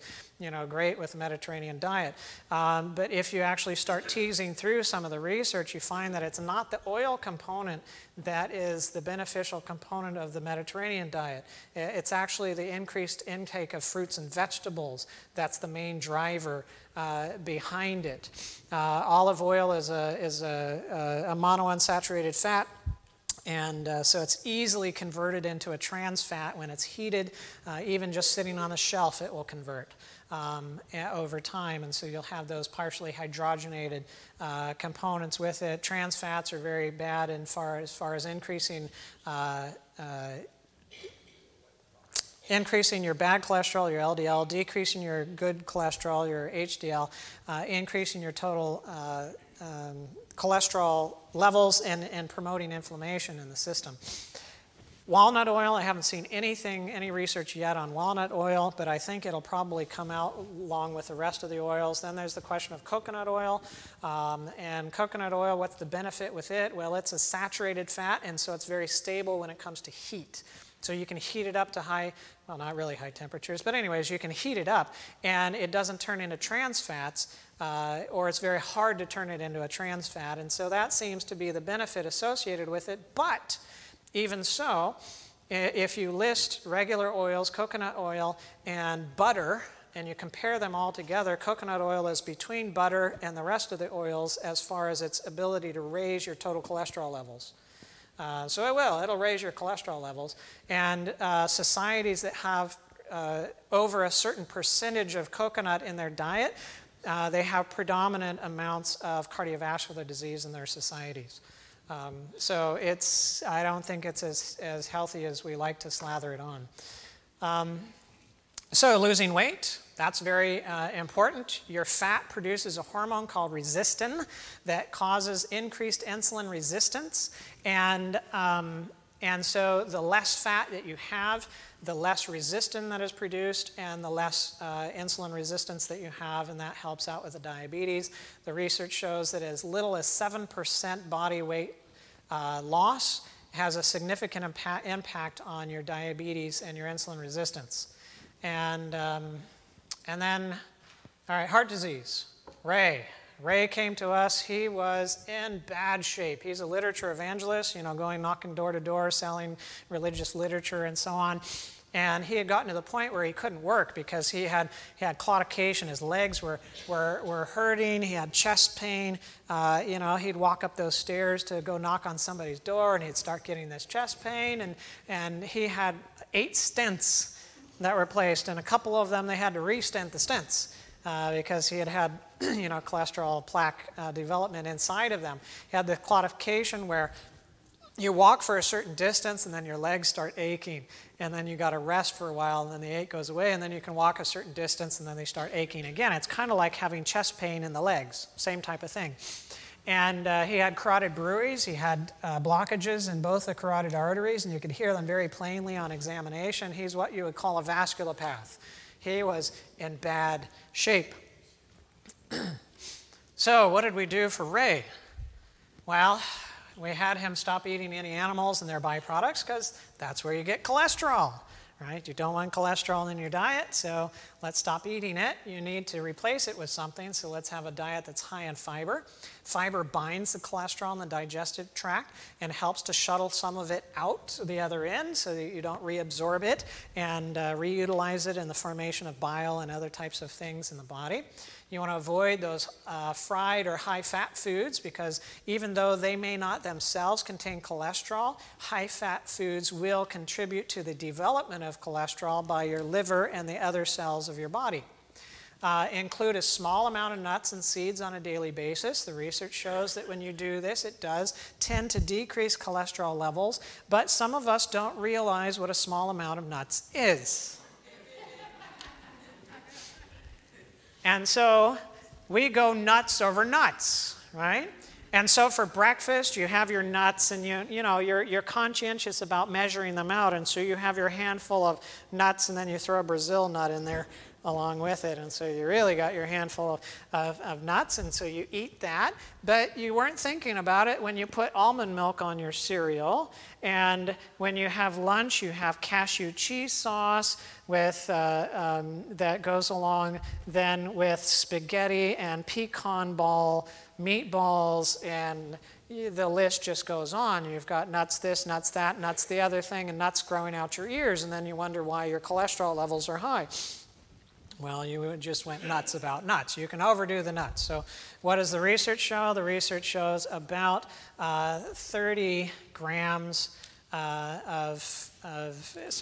great with the Mediterranean diet. But if you actually start teasing through some of the research, you find that it's not the oil component that is the beneficial component of the Mediterranean diet. It's actually the increased intake of fruits and vegetables that's the main driver behind it. Olive oil is a monounsaturated fat, and so it's easily converted into a trans fat when it's heated. Even just sitting on the shelf, it will convert over time, and so you'll have those partially hydrogenated components with it. Trans fats are very bad as far as increasing your bad cholesterol, your LDL, decreasing your good cholesterol, your HDL, increasing your total cholesterol levels, and promoting inflammation in the system. Walnut oil, I haven't seen any research yet on walnut oil, but I think it'll probably come out along with the rest of the oils. Then there's the question of coconut oil. And coconut oil, what's the benefit with it? Well, it's a saturated fat, and so it's very stable when it comes to heat. So you can heat it up to well, not really high temperatures, but anyways, you can heat it up, and it doesn't turn into trans fats, or it's very hard to turn it into a trans fat, and so that seems to be the benefit associated with it. But even so, if you list regular oils, coconut oil, and butter, and you compare them all together, coconut oil is between butter and the rest of the oils as far as its ability to raise your total cholesterol levels. So it'll raise your cholesterol levels. And societies that have over a certain percentage of coconut in their diet, they have predominant amounts of cardiovascular disease in their societies. So I don't think it's as healthy as we like to slather it on. So losing weight, that's very important. Your fat produces a hormone called resistin that causes increased insulin resistance. And so the less fat that you have, the less resistin that is produced, and the less insulin resistance that you have, and that helps out with the diabetes. The research shows that as little as 7% body weight loss has a significant impact on your diabetes and your insulin resistance. And then, all right, heart disease. Ray came to us. He was in bad shape. He's a literature evangelist, going knocking door to door, selling religious literature and so on. And he had gotten to the point where he couldn't work because he had claudication. His legs were hurting. He had chest pain. He'd walk up those stairs to go knock on somebody's door, and he'd start getting this chest pain. And he had 8 stents that were placed, and a couple of them they had to re-stent the stents because he had cholesterol plaque development inside of them. He had the claudication where you walk for a certain distance and then your legs start aching, and then you got to rest for a while, and then the ache goes away, and then you can walk a certain distance and then they start aching again. It's kind of like having chest pain in the legs, same type of thing. And he had carotid bruits. He had blockages in both the carotid arteries, and you could hear them very plainly on examination. He's what you would call a vasculopath. He was in bad shape. So what did we do for Ray? Well, we had him stop eating any animals and their byproducts because that's where you get cholesterol. Right? You don't want cholesterol in your diet, so let's stop eating it. You need to replace it with something, so let's have a diet that's high in fiber. Fiber binds the cholesterol in the digestive tract and helps to shuttle some of it out the other end so that you don't reabsorb it and reutilize it in the formation of bile and other types of things in the body. You want to avoid those fried or high-fat foods because even though they may not themselves contain cholesterol, high-fat foods will contribute to the development of cholesterol by your liver and the other cells of your body. Include a small amount of nuts and seeds on a daily basis. The research shows that when you do this, it does tend to decrease cholesterol levels, but some of us don't realize what a small amount of nuts is. And so we go nuts over nuts, right? And so for breakfast, you have your nuts, and you're conscientious about measuring them out, and so you have your handful of nuts, and then you throw a Brazil nut in there along with it. And so you really got your handful of nuts, and so you eat that. But you weren't thinking about it when you put almond milk on your cereal. And when you have lunch, you have cashew cheese sauce with, that goes along then with spaghetti and pecan ball meatballs, and the list just goes on. You've got nuts this, nuts that, nuts the other thing, and nuts growing out your ears, and then you wonder why your cholesterol levels are high. Well, you just went nuts about nuts. You can overdo the nuts. So what does the research show? The research shows about 30 grams so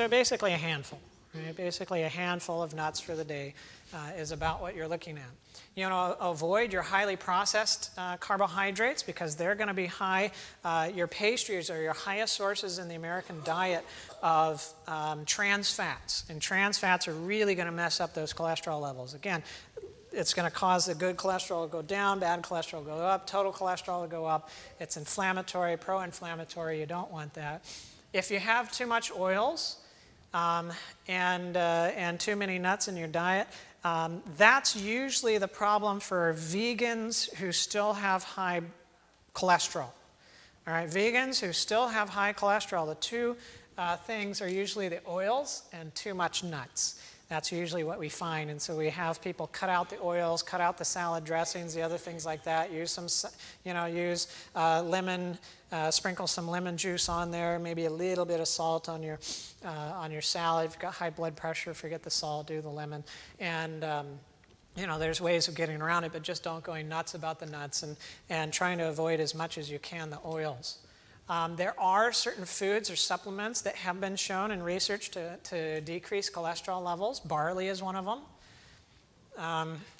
basically a handful. Right? Basically a handful of nuts for the day is about what you're looking at. You know, avoid your highly processed carbohydrates because they're going to be high. Your pastries are your highest sources in the American diet of trans fats. And trans fats are really going to mess up those cholesterol levels. Again, it's going to cause the good cholesterol to go down, bad cholesterol to go up, total cholesterol to go up. It's inflammatory, pro-inflammatory. You don't want that. If you have too much oils and too many nuts in your diet, that's usually the problem for vegans who still have high cholesterol. All right, vegans who still have high cholesterol, the two things are usually the oils and too much nuts. That's usually what we find, and so we have people cut out the oils, cut out the salad dressings, the other things like that. Use some, use lemon, sprinkle some lemon juice on there, maybe a little bit of salt on your salad. If you've got high blood pressure, forget the salt, do the lemon, and there's ways of getting around it, but just don't go nuts about the nuts, and trying to avoid as much as you can the oils. There are certain foods or supplements that have been shown in research to decrease cholesterol levels. Barley is one of them.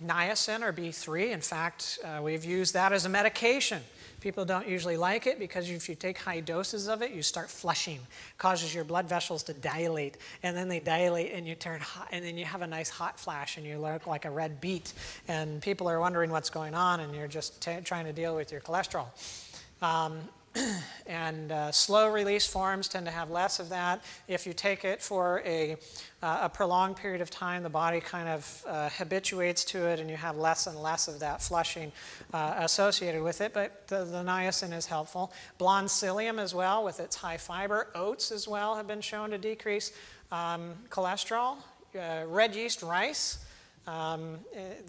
Niacin or B3, in fact, we've used that as a medication. People don't usually like it because if you take high doses of it, you start flushing. It causes your blood vessels to dilate, and then they dilate and you turn hot, and then you have a nice hot flash and you look like a red beet. And people are wondering what's going on, and you're just trying to deal with your cholesterol. And slow release forms tend to have less of that. If you take it for a prolonged period of time, the body kind of habituates to it, and you have less and less of that flushing associated with it. But the niacin is helpful. Blonde psyllium as well, with its high fiber. Oats as well have been shown to decrease cholesterol. Red yeast rice.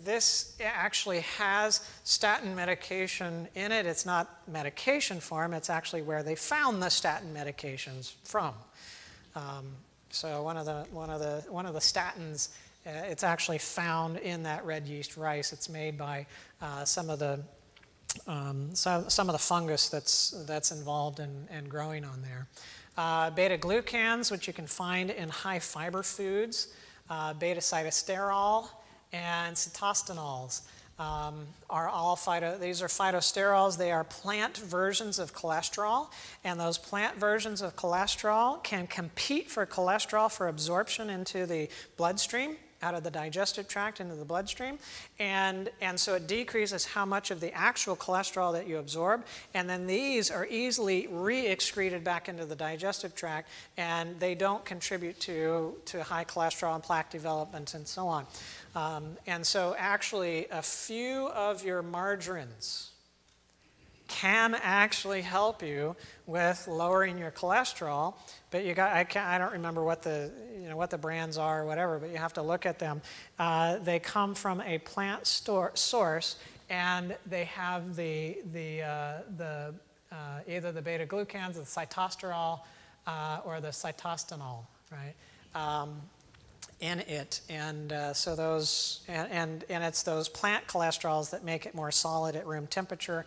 This actually has statin medication in it. It's not medication form, it's actually where they found the statin medications from. So one of the statins, it's actually found in that red yeast rice. It's made by some of the fungus that's involved in growing on there. Beta glucans, which you can find in high fiber foods, beta cytosterol, and cytostanols are all these are phytosterols. They are plant versions of cholesterol, and those plant versions of cholesterol can compete for cholesterol for absorption into the bloodstream, out of the digestive tract into the bloodstream, and so it decreases how much of the actual cholesterol that you absorb, and then these are easily re-excreted back into the digestive tract, and they don't contribute to high cholesterol and plaque development and so on. And so actually a few of your margarines can actually help you with lowering your cholesterol, but I don't remember what the brands are or whatever, but you have to look at them. They come from a plant source, and they have either the beta glucans, the cytosterol, or the cytostanol, right? In it, and so those and it's those plant cholesterols that make it more solid at room temperature,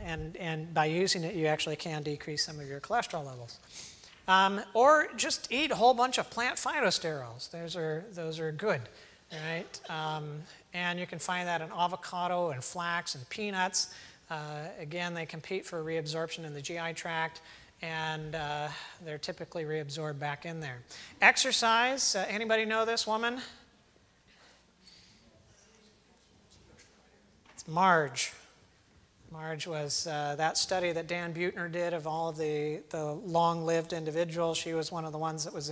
and by using it you actually can decrease some of your cholesterol levels. Or just eat a whole bunch of plant phytosterols. Those are good, right? And you can find that in avocado and flax and peanuts. Again, they compete for reabsorption in the GI tract, and they're typically reabsorbed back in there. Exercise, anybody know this woman? It's Marge. Marge was that study that Dan Buettner did of all of the long-lived individuals. She was one of the ones that was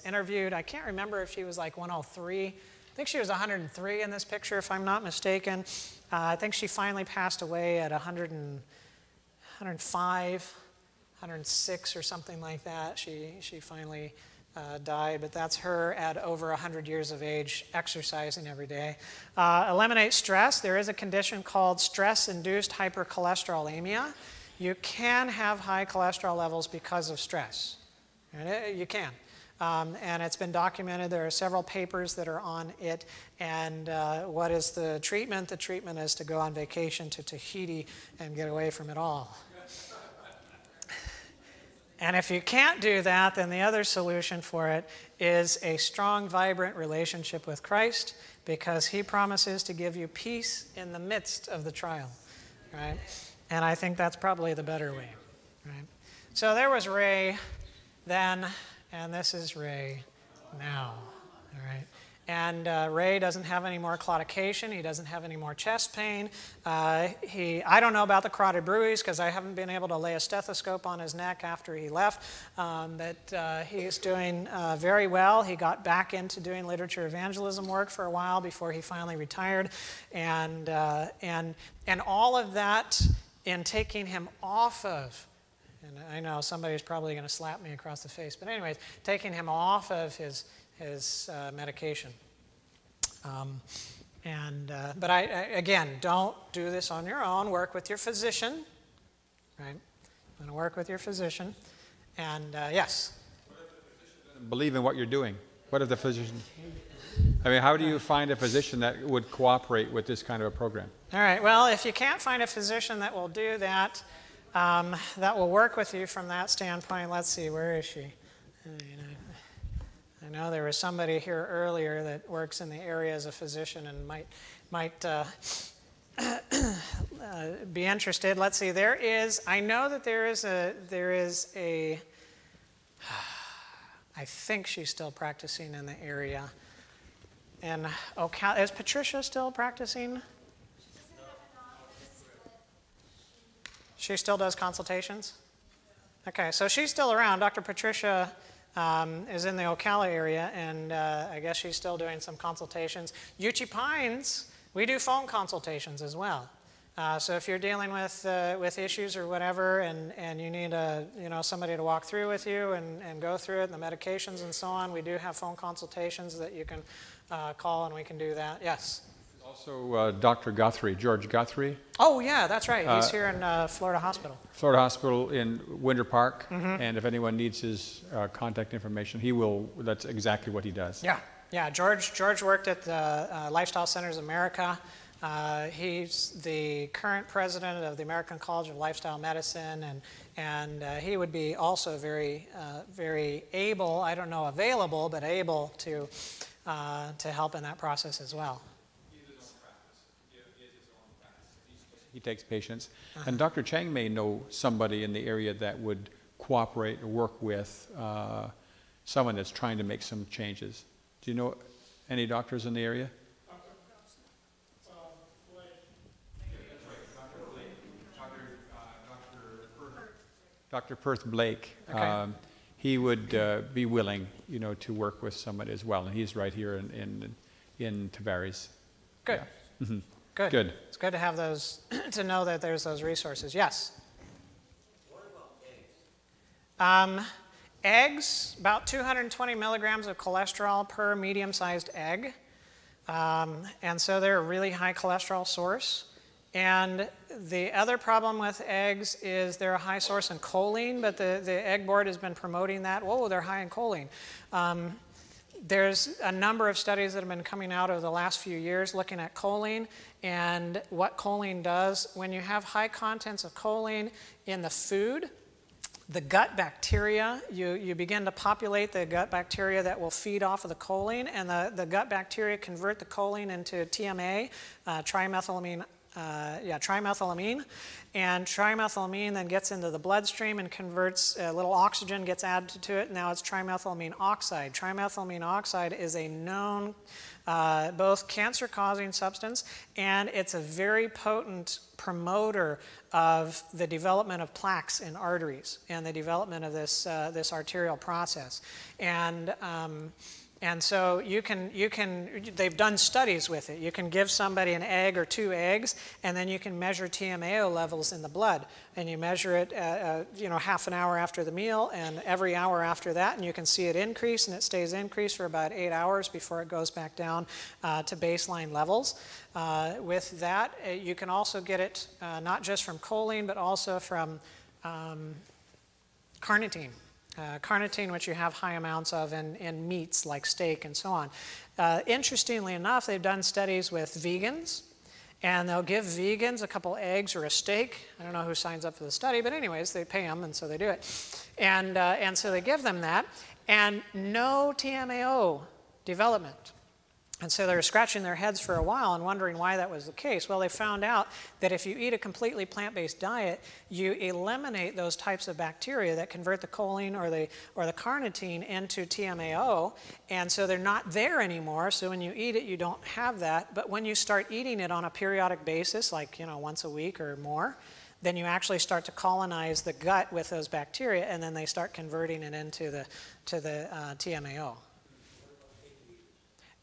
interviewed. I can't remember if she was like 103. I think she was 103 in this picture, if I'm not mistaken. I think she finally passed away at 105, 106 or something like that. She finally died, but that's her at over 100 years of age, exercising every day. Eliminate stress. There is a condition called stress-induced hypercholesterolemia. You can have high cholesterol levels because of stress. You can. And it's been documented. There are several papers that are on it. And what is the treatment? The treatment is to go on vacation to Tahiti and get away from it all. And if you can't do that, then the other solution for it is a strong, vibrant relationship with Christ, because he promises to give you peace in the midst of the trial, right? And I think that's probably the better way, right? So there was Ray then, and this is Ray now, all right? And Ray doesn't have any more claudication. He doesn't have any more chest pain. I don't know about the carotid bruits because I haven't been able to lay a stethoscope on his neck after he left. But he's doing very well. He got back into doing literature evangelism work for a while before he finally retired. And all of that in taking him off of, and I know somebody's probably going to slap me across the face, but anyways, taking him off of his medication. But again, don't do this on your own. Work with your physician, right? You want to work with your physician. And yes? What if the physician doesn't believe in what you're doing? What if the physician... I mean, how do you find a physician that would cooperate with this kind of a program? All right, well, if you can't find a physician that will do that, that will work with you from that standpoint, let's see, where is she? I know there was somebody here earlier that works in the area as a physician and might be interested. Let's see, I know that there is a, I think she's still practicing in the area. And is Patricia still practicing? She still does consultations? Okay, so she's still around. Dr. Patricia is in the Ocala area, and I guess she's still doing some consultations. Uchee Pines, we do phone consultations as well. So if you're dealing with issues or whatever, and you need somebody to walk through with you and go through it, and the medications and so on, we do have phone consultations that you can call, and we can do that. Yes? Also, Dr. Guthrie, George Guthrie. Oh, yeah, that's right. He's here in Florida Hospital. Florida Hospital in Winter Park. Mm-hmm. And if anyone needs his contact information, he will. That's exactly what he does. Yeah, yeah. George worked at the Lifestyle Centers of America. He's the current president of the American College of Lifestyle Medicine, and he would be also very, very able, I don't know available, but able to help in that process as well. He takes patients. And Dr. Chang may know somebody in the area that would cooperate or work with someone that's trying to make some changes. Do you know any doctors in the area? Dr. Perth Blake. Okay. He would be willing, to work with somebody as well. And he's right here in Tavares. Good. Yeah. Mm-hmm. Good. Good. It's good to have those, to know that there's those resources. Yes? What about eggs? Eggs, about 220 milligrams of cholesterol per medium-sized egg. And so they're a really high cholesterol source. And the other problem with eggs is they're a high source in choline, but the Egg Board has been promoting that. Whoa, they're high in choline. There's a number of studies that have been coming out over the last few years looking at choline and what choline does. When you have high contents of choline in the food, the gut bacteria, you begin to populate the gut bacteria that will feed off of the choline, and the gut bacteria convert the choline into TMA, trimethylamine, and trimethylamine then gets into the bloodstream and converts, a little oxygen gets added to it. Now it's trimethylamine oxide. Trimethylamine oxide is a known both cancer-causing substance, and it's a very potent promoter of the development of plaques in arteries and the development of this arterial process. And And so they've done studies with it. You can give somebody an egg or 2 eggs, and then you can measure TMAO levels in the blood. And you measure it, half an hour after the meal and every hour after that, and you can see it increase, and it stays increased for about 8 hours before it goes back down to baseline levels. With that, you can also get it not just from choline, but also from carnitine. Carnitine, which you have high amounts of in meats like steak and so on. Interestingly enough, they've done studies with vegans, and they'll give vegans a couple eggs or a steak. I don't know who signs up for the study, but anyways, they pay them, and so they do it. And so they give them that, and no TMAO development. And so they were scratching their heads for a while and wondering why that was the case. Well, they found out that if you eat a completely plant-based diet, you eliminate those types of bacteria that convert the choline or the carnitine into TMAO, and so they're not there anymore. So when you eat it, you don't have that. But when you start eating it on a periodic basis, like once a week or more, then you actually start to colonize the gut with those bacteria, and then they start converting it into the TMAO.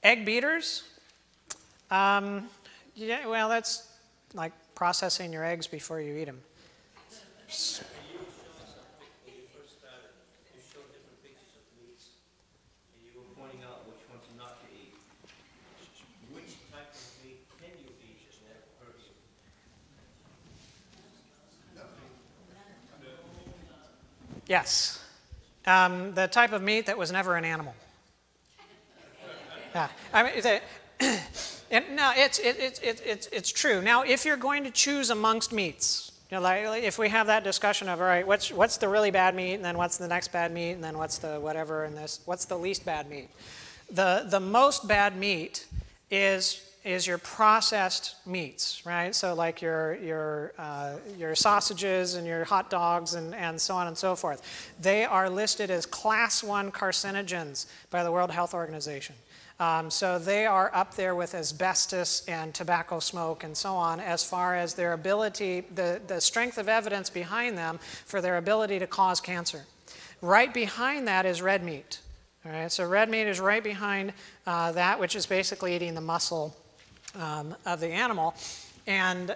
Egg beaters? Yeah, well, that's like processing your eggs before you eat them. You showed something when you first started. You showed different pictures of meats, and you were pointing out which ones not to eat. Which type of meat can you eat as a person? Yes. The type of meat that was never an animal. Yeah, I mean, no, it's true. Now, if you're going to choose amongst meats, like if we have that discussion of, all right, what's the really bad meat, and then what's the next bad meat, and then what's the whatever, and what's the least bad meat? The most bad meat is your processed meats, right? So like your sausages and your hot dogs and so on and so forth. They are listed as Class 1 carcinogens by the World Health Organization. So they are up there with asbestos and tobacco smoke and so on as far as their ability, the strength of evidence behind them for their ability to cause cancer. Right behind that is red meat. All right, so red meat is right behind that, which is basically eating the muscle of the animal. And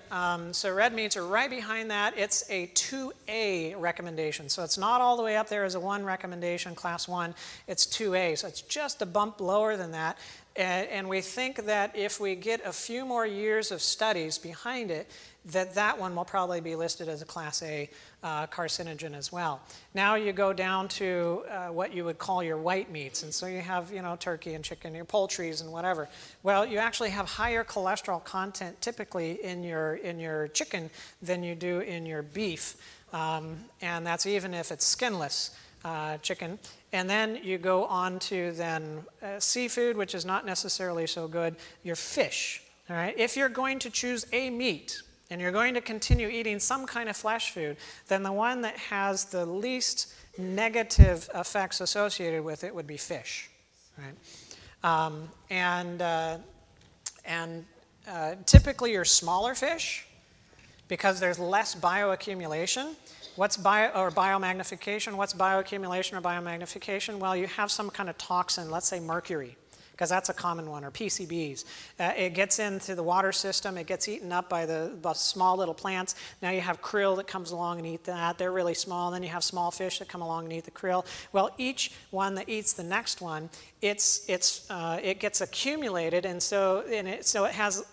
so red meats are right behind that. It's a 2A recommendation. So it's not all the way up there as a 1 recommendation, class 1. It's 2A. So it's just a bump lower than that. And we think that if we get a few more years of studies behind it, that one will probably be listed as a class A carcinogen as well. Now you go down to what you would call your white meats. And so you have, turkey and chicken, your poultries and whatever. Well, you actually have higher cholesterol content typically in your chicken than you do in your beef. And that's even if it's skinless chicken. And then you go on to then seafood, which is not necessarily so good, your fish. All right? If you're going to choose a meat, and you're going to continue eating some kind of flesh food, then the one that has the least negative effects associated with it would be fish, right? Typically your smaller fish, because there's less bioaccumulation. What's biomagnification? What's bioaccumulation or biomagnification? Well, you have some kind of toxin, let's say mercury, because that's a common one, or PCBs. It gets into the water system, it gets eaten up by the small little plants. Now you have krill that comes along and eat that. They're really small. Then you have small fish that come along and eat the krill. Well, each one that eats the next one, it gets accumulated, and so it has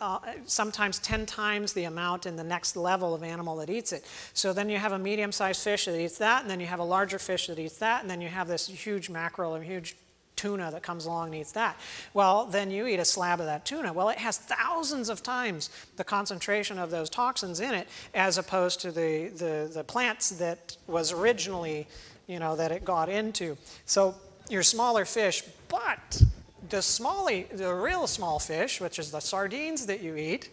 sometimes 10 times the amount in the next level of animal that eats it. So then you have a medium-sized fish that eats that, and then you have a larger fish that eats that, and then you have this huge mackerel or huge tuna that comes along and eats that. Well, then you eat a slab of that tuna. Well, it has thousands of times the concentration of those toxins in it as opposed to the plants that was originally, that it got into. So your smaller fish, but the real small fish, which is the sardines that you eat,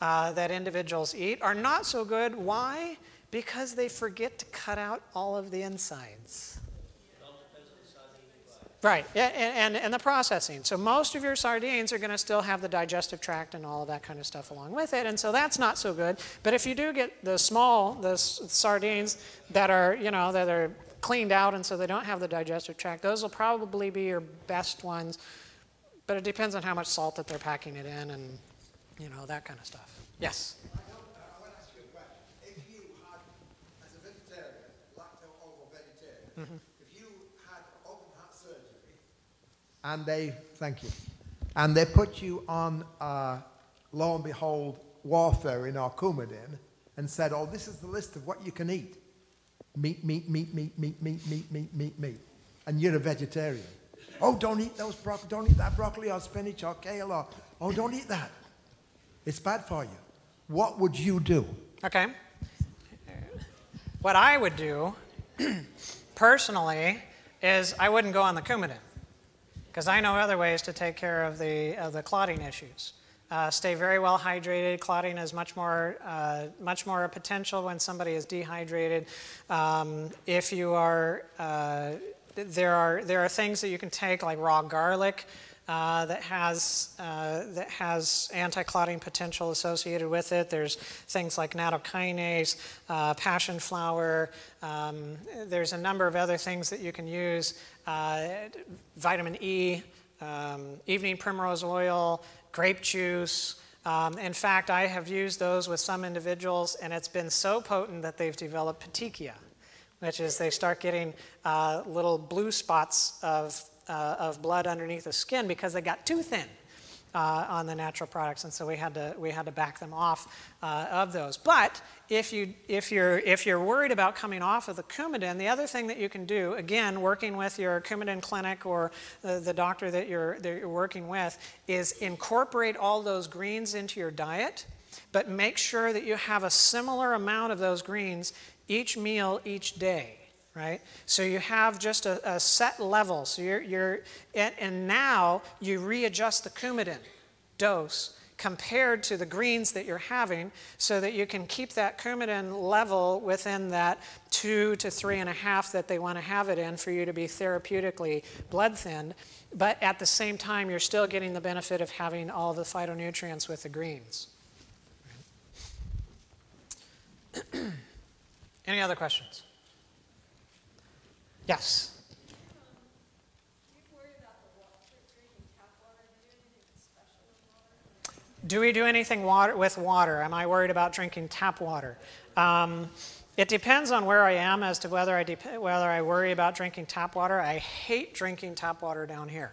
that individuals eat, are not so good. Why? Because they forget to cut out all of the insides. Right, and the processing. So most of your sardines are going to still have the digestive tract and all of that kind of stuff along with it, and so that's not so good. But if you do get the sardines that are, that are cleaned out and so they don't have the digestive tract. Those will probably be your best ones, but it depends on how much salt that they're packing it in and, you know, that kind of stuff. Yes? I want to ask you a question. If you had, as a vegetarian, lacto-ovo-vegetarian, if you had open heart surgery and they put you on, lo and behold, warfarin or Coumadin and said, oh, this is the list of what you can eat. Meat, and you're a vegetarian. Oh, don't eat those broccoli, don't eat that broccoli or spinach or kale or, oh, don't eat that. It's bad for you. What would you do? Okay. What I would do, personally, is I wouldn't go on the Coumadin, because I know other ways to take care of the clotting issues. Stay very well hydrated. Clotting is much more a potential when somebody is dehydrated. If you are, there are things that you can take like raw garlic that has anti-clotting potential associated with it. There's things like nattokinase, passion flower. There's a number of other things that you can use. Vitamin E, evening primrose oil, grape juice. In fact, I have used those with some individuals, and it's been so potent that they've developed petechia, which is they start getting little blue spots of blood underneath the skin because they got too thin on the natural products, and so we had to back them off of those. But if you're worried about coming off of the Coumadin, the other thing that you can do, again, working with your Coumadin clinic or the doctor that you're working with, is incorporate all those greens into your diet, but make sure that you have a similar amount of those greens each meal each day. Right? So you have just a set level. So and now you readjust the Coumadin dose compared to the greens that you're having so that you can keep that Coumadin level within that 2 to 3.5 that they want to have it in for you to be therapeutically blood thinned. But at the same time, you're still getting the benefit of having all the phytonutrients with the greens. Any other questions? Yes. Do we do anything with water? Am I worried about drinking tap water? It depends on where I am as to whether I worry about drinking tap water. I hate drinking tap water down here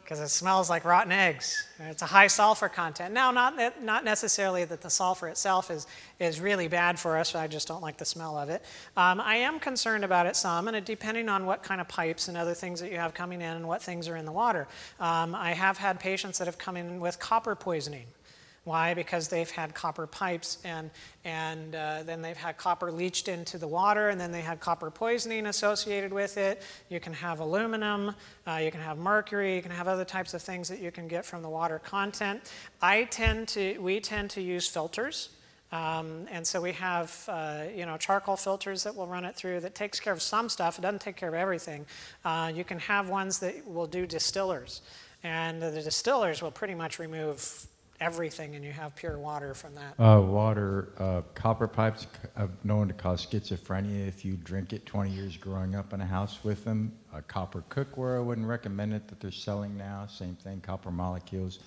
because it smells like rotten eggs. It's a high sulfur content. Now, not necessarily that the sulfur itself is really bad for us. I just don't like the smell of it. I am concerned about it some, and depending on what kind of pipes and other things that you have coming in and what things are in the water. I have had patients that have come in with copper poisoning. Why? Because they've had copper pipes and then they've had copper leached into the water, and then they had copper poisoning associated with it. You can have aluminum, you can have mercury, you can have other types of things that you can get from the water content. We tend to use filters. And so we have charcoal filters that will run it through that takes care of some stuff. It doesn't take care of everything. You can have ones that will do distillers. And the distillers will pretty much remove everything, and you have pure water from that. Copper pipes are known to cause schizophrenia if you drink it 20 years growing up in a house with them. Copper cookware, I wouldn't recommend it that they're selling now. Same thing, copper molecules.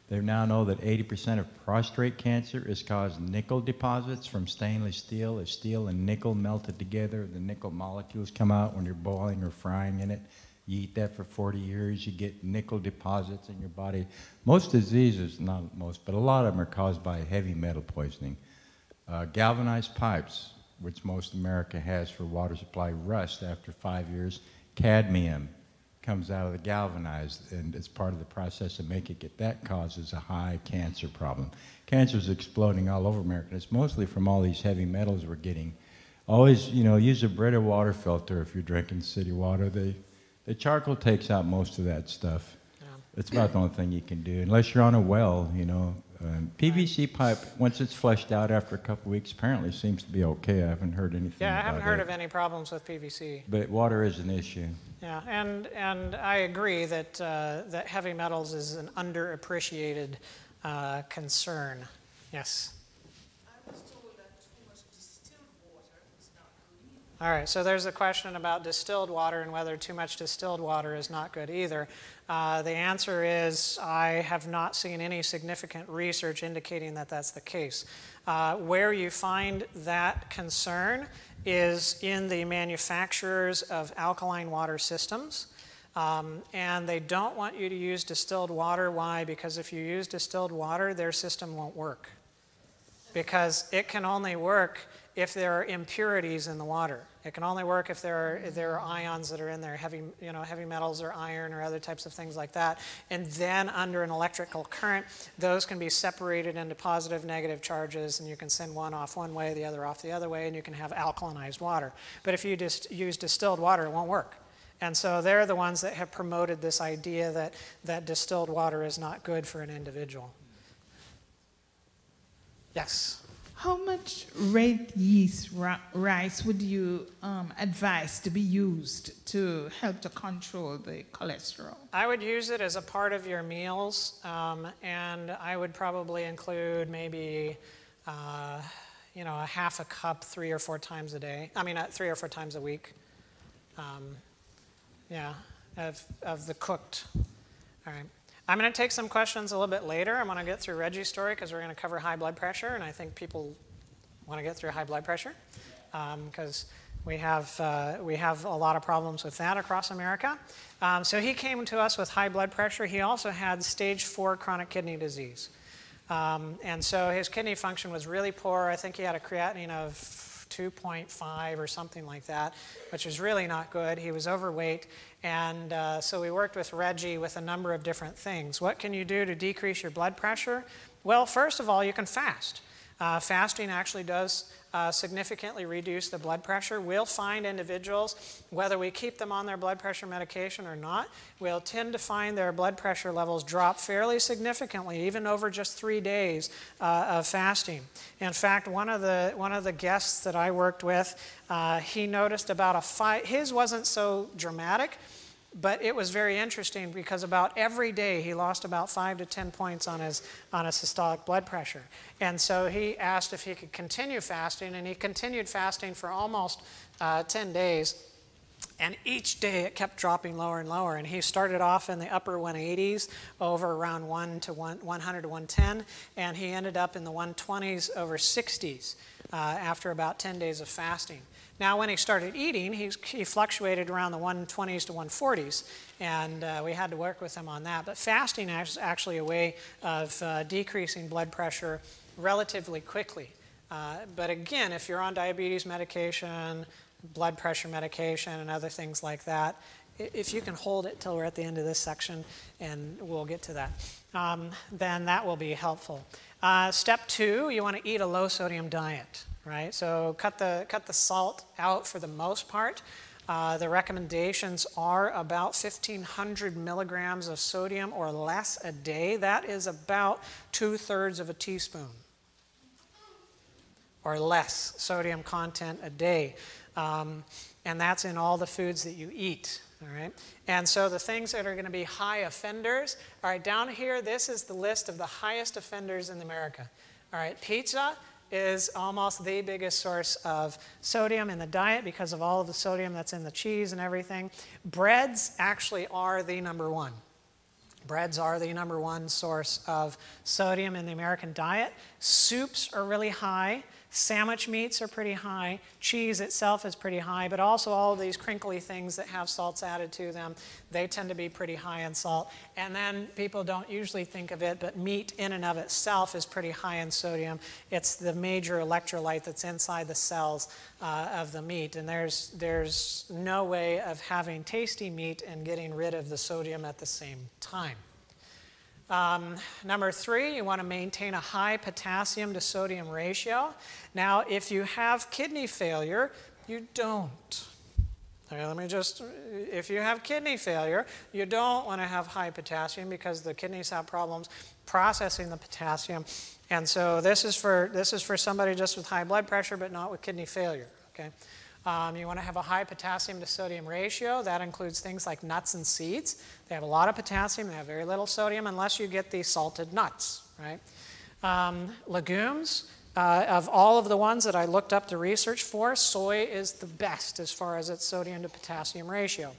They now know that 80% of prostate cancer is caused nickel deposits from stainless steel. As steel and nickel melted together, the nickel molecules come out when you're boiling or frying in it. You eat that for 40 years, you get nickel deposits in your body. Most diseases, not most, but a lot of them are caused by heavy metal poisoning. Galvanized pipes, which most America has for water supply, rust after 5 years. Cadmium comes out of the galvanized, and it's part of the process of making it. That causes a high cancer problem. Cancer is exploding all over America. It's mostly from all these heavy metals we're getting. Always, use a Brita water filter if you're drinking city water. The charcoal takes out most of that stuff. Yeah. It's about the only thing you can do, unless you're on a well, PVC pipe, once it's flushed out after a couple weeks, apparently seems to be okay. I haven't heard anything about it. Yeah, I haven't heard of any problems with PVC. But water is an issue. Yeah, and I agree that that heavy metals is an underappreciated concern. Yes? I was told that too much distilled water is not good All right, so there's a question about distilled water and whether too much distilled water is not good either. The answer is I have not seen any significant research indicating that that's the case. Where you find that concern is in the manufacturers of alkaline water systems. And they don't want you to use distilled water. Why? Because if you use distilled water, their system won't work. Because it can only work if there are impurities in the water. It can only work if there are ions that are in there, heavy metals or iron or other types of things like that. And then under an electrical current, those can be separated into positive, negative charges, and you can send one off one way, the other off the other way, and you can have alkalinized water. But if you just use distilled water, it won't work. And so they're the ones that have promoted this idea that distilled water is not good for an individual. Yes? How much red yeast rice would you advise to be used to help to control the cholesterol? I would use it as a part of your meals, and I would probably include maybe, a half a cup 3 or 4 times a day. 3 or 4 times a week. Of the cooked. All right. I'm going to take some questions a little bit later. I'm going to get through Reggie's story because we're going to cover high blood pressure, and I think people want to get through high blood pressure because we have a lot of problems with that across America. So he came to us with high blood pressure. He also had stage 4 chronic kidney disease. And so his kidney function was really poor. I think he had a creatinine of 2.5 or something like that, which is really not good. He was overweight, and so we worked with Reggie with a number of different things. What can you do to decrease your blood pressure? Well, first of all, you can fast. Fasting actually does significantly reduce the blood pressure. We'll find individuals, whether we keep them on their blood pressure medication or not, we'll tend to find their blood pressure levels drop fairly significantly, even over just 3 days of fasting. In fact, one of the guests that I worked with, he noticed about his wasn't so dramatic, but it was very interesting because about every day he lost about 5 to 10 points on his systolic blood pressure. And so he asked if he could continue fasting, and he continued fasting for almost 10 days. And each day it kept dropping lower and lower. And he started off in the upper 180s over around 100 to 110, and he ended up in the 120s over 60s after about 10 days of fasting. Now, when he started eating, he fluctuated around the 120s to 140s, and we had to work with him on that. But fasting is actually a way of decreasing blood pressure relatively quickly. But again, if you're on diabetes medication, blood pressure medication, and other things like that, if you can hold it till we're at the end of this section, and we'll get to that, then that will be helpful. Step 2, you want to eat a low-sodium diet. Right, so cut the salt out for the most part. The recommendations are about 1,500 milligrams of sodium or less a day. That is about 2/3 of a teaspoon or less sodium content a day. And that's in all the foods that you eat. All right, and so the things that are going to be high offenders, all right, down here, this is the list of the highest offenders in America. All right, pizza is almost the biggest source of sodium in the diet because of all of the sodium that's in the cheese and everything. Breads actually are the number one. Breads are the number one source of sodium in the American diet. Soups are really high. Sandwich meats are pretty high. Cheese itself is pretty high, but also all of these crinkly things that have salts added to them, they tend to be pretty high in salt. And then people don't usually think of it, but meat in and of itself is pretty high in sodium. It's the major electrolyte that's inside the cells of the meat. And there's no way of having tasty meat and getting rid of the sodium at the same time. Number 3, you want to maintain a high potassium to sodium ratio. Now, if you have kidney failure, you don't. Okay, if you have kidney failure, you don't want to have high potassium because the kidneys have problems processing the potassium. And so this is for somebody just with high blood pressure, but not with kidney failure. Okay. You want to have a high potassium to sodium ratio. That includes things like nuts and seeds. They have a lot of potassium. They have very little sodium unless you get the salted nuts, right? Legumes, Of all of the ones that I looked up the research for, soy is the best as far as its sodium to potassium ratio.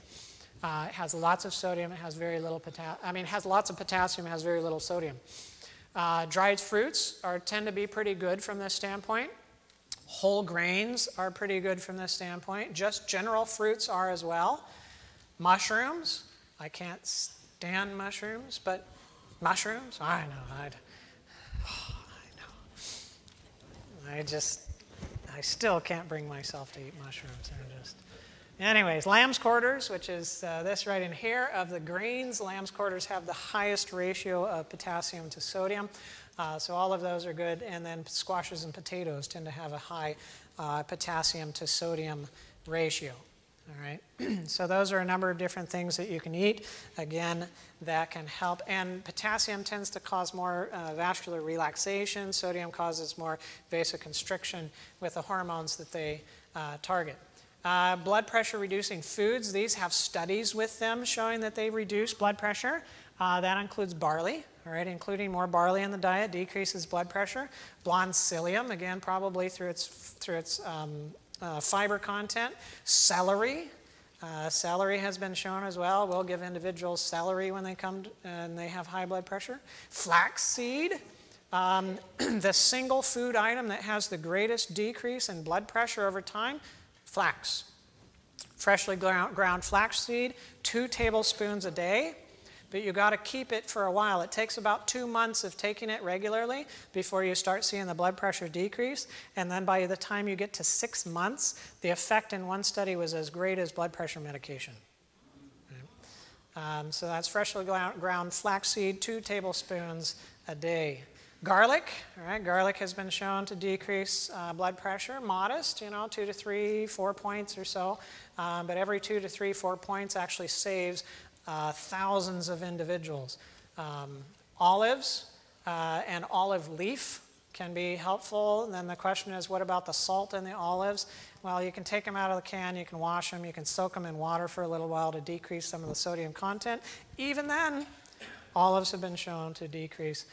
It has lots of sodium, it has very little potassium. I mean, it has lots of potassium, it has very little sodium. Dried fruits tend to be pretty good from this standpoint. Whole grains are pretty good from this standpoint. Just general fruits are as well. Mushrooms, I can't stand mushrooms, but mushrooms, I know. I still can't bring myself to eat mushrooms. Anyways, lamb's quarters, which is this right in here. Of the grains, lamb's quarters have the highest ratio of potassium to sodium. So all of those are good. And then squashes and potatoes tend to have a high potassium to sodium ratio. All right. So those are a number of different things that you can eat. Again, that can help. And potassium tends to cause more vascular relaxation. Sodium causes more vasoconstriction with the hormones that they target. Blood pressure reducing foods. These have studies with them showing that they reduce blood pressure. That includes barley. All right, including more barley in the diet decreases blood pressure. Blonde psyllium, again, probably through its fiber content. Celery. Celery has been shown as well. We'll give individuals celery when they come and they have high blood pressure. Flaxseed. The single food item that has the greatest decrease in blood pressure over time, flax. Freshly ground flaxseed, 2 tablespoons a day. But you got to keep it for a while. It takes about 2 months of taking it regularly before you start seeing the blood pressure decrease. And then by the time you get to 6 months, the effect in one study was as great as blood pressure medication. So that's freshly ground flaxseed, 2 tablespoons a day. Garlic, all right, garlic has been shown to decrease blood pressure, modest, 2 to 3, 4 points or so. But every 2 to 3, 4 points actually saves thousands of individuals. Olives and olive leaf can be helpful. And then the question is, what about the salt in the olives? Well, you can take them out of the can, you can wash them, you can soak them in water for a little while to decrease some of the sodium content. Even then, olives have been shown to decrease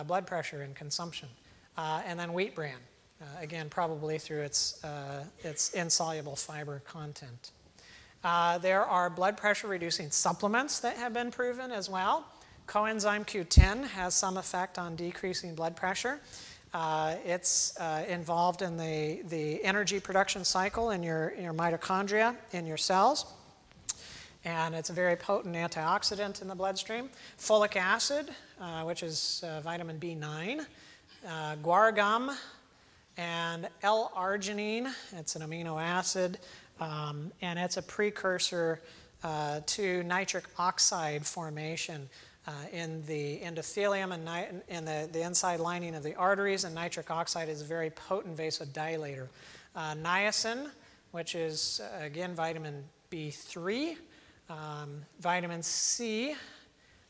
blood pressure in consumption. And then wheat bran, again, probably through its insoluble fiber content. There are blood pressure reducing supplements that have been proven as well. Coenzyme Q10 has some effect on decreasing blood pressure. It's involved in the energy production cycle in your mitochondria, in your cells. And it's a very potent antioxidant in the bloodstream. Folic acid, which is vitamin B9. Guar gum and L-arginine, it's an amino acid. And it's a precursor to nitric oxide formation in the endothelium and in the inside lining of the arteries, and nitric oxide is a very potent vasodilator. Niacin, which is, again, vitamin B3, vitamin C,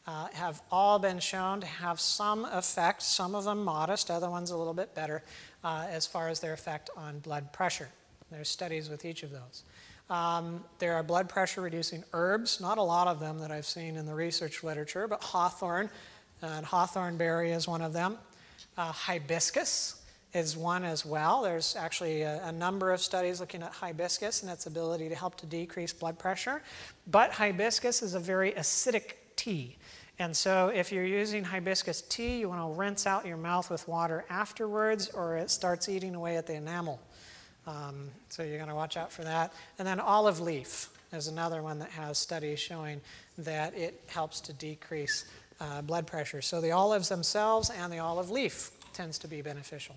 have all been shown to have some effect, some of them modest, other ones a little bit better, as far as their effect on blood pressure. There's studies with each of those. There are blood pressure reducing herbs, not a lot of them that I've seen in the research literature, but hawthorn and hawthorn berry is one of them. Hibiscus is one as well. There's actually a number of studies looking at hibiscus and its ability to help to decrease blood pressure. But hibiscus is a very acidic tea. And so if you're using hibiscus tea, you want to rinse out your mouth with water afterwards, or it starts eating away at the enamel. So you're going to watch out for that. And then olive leaf is another one that has studies showing that it helps to decrease blood pressure. So the olives themselves and the olive leaf tends to be beneficial.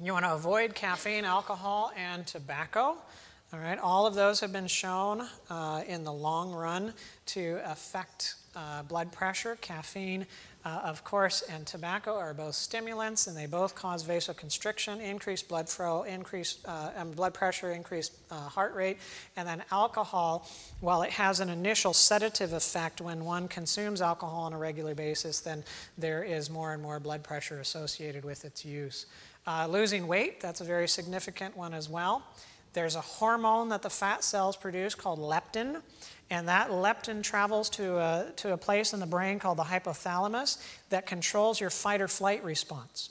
You want to avoid caffeine, alcohol, and tobacco. All right, all of those have been shown in the long run to affect blood pressure. Caffeine, of course, and tobacco are both stimulants, and they both cause vasoconstriction, increased blood flow, increased blood pressure, increased heart rate. And then alcohol, while it has an initial sedative effect when one consumes alcohol on a regular basis, then there is more and more blood pressure associated with its use. Losing weight, that's a very significant one as well. There's a hormone that the fat cells produce called leptin, and that leptin travels to a place in the brain called the hypothalamus that controls your fight or flight response.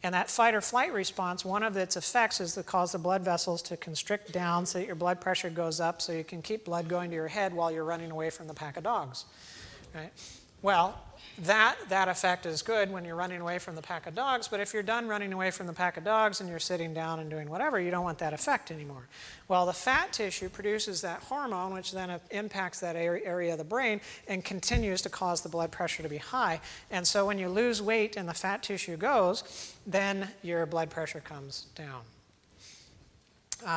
And that fight or flight response, one of its effects is to cause the blood vessels to constrict down so that your blood pressure goes up so you can keep blood going to your head while you're running away from the pack of dogs. Right? Well, that effect is good when you're running away from the pack of dogs, but if you're done running away from the pack of dogs and you're sitting down and doing whatever, you don't want that effect anymore. Well, the fat tissue produces that hormone, which then impacts that area of the brain and continues to cause the blood pressure to be high. And so when you lose weight and the fat tissue goes, then your blood pressure comes down.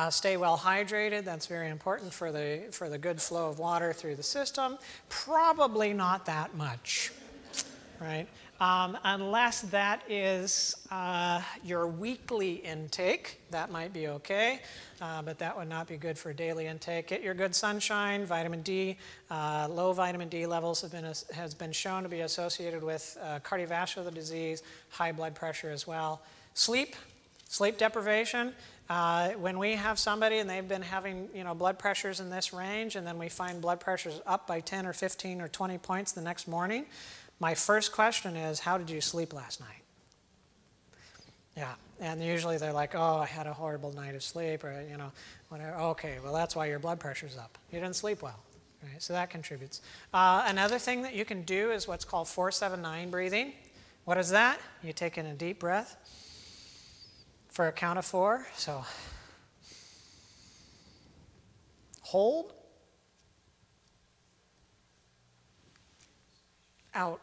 Stay well hydrated. That's very important for the good flow of water through the system. Probably not that much, right? Unless that is your weekly intake, that might be okay, but that would not be good for daily intake. Get your good sunshine, vitamin D. Low vitamin D levels has been shown to be associated with cardiovascular disease, high blood pressure as well. Sleep deprivation. When we have somebody and they've been having blood pressures in this range, and then we find blood pressures up by 10 or 15 or 20 points the next morning, my first question is, how did you sleep last night? Yeah, and usually they're like, oh, I had a horrible night of sleep, or whatever. Okay, well, that's why your blood pressure's up. You didn't sleep well, right? So that contributes. Another thing that you can do is what's called 4-7-9 breathing. What is that? You take in a deep breath for a count of 4. So hold, out,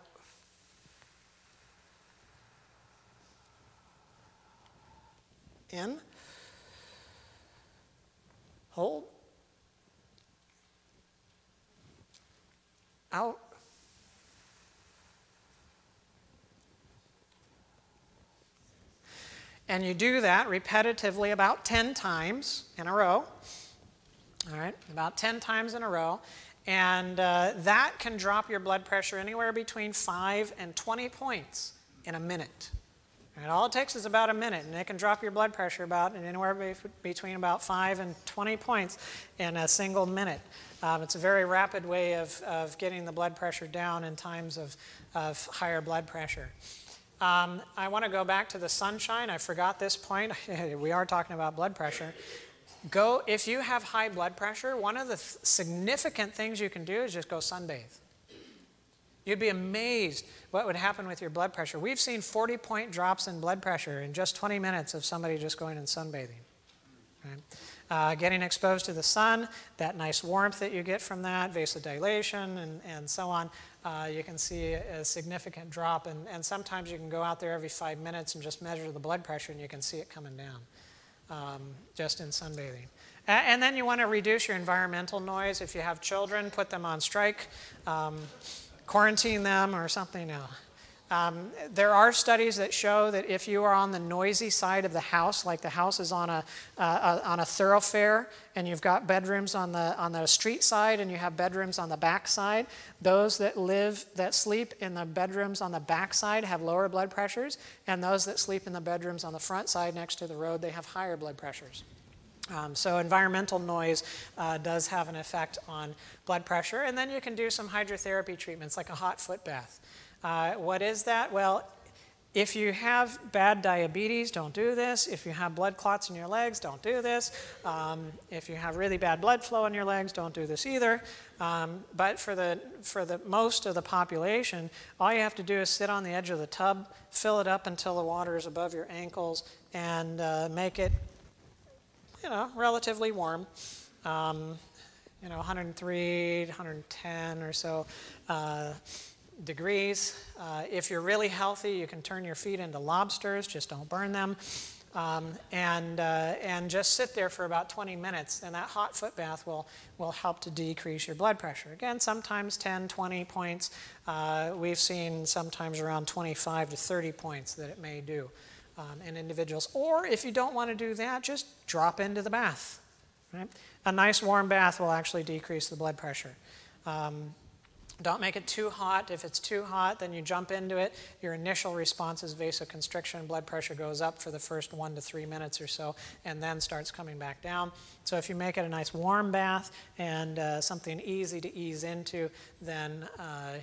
in, hold, out, and you do that repetitively about 10 times in a row, all right, about 10 times in a row, and that can drop your blood pressure anywhere between 5 and 20 points in a minute. And all it takes is about a minute, and it can drop your blood pressure about anywhere between about 5 and 20 points in a single minute. It's a very rapid way of getting the blood pressure down in times of higher blood pressure. I want to go back to the sunshine. I forgot this point. We are talking about blood pressure. If you have high blood pressure, one of the significant things you can do is just go sunbathe. You'd be amazed what would happen with your blood pressure. We've seen 40-point drops in blood pressure in just 20 minutes of somebody just going and sunbathing. Right? Getting exposed to the sun, that nice warmth that you get from that, vasodilation, and so on, you can see a significant drop. And sometimes you can go out there every 5 minutes and just measure the blood pressure, and you can see it coming down just in sunbathing. And then you want to reduce your environmental noise. If you have children, put them on strike. Quarantine them or something else. There are studies that show that if you are on the noisy side of the house, like the house is on a thoroughfare, and you've got bedrooms on the street side and you have bedrooms on the back side, those that sleep in the bedrooms on the back side have lower blood pressures, and those that sleep in the bedrooms on the front side next to the road, they have higher blood pressures. So environmental noise does have an effect on blood pressure. And then you can do some hydrotherapy treatments like a hot foot bath. What is that? Well, if you have bad diabetes, don't do this. If you have blood clots in your legs, don't do this. If you have really bad blood flow in your legs, don't do this either. But for the most of the population, all you have to do is sit on the edge of the tub, fill it up until the water is above your ankles, and make it relatively warm, 103, 110 or so degrees. If you're really healthy, you can turn your feet into lobsters, just don't burn them, and just sit there for about 20 minutes, and that hot foot bath will help to decrease your blood pressure. Again, sometimes 10, 20 points. We've seen sometimes around 25 to 30 points that it may do. In individuals. Or if you don't want to do that, just drop into the bath. Right? A nice warm bath will actually decrease the blood pressure. Don't make it too hot. If it's too hot, then you jump into it. Your initial response is vasoconstriction. Blood pressure goes up for the first 1 to 3 minutes or so, and then starts coming back down. So if you make it a nice warm bath and something easy to ease into, then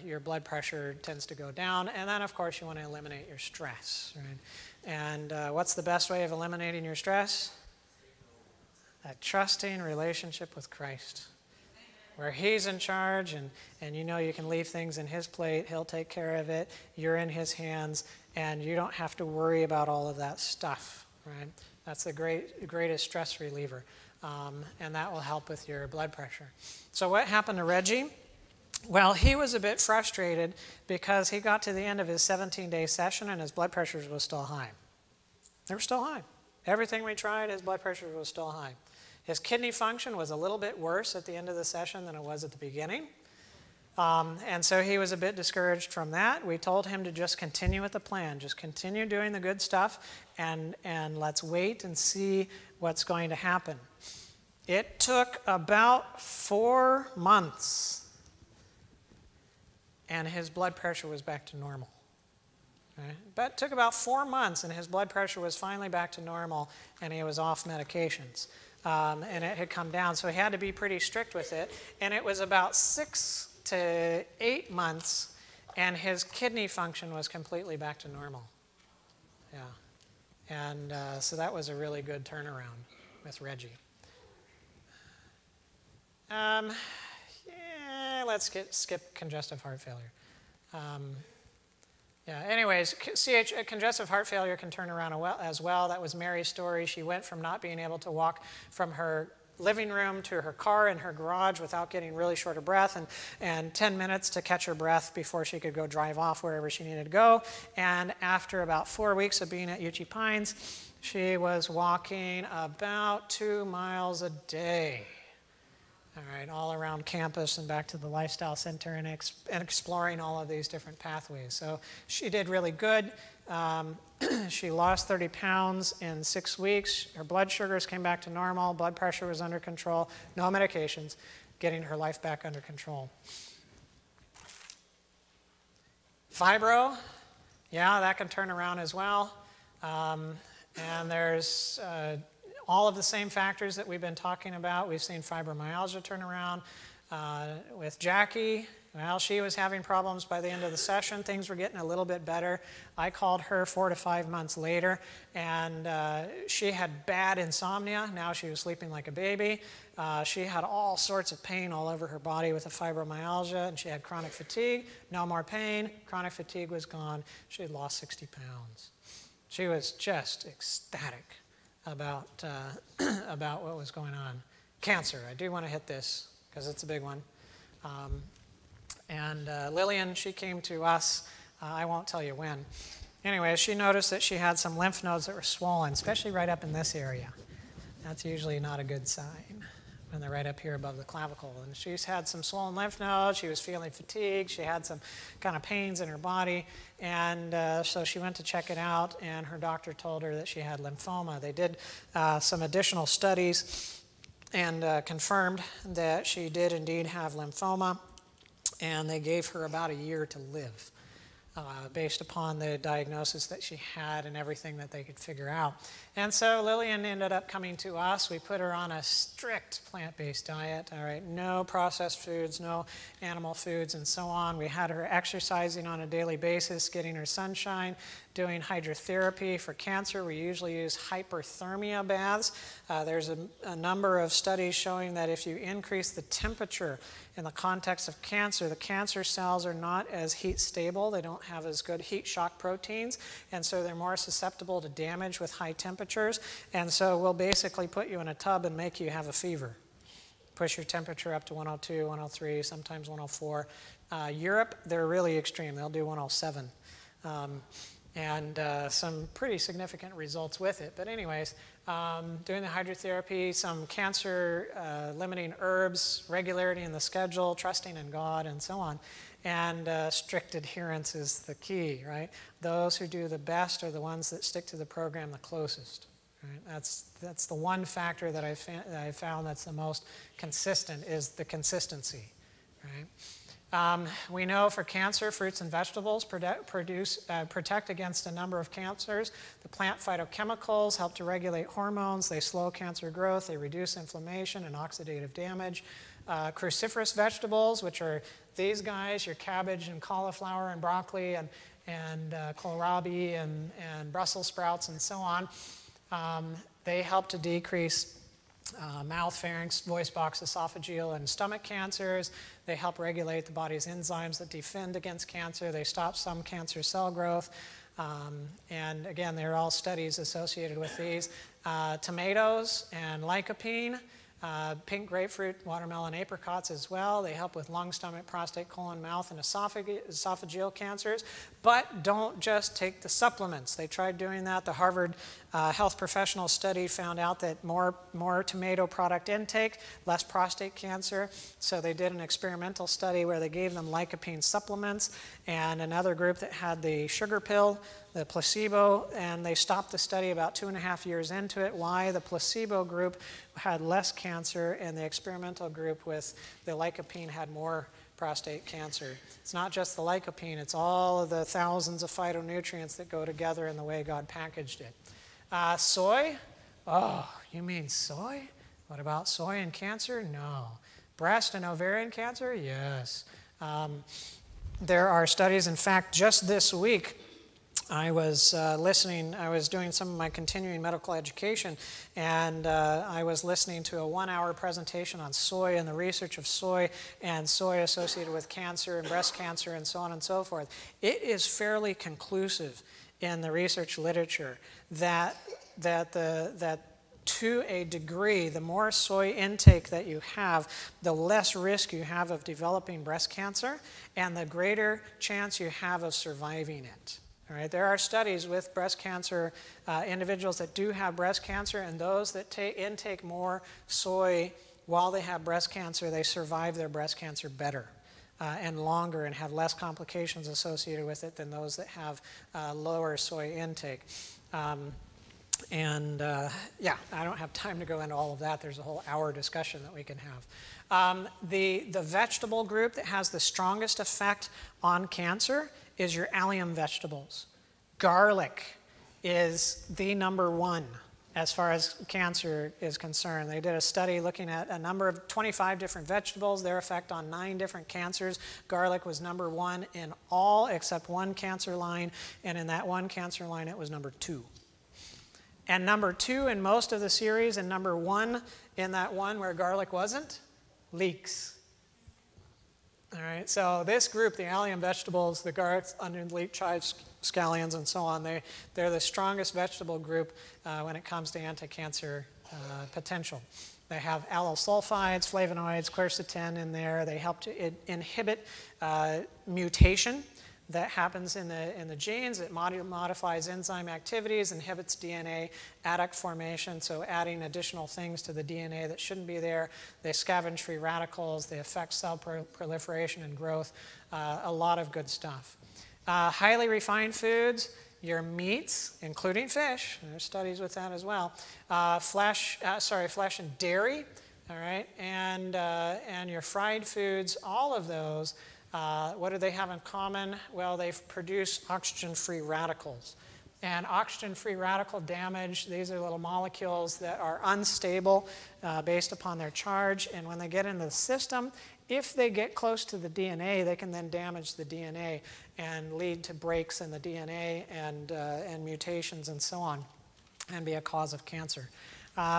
your blood pressure tends to go down. And then, of course, you want to eliminate your stress. Right? And what's the best way of eliminating your stress? A trusting relationship with Christ, where he's in charge, and you know you can leave things in his plate, he'll take care of it, you're in his hands, and you don't have to worry about all of that stuff, right? That's the greatest stress reliever, and that will help with your blood pressure. So what happened to Reggie? Well, he was a bit frustrated because he got to the end of his 17-day session and his blood pressures was still high. They were still high. Everything we tried, his blood pressure was still high. His kidney function was a little bit worse at the end of the session than it was at the beginning. And so he was a bit discouraged from that. We told him to just continue with the plan. Just continue doing the good stuff, and let's wait and see what's going to happen. It took about 4 months, and his blood pressure was back to normal. Right? But it took about 4 months, and his blood pressure was finally back to normal, and he was off medications. And it had come down, so he had to be pretty strict with it. And it was about 6 to 8 months, and his kidney function was completely back to normal. Yeah. And so that was a really good turnaround with Reggie. Let's skip congestive heart failure. Anyways, congestive heart failure can turn around as well. That was Mary's story. She went from not being able to walk from her living room to her car in her garage without getting really short of breath, and 10 minutes to catch her breath before she could go drive off wherever she needed to go. And after about 4 weeks of being at Uchee Pines, she was walking about 2 miles a day. All right, all around campus and back to the Lifestyle Center and exploring all of these different pathways. So she did really good. She lost 30 pounds in 6 weeks. Her blood sugars came back to normal. Blood pressure was under control. No medications, getting her life back under control. Fibro, yeah, that can turn around as well. And there's all of the same factors that we've been talking about. We've seen fibromyalgia turn around. With Jackie, well, she was having problems by the end of the session. Things were getting a little bit better. I called her 4 to 5 months later, and she had bad insomnia. Now she was sleeping like a baby. She had all sorts of pain all over her body with the fibromyalgia, and she had chronic fatigue. No more pain. Chronic fatigue was gone. She had lost 60 pounds. She was just ecstatic about what was going on. Cancer, I do want to hit this because it's a big one. And Lillian, she came to us, I won't tell you when. Anyway, she noticed that she had some lymph nodes that were swollen, especially right up in this area. That's usually not a good sign when they're right up here above the clavicle. And she's had some swollen lymph nodes, she was feeling fatigued, she had some kind of pains in her body, and so she went to check it out, and her doctor told her that she had lymphoma. They did some additional studies and confirmed that she did indeed have lymphoma, and they gave her about a year to live based upon the diagnosis that she had and everything that they could figure out. And so Lillian ended up coming to us. We put her on a strict plant-based diet, all right, no processed foods, no animal foods, and so on. We had her exercising on a daily basis, getting her sunshine, doing hydrotherapy. For cancer, we usually use hyperthermia baths. There's a number of studies showing that if you increase the temperature in the context of cancer, the cancer cells are not as heat stable. They don't have as good heat shock proteins, and so they're more susceptible to damage with high temperatures. And so we'll basically put you in a tub and make you have a fever. Push your temperature up to 102, 103, sometimes 104. Europe, they're really extreme. They'll do 107. And some pretty significant results with it. But anyways, doing the hydrotherapy, some cancer limiting herbs, regularity in the schedule, trusting in God, and so on. And strict adherence is the key, right? Those who do the best are the ones that stick to the program the closest. Right? That's the one factor that I found that's the most consistent, is the consistency, right? We know for cancer, fruits and vegetables protect against a number of cancers. The plant phytochemicals help to regulate hormones. They slow cancer growth. They reduce inflammation and oxidative damage. Cruciferous vegetables, which are these guys, your cabbage and cauliflower and broccoli and kohlrabi and Brussels sprouts and so on, they help to decrease mouth, pharynx, voice box, esophageal, and stomach cancers. They help regulate the body's enzymes that defend against cancer. They stop some cancer cell growth. And again, there are all studies associated with these. Tomatoes and lycopene, pink grapefruit, watermelon, apricots as well. They help with lung, stomach, prostate, colon, mouth, and esophageal cancers. But don't just take the supplements. They tried doing that. The Harvard Health Professional study found out that more tomato product intake, less prostate cancer. So they did an experimental study where they gave them lycopene supplements, and another group that had the sugar pill, the placebo, and they stopped the study about 2.5 years into it. Why? The placebo group had less cancer, and the experimental group with the lycopene had more prostate cancer. It's not just the lycopene, it's all of the thousands of phytonutrients that go together in the way God packaged it. Soy? Oh, you mean soy? What about soy and cancer? No. Breast and ovarian cancer? Yes. There are studies, in fact, just this week, I was I was doing some of my continuing medical education, and I was listening to a 1-hour presentation on soy and the research of soy and soy associated with cancer and breast cancer and so on and so forth. It is fairly conclusive in the research literature that to a degree, the more soy intake that you have, the less risk you have of developing breast cancer and the greater chance you have of surviving it. All right, there are studies with breast cancer, individuals that do have breast cancer, and those that intake more soy while they have breast cancer, they survive their breast cancer better and longer and have less complications associated with it than those that have lower soy intake. Yeah, I don't have time to go into all of that. There's a whole hour discussion that we can have. The vegetable group that has the strongest effect on cancer is your allium vegetables. Garlic is the #1 as far as cancer is concerned. They did a study looking at a number of 25 different vegetables, their effect on 9 different cancers. Garlic was #1 in all except one cancer line, and in that one cancer line it was #2. And #2 in most of the series, and #1 in that one where garlic wasn't, leeks. All right, so this group, the allium vegetables, the garlics, onion, leek, chives, scallions, and so on, they're the strongest vegetable group when it comes to anti-cancer potential. They have allyl sulfides, flavonoids, quercetin in there. They help to inhibit mutation that happens in the genes. It modifies enzyme activities, inhibits DNA adduct formation, so adding additional things to the DNA that shouldn't be there. They scavenge free radicals. They affect cell proliferation and growth. A lot of good stuff. Highly refined foods, your meats, including fish. There's studies with that as well. Flesh and dairy, all right, and your fried foods, all of those. What do they have in common? Well, they produce oxygen-free radicals. And oxygen-free radical damage, these are little molecules that are unstable based upon their charge. And when they get into the system, if they get close to the DNA, they can then damage the DNA and lead to breaks in the DNA and mutations and so on, and be a cause of cancer.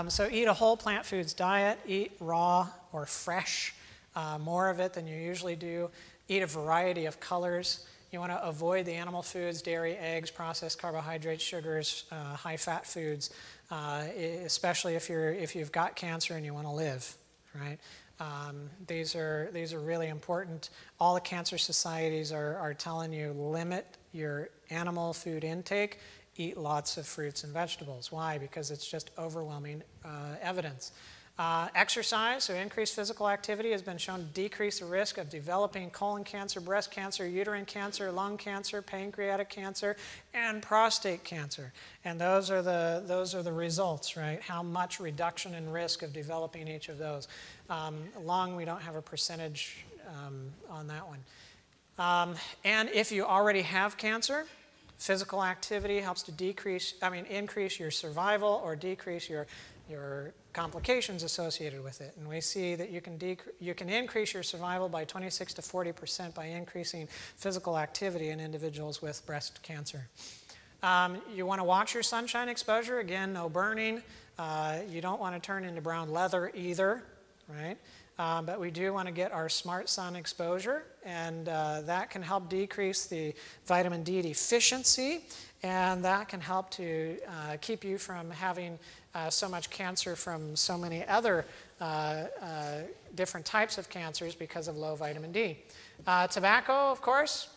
So eat a whole plant foods diet. Eat raw or fresh, more of it than you usually do. Eat a variety of colors. You want to avoid the animal foods, dairy, eggs, processed carbohydrates, sugars, high-fat foods, especially if you've got cancer and you want to live, right? These are really important. All the cancer societies are telling you limit your animal food intake. Eat lots of fruits and vegetables. Why? Because it's just overwhelming evidence. Exercise, so increased physical activity, has been shown to decrease the risk of developing colon cancer, breast cancer, uterine cancer, lung cancer, pancreatic cancer, and prostate cancer. And those are the results, right? How much reduction in risk of developing each of those. Lung, we don't have a percentage on that one. And if you already have cancer, physical activity helps to increase your survival or decrease your complications associated with it. And we see that you can increase your survival by 26 to 40% by increasing physical activity in individuals with breast cancer. You want to watch your sunshine exposure. Again, no burning. You don't want to turn into brown leather either, right? But we do want to get our smart sun exposure, and that can help decrease the vitamin D deficiency, and that can help to keep you from having so much cancer from so many other different types of cancers because of low vitamin D. Tobacco, of course,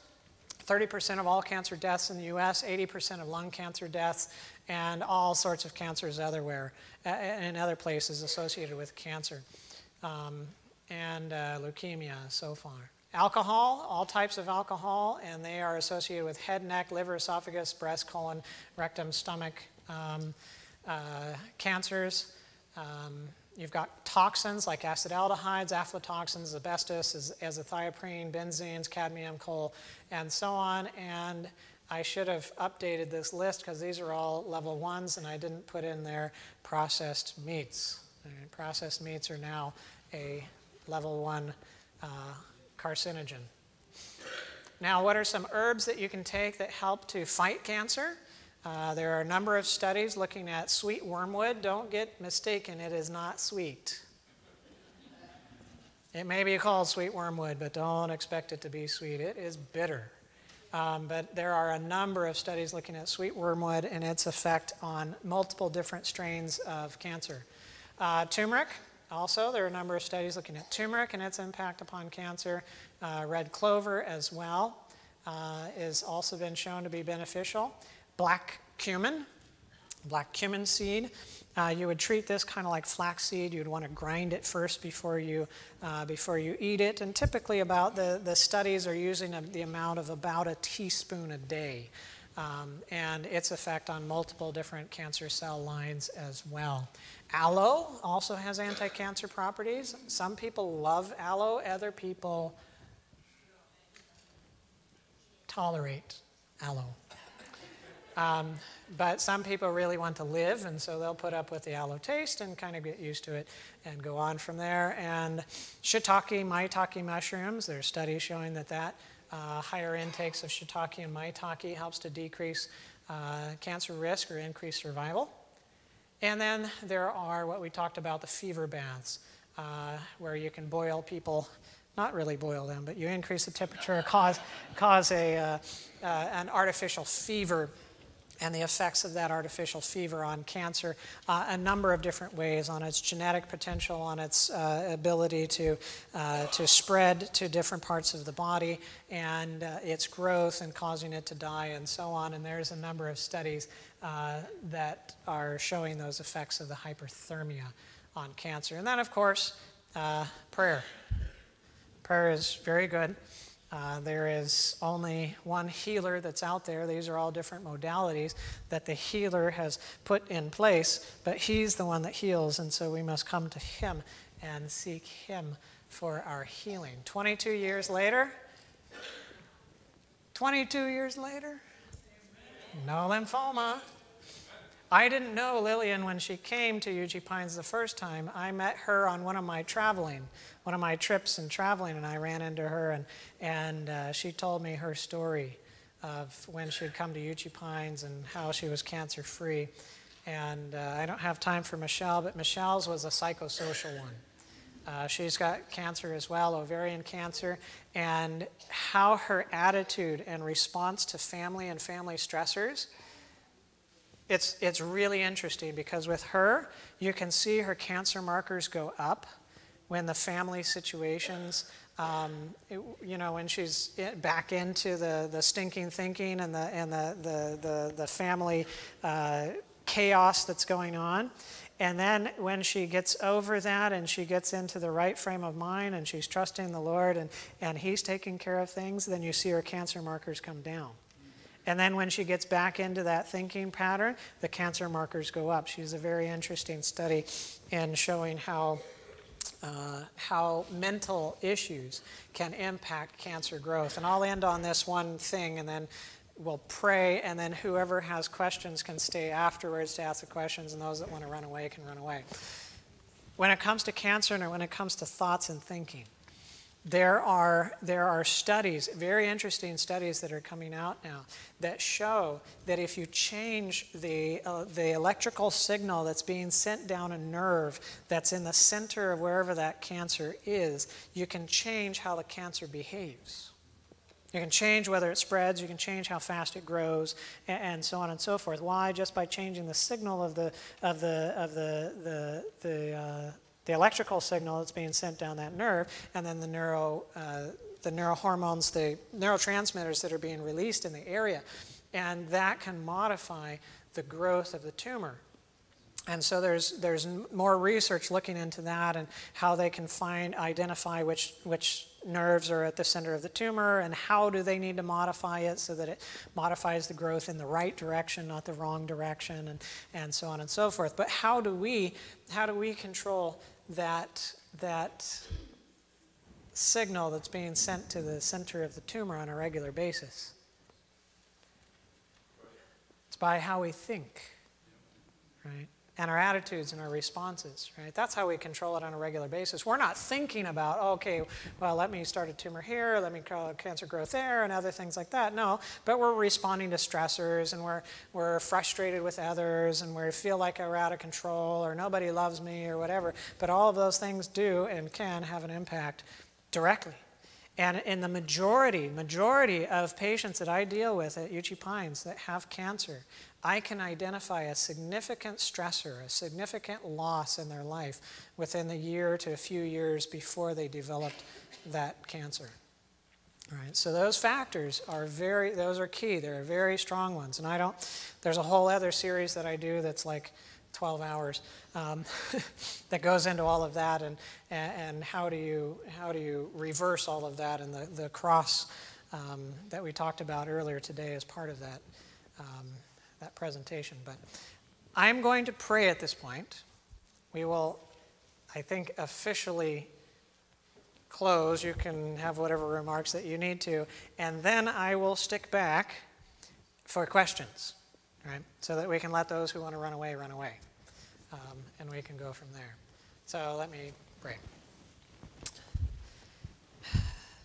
30% of all cancer deaths in the US, 80% of lung cancer deaths, and all sorts of cancers everywhere in other places associated with cancer. And leukemia so far. Alcohol, all types of alcohol, and they are associated with head, neck, liver, esophagus, breast, colon, rectum, stomach cancers. You've got toxins like acetaldehydes, aflatoxins, asbestos, azathioprine, benzenes, cadmium, coal, and so on. And I should have updated this list because these are all level 1s, and I didn't put in there processed meats. Processed meats are now a level 1 carcinogen. Now, what are some herbs that you can take that help to fight cancer? There are a number of studies looking at sweet wormwood. Don't get mistaken, it is not sweet. It may be called sweet wormwood, but don't expect it to be sweet. It is bitter. But there are a number of studies looking at sweet wormwood and its effect on multiple different strains of cancer. Turmeric, also, there are a number of studies looking at turmeric and its impact upon cancer. Red clover as well has also been shown to be beneficial. Black cumin seed. You would treat this kind of like flaxseed. You'd want to grind it first before you eat it. And typically the studies are using the amount of about a teaspoon a day. And its effect on multiple different cancer cell lines as well. Aloe also has anti-cancer properties. Some people love aloe, other people tolerate aloe. But some people really want to live, and so they'll put up with the aloe taste and kind of get used to it and go on from there. And shiitake, maitake mushrooms, there are studies showing that higher intakes of shiitake and maitake helps to decrease cancer risk or increase survival. And then there are what we talked about, the fever baths, where you can boil people, not really boil them, but you increase the temperature, cause an artificial fever, and the effects of that artificial fever on cancer, a number of different ways, on its genetic potential, on its ability to spread to different parts of the body, and its growth and causing it to die, and so on. And there's a number of studies that are showing those effects of the hyperthermia on cancer. And then, of course, prayer. Prayer is very good. There is only one healer that's out there. These are all different modalities that the healer has put in place, but he's the one that heals, and so we must come to him and seek him for our healing. 22 years later, no lymphoma. I didn't know Lillian when she came to UG Pines the first time. I met her on one of my trips and traveling, and I ran into her, and she told me her story of when she'd come to UG Pines and how she was cancer-free. And I don't have time for Michelle, but Michelle's was a psychosocial one. She's got cancer as well, ovarian cancer, and how her attitude and response to family and family stressors, it's really interesting, because with her, you can see her cancer markers go up when the family situations, when she's back into the stinking thinking and the family chaos that's going on. And then when she gets over that and she gets into the right frame of mind and she's trusting the Lord and he's taking care of things, then you see her cancer markers come down. And then when she gets back into that thinking pattern, the cancer markers go up. She's a very interesting study in showing how mental issues can impact cancer growth. And I'll end on this one thing, and then we'll pray, and then whoever has questions can stay afterwards to ask the questions, and those that want to run away can run away. When it comes to cancer and when it comes to thoughts and thinking, there are studies, very interesting studies that are coming out now that show that if you change the electrical signal that's being sent down a nerve that's in the center of wherever that cancer is, you can change how the cancer behaves. You can change whether it spreads, you can change how fast it grows, and so on and so forth. Why? Just by changing the signal of the electrical signal that's being sent down that nerve, and then the neurohormones, the neurotransmitters that are being released in the area, and that can modify the growth of the tumor. And so there's more research looking into that and how they can identify which nerves are at the center of the tumor, and how do they need to modify it so that it modifies the growth in the right direction, not the wrong direction, and so on and so forth. But how do we control that signal that's being sent to the center of the tumor on a regular basis? It's by how we think, right? And our attitudes and our responses, right? That's how we control it on a regular basis. We're not thinking about, okay, well, let me start a tumor here, let me call cancer growth there, and other things like that. No, but we're responding to stressors, and we're frustrated with others, and we feel like we're out of control, or nobody loves me, or whatever. But all of those things do and can have an impact directly. And in the majority of patients that I deal with at UC Pines that have cancer, I can identify a significant stressor, a significant loss in their life within a year to a few years before they developed that cancer. All right, so those factors are those are key. They're very strong ones. And there's a whole other series that I do that's like 12 hours that goes into all of that, and how do you reverse all of that, and the cross that we talked about earlier today as part of that presentation. But I'm going to pray at this point. We will, I think, officially close. You can have whatever remarks that you need to, and then I will stick back for questions, right? So that we can let those who want to run away, and we can go from there. So let me pray.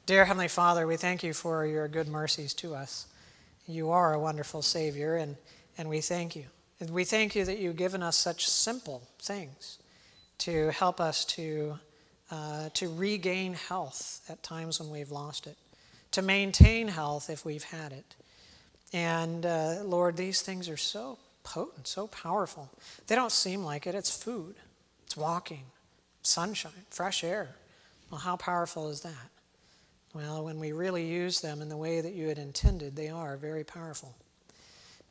Dear Heavenly Father, we thank you for your good mercies to us. You are a wonderful Savior, and we thank you. And we thank you that you've given us such simple things to help us to regain health at times when we've lost it, to maintain health if we've had it. And Lord, these things are so potent, so powerful. They don't seem like it. It's food. It's walking, sunshine, fresh air. Well, how powerful is that? Well, when we really use them in the way that you had intended, they are very powerful.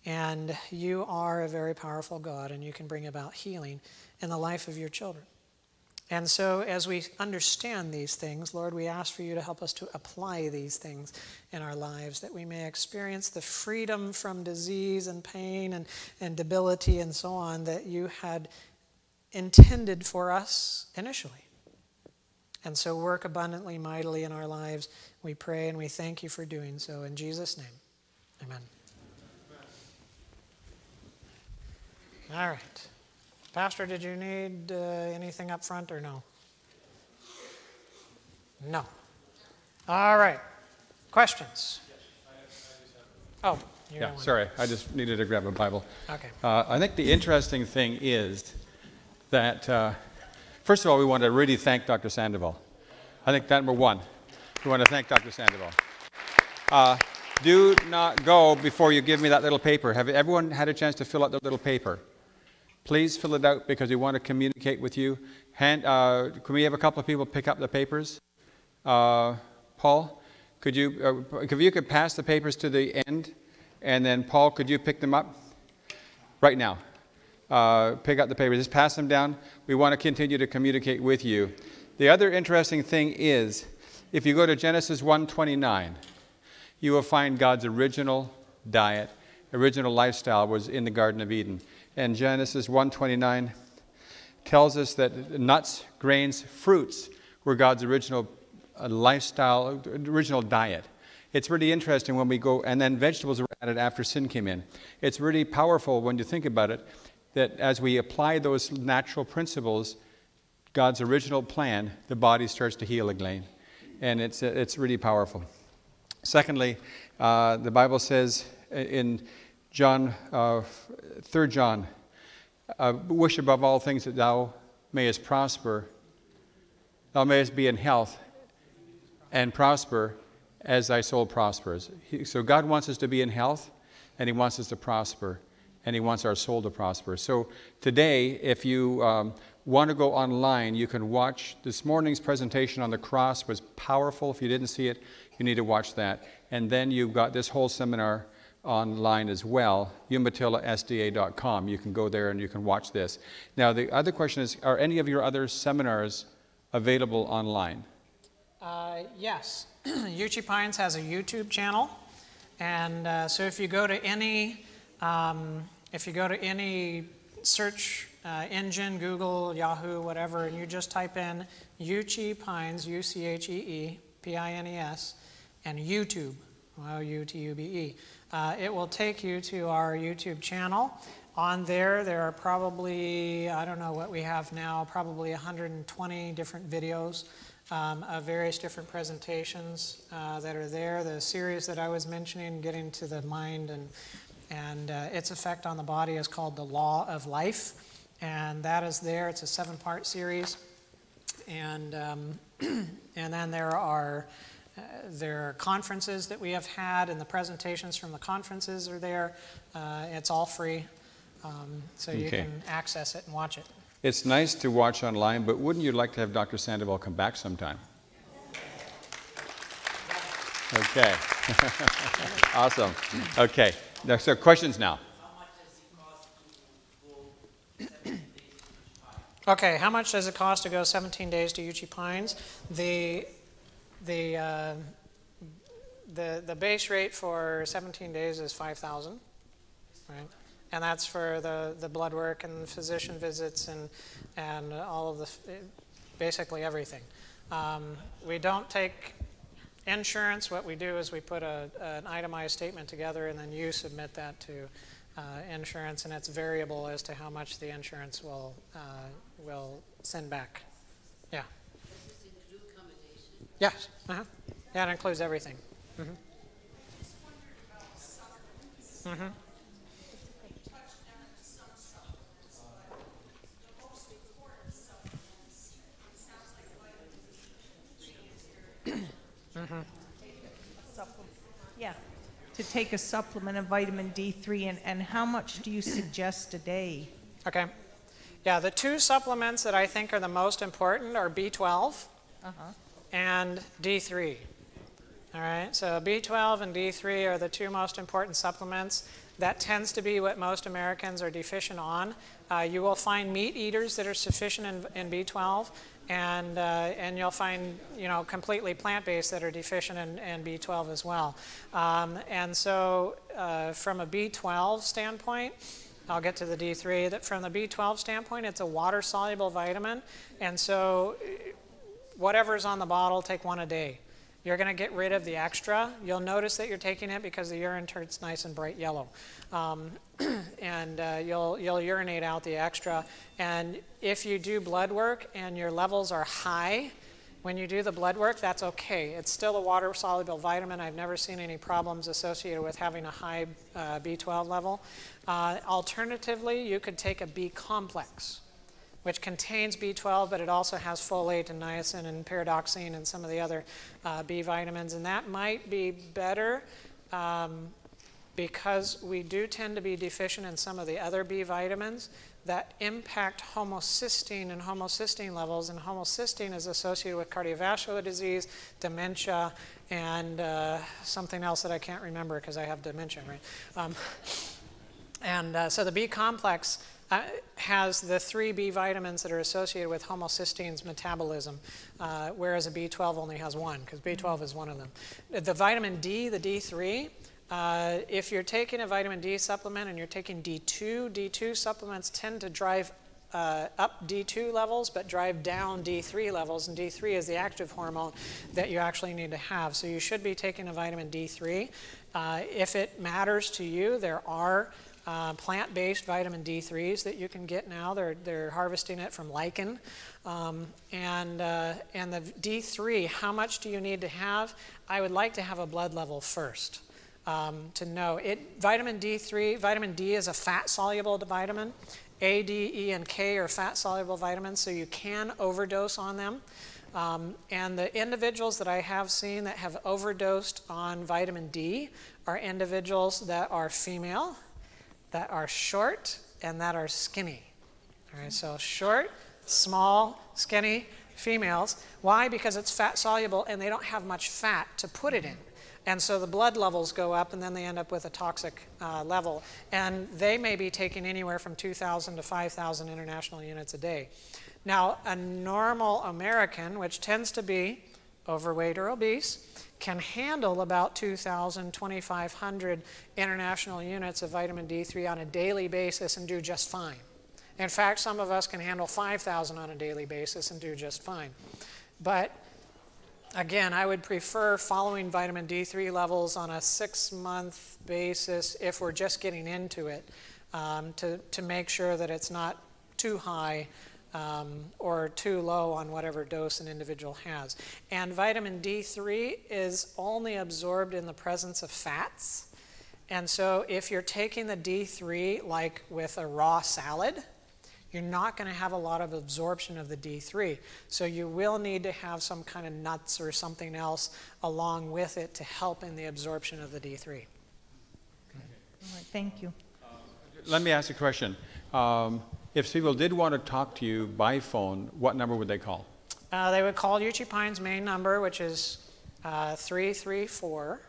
And you are a very powerful God, and you can bring about healing in the life of your children. And so as we understand these things, Lord, we ask for you to help us to apply these things in our lives, that we may experience the freedom from disease and pain and debility and so on that you had intended for us initially. And so work abundantly, mightily in our lives, we pray, and we thank you for doing so. In Jesus' name, amen. All right. Pastor, did you need anything up front or no? No. All right. Questions? Oh, yeah, sorry. I just needed to grab a Bible. Okay. I think the interesting thing is that, first of all, we want to really thank Dr. Sandoval. I think that number one, we want to thank Dr. Sandoval. Do not go before you give me that little paper. Have everyone had a chance to fill out the little paper? Please fill it out because we want to communicate with you. Can we have a couple of people pick up the papers? Paul, could you, if you could pass the papers to the end, and then Paul, could you pick them up right now? Pick up the papers. Just pass them down. We want to continue to communicate with you. The other interesting thing is, if you go to Genesis 1:29, you will find God's original diet, original lifestyle was in the Garden of Eden. And Genesis 1:29, tells us that nuts, grains, fruits were God's original lifestyle, original diet. It's really interesting when we go, and then vegetables were added after sin came in. It's really powerful when you think about it, that as we apply those natural principles, God's original plan, the body starts to heal again. And it's really powerful. Secondly, the Bible says in John, 3 John, wish above all things that thou mayest prosper, thou mayest be in health and prosper as thy soul prospers. So God wants us to be in health, and he wants us to prosper, and he wants our soul to prosper. So today, if you want to go online, you can watch this morning's presentation on the cross. Was powerful. If you didn't see it, you need to watch that. And then you've got this whole seminar online as well, umatilasda.com. You can go there and you can watch this. Now, the other question is, are any of your other seminars available online? Yes. Uchi Pines has a YouTube channel, and so if you go to any search engine, Google, Yahoo, whatever, and you just type in Uchi Pines, UCHEE, and YouTube, OUTUBE, it will take you to our YouTube channel. On there are probably, I don't know what we have now, probably 120 different videos of various different presentations that are there. The series that I was mentioning, Getting to the Mind and its effect on the body, is called The Law of Life, and that is there. It's a 7-part series, and then there are conferences that we have had, and the presentations from the conferences are there. It's all free, so you can access it and watch it. It's nice to watch online, but wouldn't you like to have Dr. Sandoval come back sometime? Okay. Awesome. Okay. Now, so questions now. Okay, how much does it cost to go 17 days to Uchi Pines? The base rate for 17 days is $5,000, right? And that's for the blood work and physician visits and all of basically everything. We don't take insurance. What we do is we put an itemized statement together, and then you submit that to insurance, and it's variable as to how much the insurance will send back. Yeah. Does this include accommodation? Yes. Yeah, it includes everything. Mm-hmm. Mm-hmm. Mm-hmm. Yeah, to take a supplement of vitamin D3, and how much do you suggest a day? Okay. Yeah, the two supplements that I think are the most important are B12 and D3. All right, so B12 and D3 are the two most important supplements. That tends to be what most Americans are deficient on. You will find meat eaters that are sufficient in B12, and you'll find, completely plant-based that are deficient in B12 as well. And so from a B12 standpoint, I'll get to the D3, that from the B12 standpoint, it's a water-soluble vitamin, and so whatever's on the bottle, take one a day. You're going to get rid of the extra. You'll notice that you're taking it because the urine turns nice and bright yellow. And you'll urinate out the extra. And if you do blood work and your levels are high, when you do the blood work, that's okay. It's still a water-soluble vitamin. I've never seen any problems associated with having a high B12 level. Alternatively, you could take a B complex, which contains B12, but it also has folate and niacin and pyridoxine and some of the other B vitamins. And that might be better because we do tend to be deficient in some of the other B vitamins that impact homocysteine and homocysteine levels. And homocysteine is associated with cardiovascular disease, dementia, and something else that I can't remember because I have dementia, right? So the B complex has the 3 B vitamins that are associated with homocysteine's metabolism, whereas a B12 only has 1, because B12 is one of them. The vitamin D, the D3, if you're taking a vitamin D supplement and you're taking D2, D2 supplements tend to drive up D2 levels, but drive down D3 levels, and D3 is the active hormone that you actually need to have. So you should be taking a vitamin D3. If it matters to you, there are plant-based vitamin D3s that you can get now. They're harvesting it from lichen. And the D3, how much do you need to have? I would like to have a blood level first to know. Vitamin D3, vitamin D is a fat-soluble vitamin. A, D, E, and K are fat-soluble vitamins, so you can overdose on them. And the individuals that I have seen that have overdosed on vitamin D are individuals that are female, that are short, and that are skinny. All right, so short, small, skinny females. Why? Because it's fat-soluble and they don't have much fat to put it in. And so the blood levels go up, and then they end up with a toxic level. And they may be taking anywhere from 2,000 to 5,000 international units a day. Now, a normal American, which tends to be overweight or obese, can handle about 2,000, 2,500 international units of vitamin D3 on a daily basis and do just fine. In fact, some of us can handle 5,000 on a daily basis and do just fine. But again, I would prefer following vitamin D3 levels on a 6-month basis if we're just getting into it to make sure that it's not too high or too low on whatever dose an individual has. And vitamin D3 is only absorbed in the presence of fats. And so if you're taking the D3 like with a raw salad, you're not going to have a lot of absorption of the D3. So you will need to have some kind of nuts or something else along with it to help in the absorption of the D3. All right, thank you. Let me ask a question. If people did want to talk to you by phone, what number would they call? They would call Uchipine's main number, which is 334.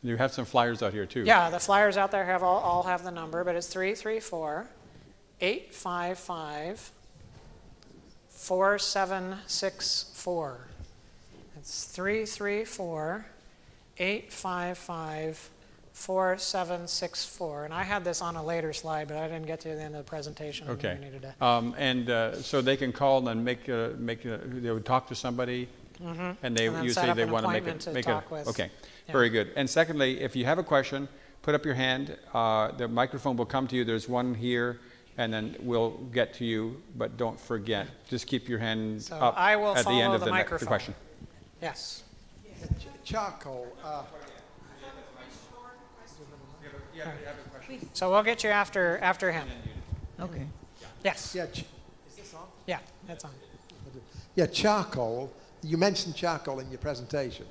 You have some flyers out here too. Yeah, the flyers out there have all have the number, but it's 334-855-4764. It's 334-855-4764. And I had this on a later slide, but I didn't get to the end of the presentation. Okay. Needed to. So they can call and they would talk to somebody, and you say they want to make a. Okay. Yeah. Very good. And secondly, if you have a question, put up your hand. The microphone will come to you. There's one here, and then we'll get to you. But don't forget, just keep your hand up I will at the end of the microphone. question. Yes. Charcoal. So we'll get you after him. Okay. Yes. Yeah. Is this on? Yeah, it's on. Yeah, charcoal. You mentioned charcoal in your presentation.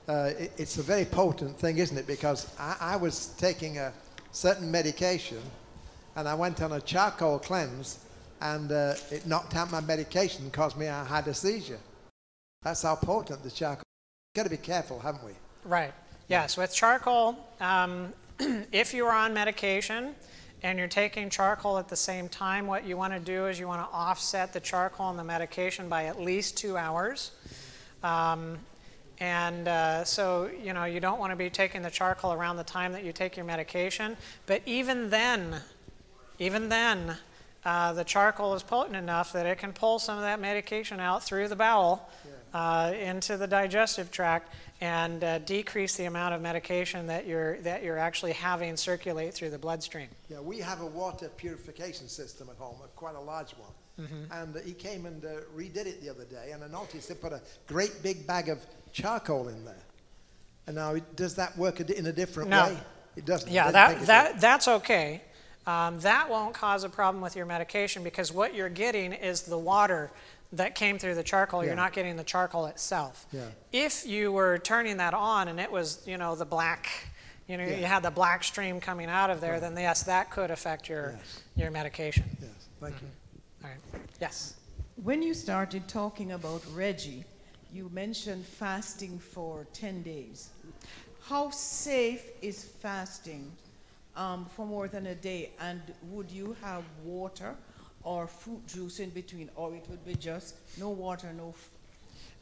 It's a very potent thing, isn't it? Because I was taking a certain medication, and I went on a charcoal cleanse, and it knocked out my medication and caused me I had a seizure. That's how potent the charcoal. Got to be careful, haven't we? Right. Yes. With charcoal, if you are on medication and you're taking charcoal at the same time, what you want to do is you want to offset the charcoal and the medication by at least 2 hours. So, you don't want to be taking the charcoal around the time that you take your medication. But even then, the charcoal is potent enough that it can pull some of that medication out through the bowel into the digestive tract and decrease the amount of medication that you're actually having circulate through the bloodstream. Yeah, we have a water purification system at home, quite a large one. And he came and redid it the other day, and I noticed they put a great big bag of charcoal in there. And now, does that work in a different way? It doesn't. Yeah, that's okay. That won't cause a problem with your medication because what you're getting is the water that came through the charcoal. You're not getting the charcoal itself. Yeah. If you were turning that on and it was, the black, you had the black stream coming out of there, then yes, that could affect your medication. Yes, thank you. All right. Yes. When you started talking about Reggie, you mentioned fasting for 10 days. How safe is fasting for more than a day? And would you have water or fruit juice in between, or it would be just no water, no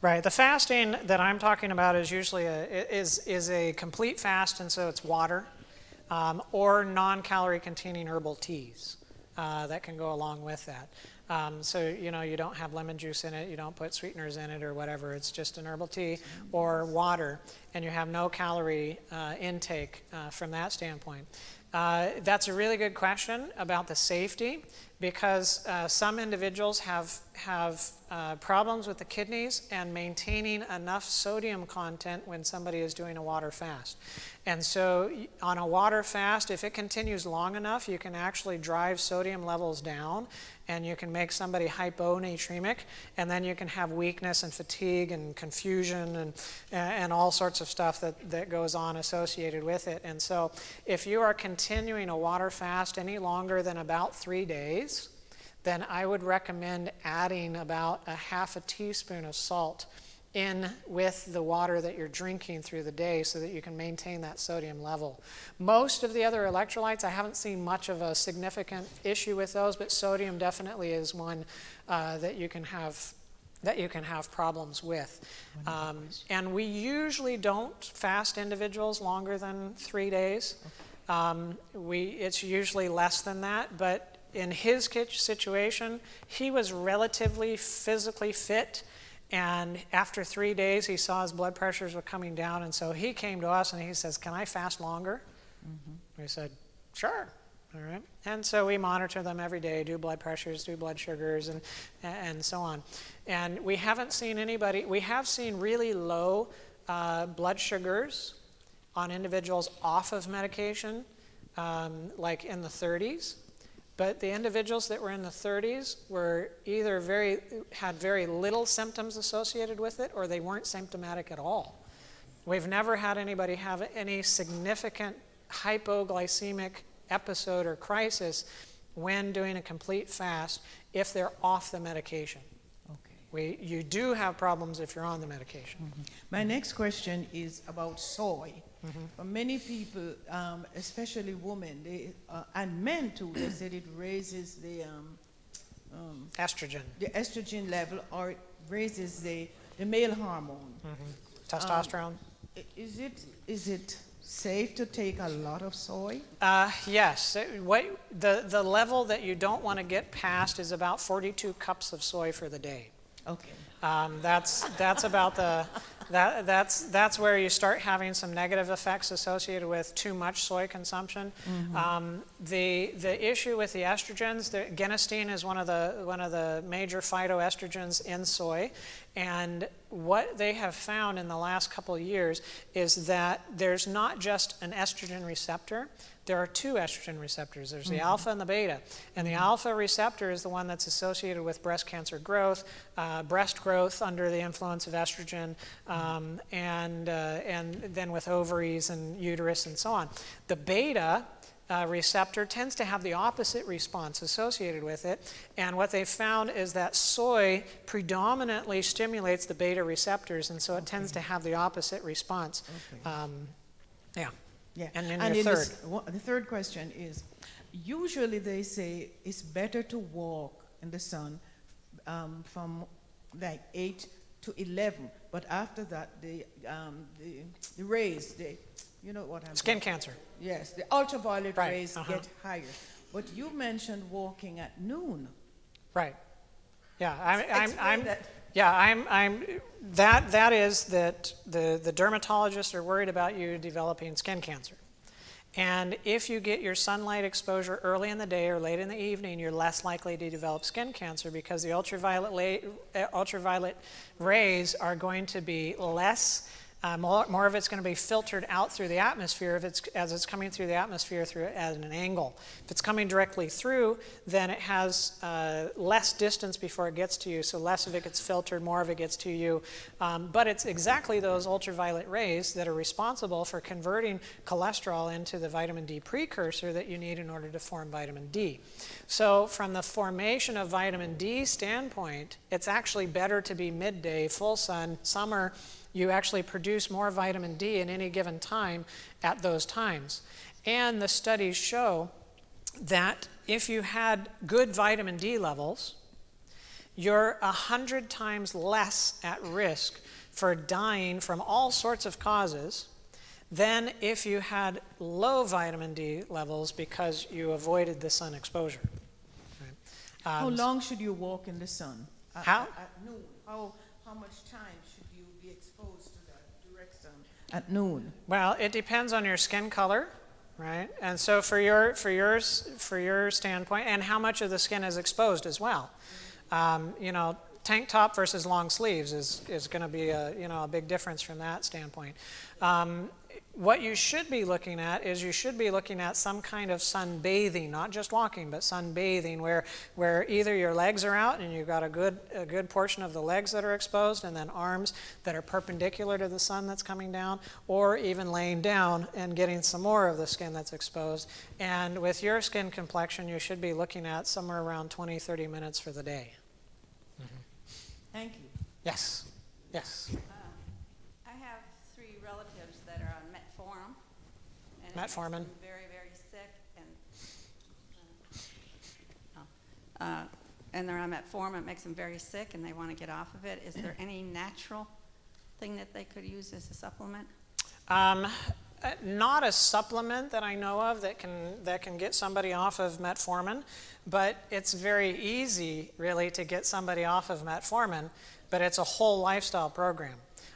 Right. The fasting that I'm talking about is usually is a complete fast, and so it's water or non-calorie containing herbal teas. that can go along with that. So, you know, you don't have lemon juice in it, you don't put sweeteners in it or whatever, it's just an herbal tea or water, and you have no calorie intake from that standpoint. That's a really good question about the safety, because some individuals have problems with the kidneys and maintaining enough sodium content when somebody is doing a water fast. And so on a water fast, if it continues long enough, you can actually drive sodium levels down, and you can make somebody hyponatremic, and then you can have weakness and fatigue and confusion and all sorts of stuff that goes on associated with it. And so if you are continuing a water fast any longer than about 3 days, then I would recommend adding about a half a teaspoon of salt in with the water that you're drinking through the day so that you can maintain that sodium level. Most of the other electrolytes, I haven't seen much of a significant issue with those, but sodium definitely is one that you can have problems with. And we usually don't fast individuals longer than 3 days. It's usually less than that, but in his situation, he was relatively physically fit, and after 3 days he saw his blood pressures were coming down, and so he came to us and he says, "Can I fast longer?" We said, "Sure." All right. And so we monitor them every day, do blood pressures, do blood sugars, and so on. And we haven't seen anybody, we have seen really low blood sugars on individuals off of medication, like in the 30s. But the individuals that were in the 30s were either had very little symptoms associated with it, or they weren't symptomatic at all. We've never had anybody have any significant hypoglycemic episode or crisis when doing a complete fast if they're off the medication. Okay. You do have problems if you're on the medication. My next question is about soy. For many people, especially women, and men too, they said it raises the estrogen. The estrogen level, or it raises the male hormone. Testosterone. Is it safe to take a lot of soy? Yes. The level that you don't want to get past is about 42 cups of soy for the day. Okay. That's about that's where you start having some negative effects associated with too much soy consumption. The issue with the estrogens, the genistein is one of the major phytoestrogens in soy, and what they have found in the last couple of years is that there's not just an estrogen receptor. There are two estrogen receptors. There's the alpha and the beta. And the alpha receptor is the one that's associated with breast cancer growth, breast growth under the influence of estrogen, and then with ovaries and uterus and so on. The beta receptor tends to have the opposite response associated with it. And what they've found is that soy predominantly stimulates the beta receptors, and so it tends to have the opposite response. Yeah. Yeah. And then the third question is, usually they say it's better to walk in the sun from like 8 to 11, but after that the rays, you know what I'm Skin cancer. Yes, the ultraviolet rays get higher. But you mentioned walking at noon. Right. Yeah, that is that the dermatologists are worried about you developing skin cancer. And if you get your sunlight exposure early in the day or late in the evening, you're less likely to develop skin cancer, because the ultraviolet rays are going to be less, more of it's going to be filtered out through the atmosphere as it's coming through the atmosphere at an angle. If it's coming directly through, then it has less distance before it gets to you, so less of it gets filtered, more of it gets to you. But it's exactly those ultraviolet rays that are responsible for converting cholesterol into the vitamin D precursor that you need in order to form vitamin D. So from the formation of vitamin D standpoint, it's actually better to be midday, full sun, summer. You actually produce more vitamin D in any given time at those times. And the studies show that if you had good vitamin D levels, you're 100 times less at risk for dying from all sorts of causes than if you had low vitamin D levels because you avoided the sun exposure. How long should you walk in the sun? How? At noon. How much time should you be exposed to that direct sun at noon? Well, it depends on your skin color, right? And so for your standpoint, and how much of the skin is exposed as well. You know, tank top versus long sleeves is going to be a big difference from that standpoint. What you should be looking at is you should be looking at some kind of sunbathing, not just walking, but sunbathing, where either your legs are out and you've got a good portion of the legs that are exposed, and then arms that are perpendicular to the sun that's coming down, or even laying down and getting some more of the skin that's exposed. And with your skin complexion, you should be looking at somewhere around 20-30 minutes for the day. Thank you. Yes. Yes. I have 3 relatives that are on metformin. And it makes Metformin. them very, very sick, and they're on metformin. It makes them very sick, and they want to get off of it. Is there any natural thing that they could use as a supplement? Not a supplement that I know of that can get somebody off of metformin, but it's very easy, really, to get somebody off of metformin, but it's a whole lifestyle program.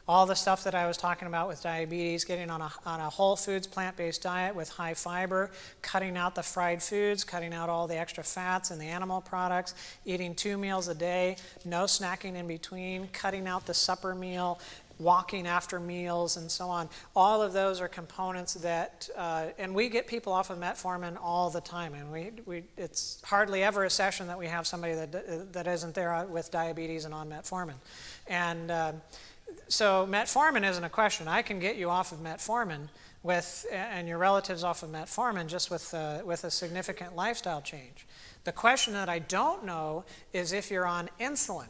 All the stuff that I was talking about with diabetes, getting on a whole foods, plant-based diet with high fiber, cutting out the fried foods, cutting out all the extra fats and the animal products, eating 2 meals a day, no snacking in between, cutting out the supper meal, walking after meals, and so on. All of those are components that, and we get people off of metformin all the time, and it's hardly ever a session that we have somebody that isn't there with diabetes and on metformin. And so metformin isn't a question. I can get you off of metformin and your relatives off of metformin just with a significant lifestyle change. The question that I don't know is if you're on insulin,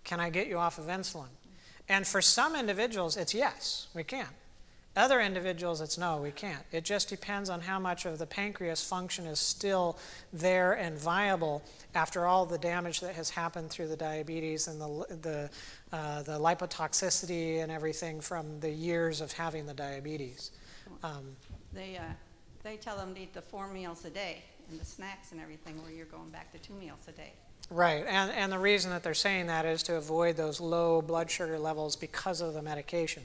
can I get you off of insulin? And for some individuals, it's yes, we can. Other individuals, it's no, we can't. It just depends on how much of the pancreas function is still there and viable after all the damage that has happened through the diabetes and the lipotoxicity and everything from the years of having the diabetes. They tell them to eat the 4 meals a day and the snacks and everything, where you're going back to 2 meals a day. Right, and the reason that they're saying that is to avoid those low blood sugar levels because of the medication.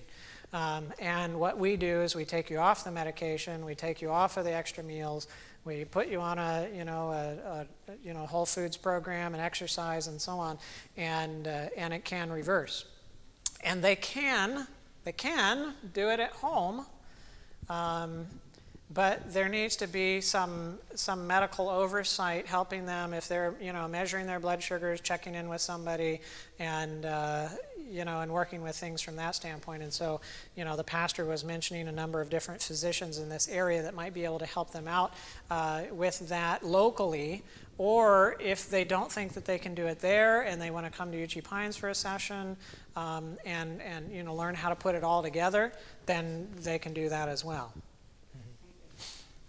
And what we do is we take you off the medication, we take you off of the extra meals, we put you on a whole foods program and exercise and so on, and it can reverse. And they can do it at home. But there needs to be some medical oversight helping them if they're measuring their blood sugars, checking in with somebody, and and working with things from that standpoint. And so the pastor was mentioning a number of different physicians in this area that might be able to help them out with that locally. Or if they don't think that they can do it there and they want to come to UG Pines for a session and learn how to put it all together, then they can do that as well.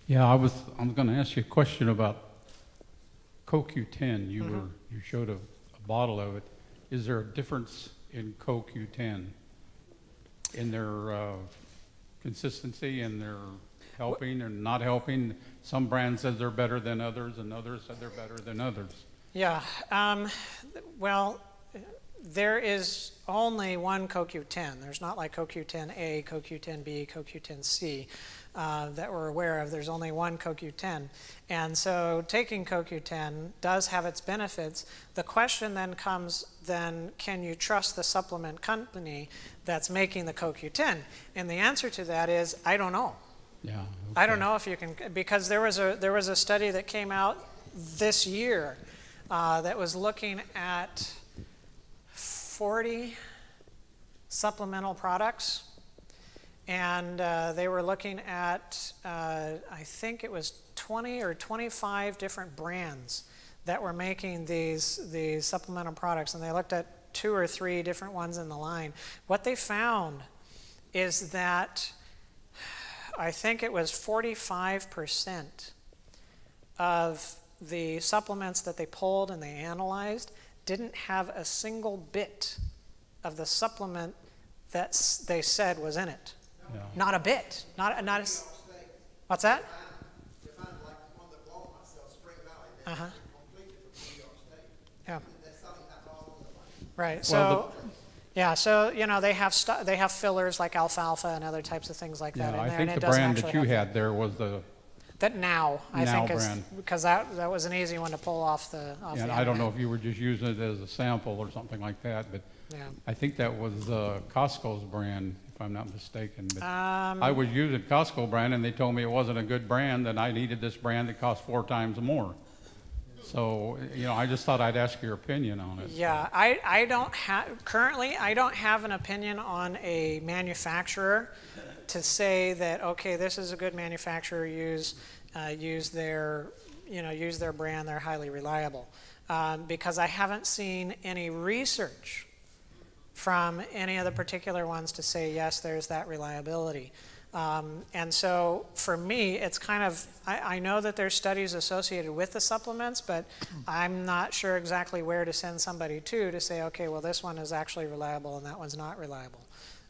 Yeah, I'm going to ask you a question about CoQ10. You showed a bottle of it. Is there a difference in CoQ10 in their consistency and their helping or not helping? Some brands said they're better than others, and others said they're better than others. Yeah. Well, there is only one CoQ10. There's not like CoQ10A, CoQ10B, CoQ10C that we're aware of. There's only one CoQ10. And so taking CoQ10 does have its benefits. The question then comes, can you trust the supplement company that's making the CoQ10? And the answer to that is, I don't know. Yeah. Okay. I don't know if you can, because there was a study that came out this year that was looking at 40 supplemental products, and they were looking at I think it was 20 or 25 different brands that were making these supplemental products, and they looked at 2 or 3 different ones in the line. What they found is that I think it was 45% of the supplements that they pulled and they analyzed didn't have a single bit of the supplement that they said was in it. Yeah. Not a bit. What's that? If I'm like one that bought myself, Spring Valley, they're completely from New Right. Well, So, yeah. So they have fillers like alfalfa and other types of things like that Yeah, in I there, think and the it doesn't brand actually that you have had there was the, that now I Now think is brand. because that was an easy one to pull off the. and I don't know if you were just using it as a sample or something like that, but Yeah. I think that was Costco's brand, if I'm not mistaken. But Um, I was using Costco brand, and they told me it wasn't a good brand, and I needed this brand that cost 4 times more. So, I just thought I'd ask your opinion on it. Yeah, I don't have currently. I don't have an opinion on a manufacturer to say that okay, this is a good manufacturer. Use their use their brand. They're highly reliable because I haven't seen any research from any of the particular ones to say yes, there's that reliability. And so for me, it's kind of, I know that there's studies associated with the supplements, but I'm not sure exactly where to send somebody to say, okay, well, this one is actually reliable and that one's not reliable.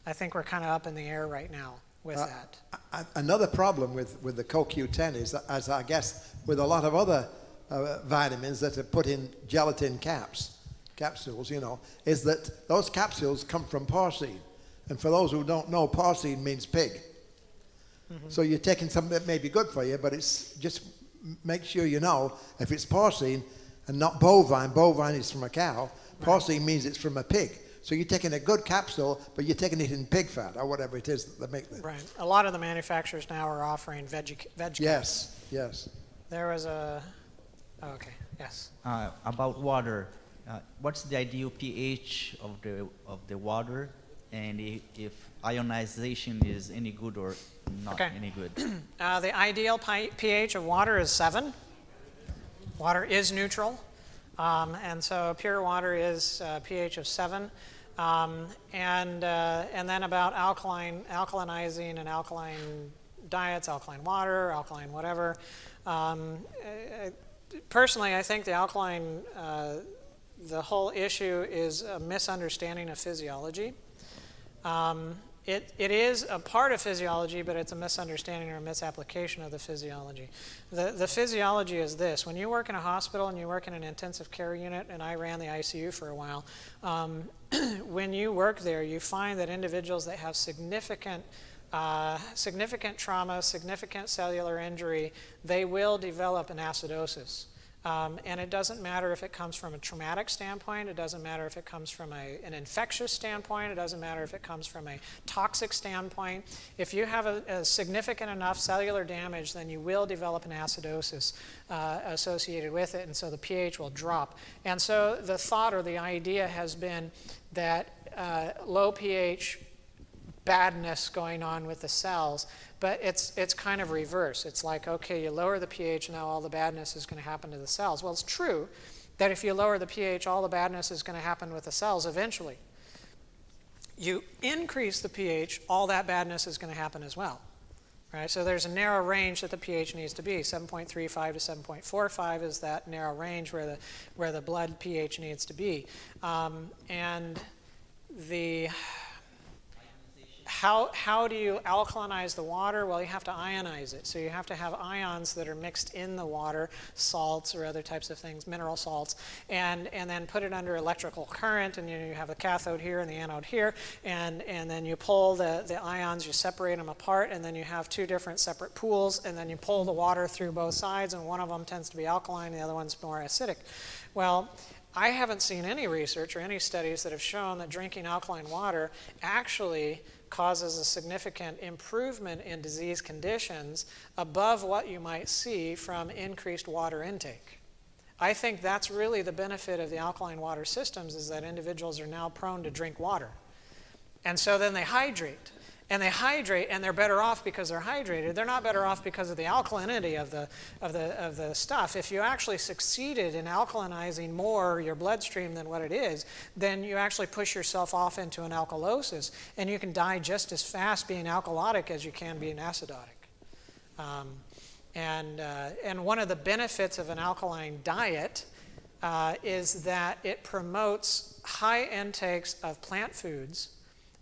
I think we're kind of up in the air right now with that. Another problem with the CoQ10 is that, as I guess with a lot of other vitamins that are put in gelatin capsules, is that those capsules come from porcine. And for those who don't know, porcine means pig. Mm-hmm. So you're taking something that may be good for you, but it's just make sure you know if it's porcine and not bovine. Bovine is from a cow. Porcine means it's from a pig. So you're taking a good capsule, but you're taking it in pig fat or whatever it is that they make. Right. A lot of the manufacturers now are offering veg. Yes. Yes. There was a. Oh, okay. Yes. About water, what's the ideal pH of the water, and if ionization is any good or not any good? The ideal pH of water is 7. Water is neutral, and so pure water is pH of 7. And then about alkalinizing and alkaline diets, alkaline water, alkaline whatever. Personally, I think the alkaline, the whole issue is a misunderstanding of physiology. It is a part of physiology, but it's a misunderstanding or a misapplication of the physiology. The physiology is this. When you work in a hospital and you work in an intensive care unit, and I ran the ICU for a while, when you work there, you find that individuals that have significant trauma, significant cellular injury, they will develop an acidosis. And it doesn't matter if it comes from a traumatic standpoint, it doesn't matter if it comes from an infectious standpoint, it doesn't matter if it comes from a toxic standpoint. If you have a significant enough cellular damage, then you will develop an acidosis associated with it, and so the pH will drop. And so the thought or the idea has been that low pH badness going on with the cells, but it's kind of reverse. It's like, okay, you lower the pH, now all the badness is going to happen to the cells. Well, it's true that if you lower the pH, all the badness is going to happen with the cells eventually. You increase the pH, all that badness is going to happen as well. Right? So there's a narrow range that the pH needs to be. 7.35 to 7.45 is that narrow range where the blood pH needs to be. And the how do you alkalinize the water? Well, you have to ionize it. So you have to have ions that are mixed in the water, salts or other types of things, mineral salts, and then put it under electrical current, and you have the cathode here and the anode here, and then you pull the ions, you separate them apart, and then you have 2 different separate pools, and then you pull the water through both sides, and one of them tends to be alkaline, the other one's more acidic. Well, I haven't seen any research or any studies that have shown that drinking alkaline water actually causes a significant improvement in disease conditions above what you might see from increased water intake. I think that's really the benefit of the alkaline water systems, is that individuals are now prone to drink water. And so then they hydrate. And they hydrate, and they're better off because they're hydrated. They're not better off because of the alkalinity of the stuff. If you actually succeeded in alkalinizing more your bloodstream than what it is, then you actually push yourself off into an alkalosis, and you can die just as fast being alkalotic as you can being acidotic. And one of the benefits of an alkaline diet is that it promotes high intakes of plant foods,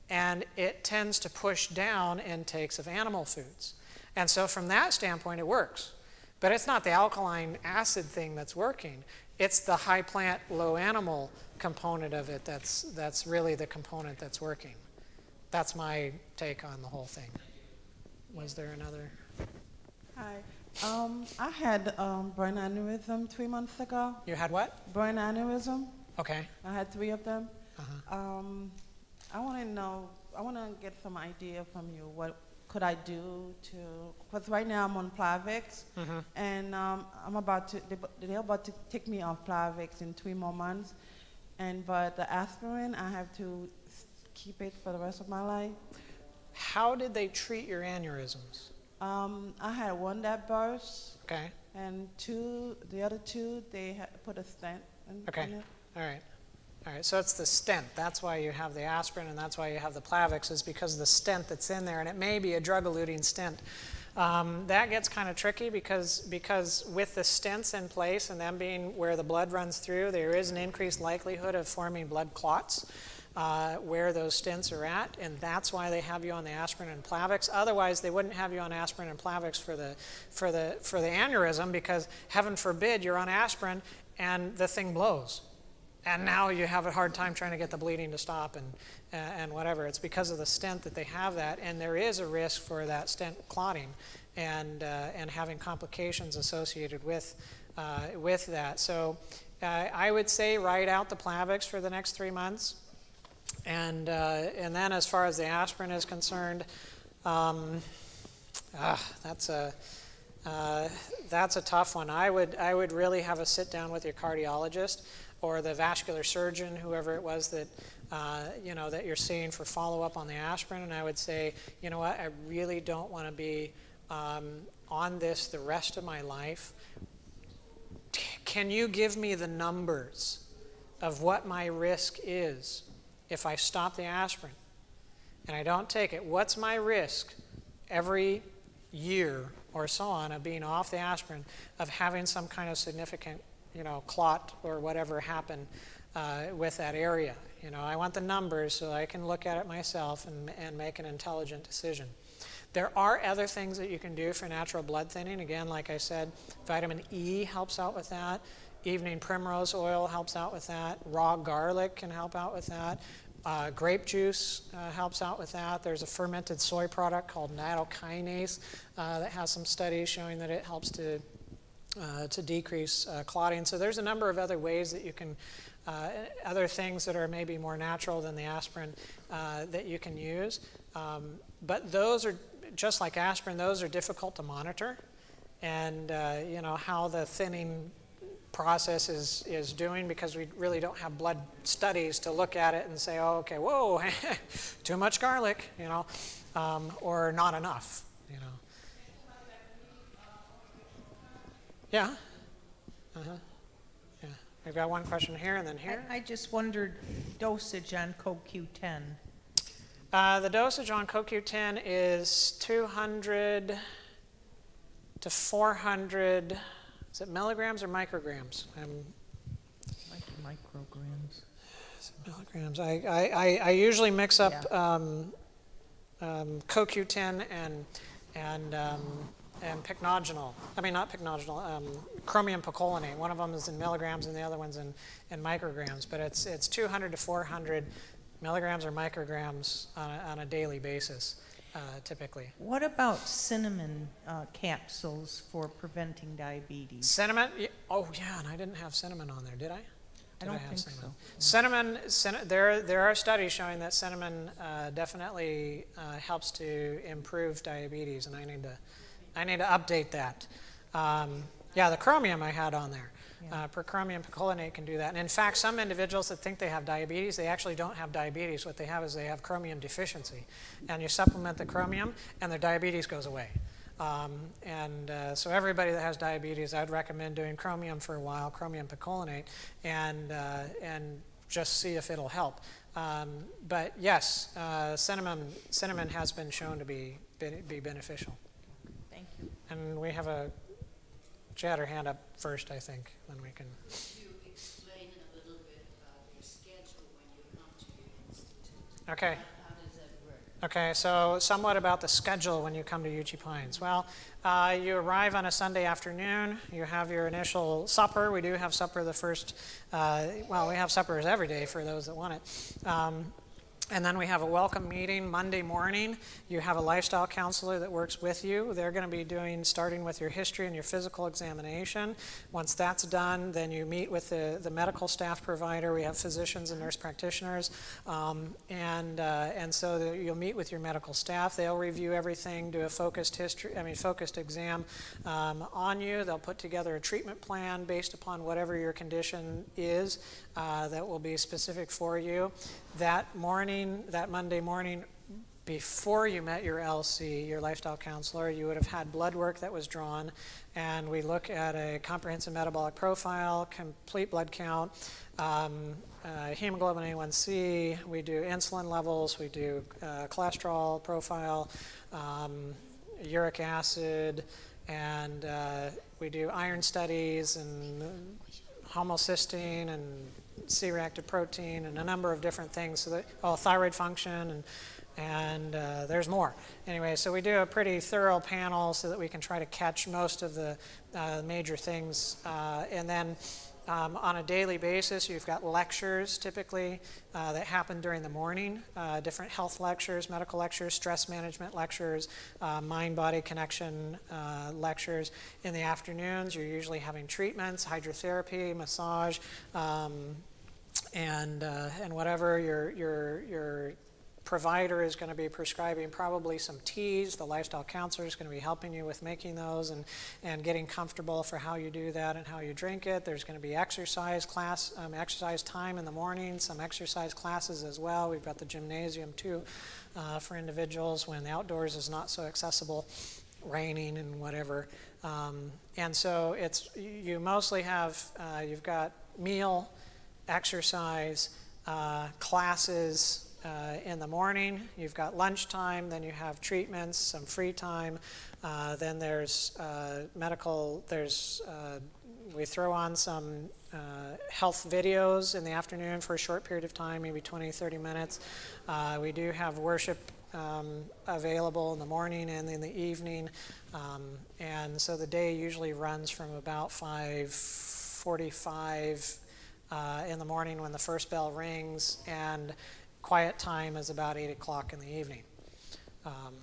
and it tends to push down intakes of animal foods. And so from that standpoint, it works. But it's not the alkaline acid thing that's working. It's the high plant, low animal component of it that's really the component that's working. That's my take on the whole thing. Was there another? Hi. I had brain aneurysm 3 months ago. You had what? Brain aneurysm. Okay. I had 3 of them. Uh-huh. I want to get some idea from you. What could I do to, because right now I'm on Plavix, and they're about to take me off Plavix in 3 more months. But the aspirin, I have to keep it for the rest of my life. How did they treat your aneurysms? I had one that burst. Okay. And the other two, they had put a stent in Okay. it. All right. All right. So it's the stent. That's why you have the aspirin, and that's why you have the Plavix, is because of the stent that's in there, and it may be a drug-eluting stent. That gets kind of tricky because with the stents in place and them being where the blood runs through, there is an increased likelihood of forming blood clots where those stents are at, and that's why they have you on the aspirin and Plavix. Otherwise, they wouldn't have you on aspirin and Plavix for the aneurysm, because heaven forbid you're on aspirin and the thing blows, and now you have a hard time trying to get the bleeding to stop and whatever. It's because of the stent that they have that, and there is a risk for that stent clotting and having complications associated with that. So I would say write out the Plavix for the next 3 months. And then as far as the aspirin is concerned, that's a tough one. I would really have a sit down with your cardiologist or the vascular surgeon, whoever it was that that you're seeing for follow-up on the aspirin, and I would say, you know what, I really don't want to be on this the rest of my life. Can you give me the numbers of what my risk is if I stop the aspirin and I don't take it? What's my risk every year or so on of being off the aspirin, of having some kind of significant, clot or whatever happen with that area? I want the numbers so I can look at it myself and make an intelligent decision. There are other things that you can do for natural blood thinning. Again, like I said, vitamin E helps out with that. Evening primrose oil helps out with that. Raw garlic can help out with that. Grape juice helps out with that. There's a fermented soy product called nattokinase that has some studies showing that it helps to decrease clotting. So there's a number of other ways that you can, other things that are maybe more natural than the aspirin that you can use. But those are, just like aspirin, those are difficult to monitor. And how the thinning process is doing, because we really don't have blood studies to look at it and say, oh, okay, whoa, too much garlic, or not enough, Yeah. Yeah. We've got one question here and then here. I just wondered dosage on CoQ10. The dosage on CoQ10 is 200 to 400. Is it milligrams or micrograms? Micrograms. Milligrams. I usually mix up CoQ10 and pycnogenol. I mean, not pycnogenol. Chromium picolinate. One of them is in milligrams and the other one's in micrograms. But it's 200 to 400 milligrams or micrograms on a daily basis, typically. What about cinnamon capsules for preventing diabetes? Cinnamon? Oh, yeah, and I didn't have cinnamon on there, did I? I don't think so. Cinnamon, there are studies showing that cinnamon definitely helps to improve diabetes, and I need to update that. Yeah, the chromium I had on there. Chromium picolinate can do that. And in fact, some individuals that think they have diabetes, they actually don't have diabetes. What they have is they have chromium deficiency. And you supplement the chromium, and their diabetes goes away. So everybody that has diabetes, I'd recommend doing chromium for a while, chromium picolinate, and just see if it'll help. But yes, cinnamon has been shown to be beneficial. Thank you. And we have she had her hand up first, I think, then we can. Could you explain a little bit about your schedule when you come to your institute? Okay. How does that work? Okay, so somewhat about the schedule when you come to Uchee Pines. Well, you arrive on a Sunday afternoon, you have your initial supper. We do have supper the first, well, we have suppers every day for those that want it. And then we have a welcome meeting Monday morning. You have a lifestyle counselor that works with you. They're going to be starting with your history and your physical examination. Once that's done, then you meet with the medical staff provider. We have physicians and nurse practitioners. And so you'll meet with your medical staff. They'll review everything, do a focused exam on you. They'll put together a treatment plan based upon whatever your condition is that will be specific for you. That Monday morning, before you met your LC, your lifestyle counselor, you would have had blood work that was drawn, and we look at a comprehensive metabolic profile, complete blood count, hemoglobin A1C, we do insulin levels, we do cholesterol profile, uric acid, and we do iron studies and homocysteine and C-reactive protein and a number of different things, so that, thyroid function, and there's more. Anyway, so we do a pretty thorough panel so that we can try to catch most of the major things. And then on a daily basis, you've got lectures typically that happen during the morning, different health lectures, medical lectures, stress management lectures, mind-body connection lectures. In the afternoons, you're usually having treatments, hydrotherapy, massage, and whatever your provider is going to be prescribing, probably some teas. The lifestyle counselor is going to be helping you with making those and getting comfortable for how you do that and how you drink it. There's going to be exercise time in the morning, some exercise classes as well. We've got the gymnasium too for individuals when the outdoors is not so accessible, raining and whatever. And so you mostly have, you've got meal, exercise, classes, in the morning, you've got lunchtime, then you have treatments, some free time, then there's we throw on some health videos in the afternoon for a short period of time, maybe 20, 30 minutes. We do have worship available in the morning and in the evening, and so the day usually runs from about 5:45 in the morning when the first bell rings, and quiet time is about 8 o'clock in the evening. And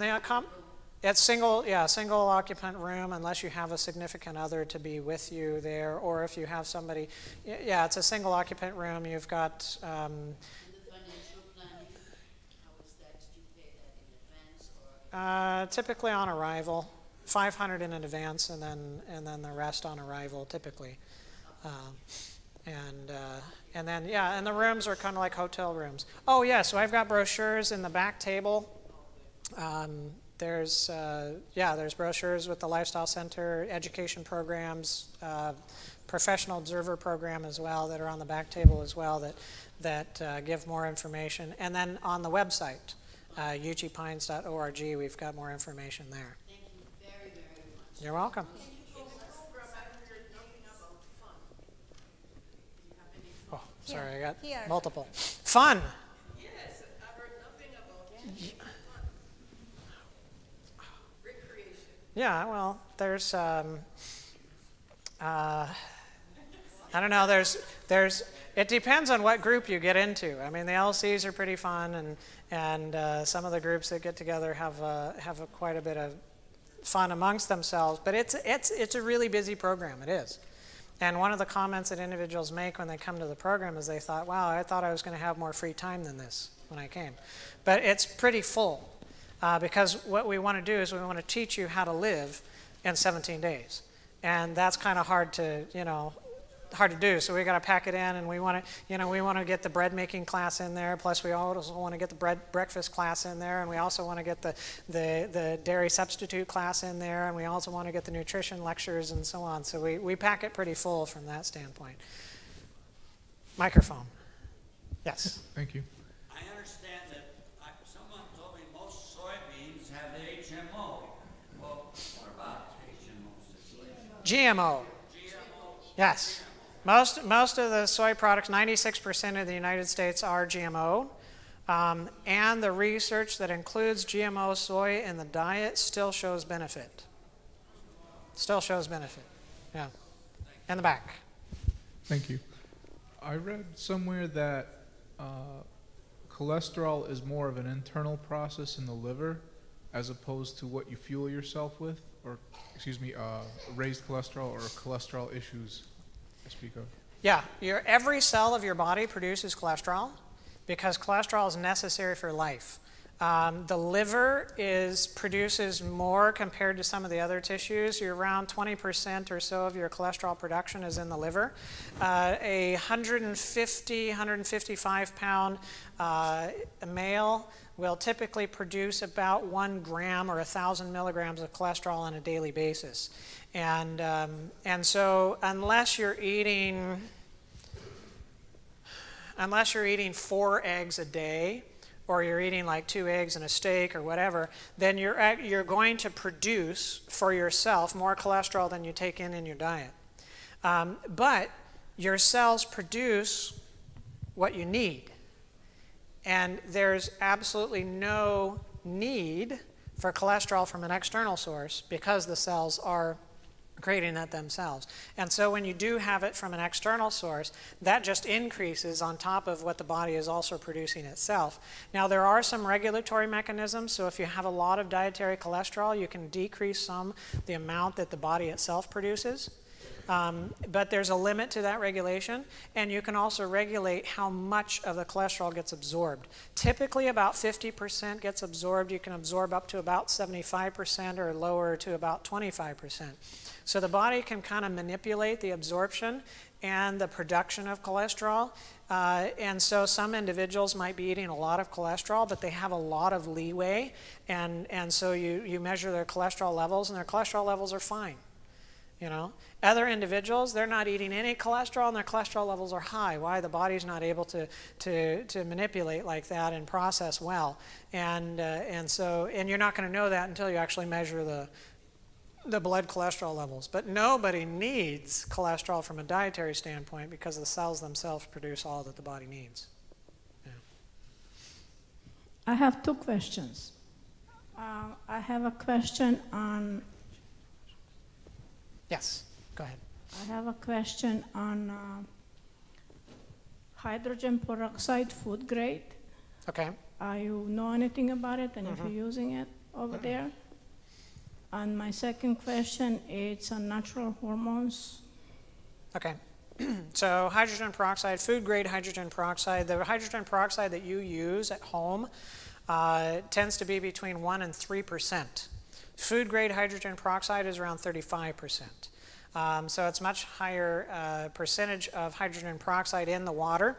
the accommodation is that? It's single occupant room unless you have a significant other to be with you there, or if you have somebody. Yeah, it's a single occupant room. You've got. And the financial planning, how is that? Do you pay that in advance or? Typically on arrival, $500 in advance, and then the rest on arrival typically. And then, and the rooms are kind of like hotel rooms. Oh, yeah, so I've got brochures in the back table. There's brochures with the Lifestyle Center, education programs, professional observer program as well that are on the back table as well that give more information. And then on the website, ucheepines.org, we've got more information there. Thank you very, very much. You're welcome. Sorry, I got multiple. Fun. Yes, I've heard nothing about recreation. Yeah, well, there's, I don't know, it depends on what group you get into. I mean, the LCs are pretty fun, and some of the groups that get together have quite a bit of fun amongst themselves, but it's a really busy program, it is. And one of the comments that individuals make when they come to the program is they thought, wow, I thought I was going to have more free time than this when I came. But it's pretty full because what we want to do is we want to teach you how to live in 17 days. And that's kind of hard to do. So we got to pack it in, and we want to get the bread making class in there. Plus, we also want to get the breakfast class in there, and we also want to get the dairy substitute class in there, and we also want to get the nutrition lectures and so on. So we pack it pretty full from that standpoint. Microphone. Yes. Thank you. I understand that someone told me most soybeans have the HMO. Well, what about HMO situation? GMO. Yes. Most of the soy products, 96% of the United States are GMO. And the research that includes GMO soy in the diet still shows benefit. Still shows benefit. Yeah. In the back. Thank you. I read somewhere that cholesterol is more of an internal process in the liver as opposed to what you fuel yourself with, or, excuse me, raised cholesterol or cholesterol issues I speak of. Yeah, every cell of your body produces cholesterol because cholesterol is necessary for life. The liver produces more compared to some of the other tissues. You're around 20% or so of your cholesterol production is in the liver. A 150, 155 pound male will typically produce about 1 gram or 1,000 milligrams of cholesterol on a daily basis. And so unless you're eating 4 eggs a day, or you're eating like 2 eggs and a steak or whatever, then you're going to produce for yourself more cholesterol than you take in your diet. But your cells produce what you need. And there's absolutely no need for cholesterol from an external source because the cells are creating that themselves. And so when you do have it from an external source, that just increases on top of what the body is also producing itself. Now there are some regulatory mechanisms, so if you have a lot of dietary cholesterol, you can decrease the amount that the body itself produces. But there's a limit to that regulation, and you can also regulate how much of the cholesterol gets absorbed. Typically about 50% gets absorbed. You can absorb up to about 75% or lower to about 25%. So the body can kind of manipulate the absorption and the production of cholesterol. And so some individuals might be eating a lot of cholesterol, but they have a lot of leeway. And so you measure their cholesterol levels, and their cholesterol levels are fine. You know, other individuals, they're not eating any cholesterol and their cholesterol levels are high. Why? The body's not able to manipulate like that and process well. And you're not going to know that until you actually measure the blood cholesterol levels. But nobody needs cholesterol from a dietary standpoint because the cells themselves produce all that the body needs. Yeah. I have 2 questions. I have a question on... Yes, go ahead. I have a question on hydrogen peroxide food grade. Okay. You know anything about it, and if you're using it over there? And my second question is on natural hormones. Okay. So hydrogen peroxide, food grade hydrogen peroxide. The hydrogen peroxide that you use at home tends to be between 1% and 3%. Food grade hydrogen peroxide is around 35%. So it's much higher percentage of hydrogen peroxide in the water.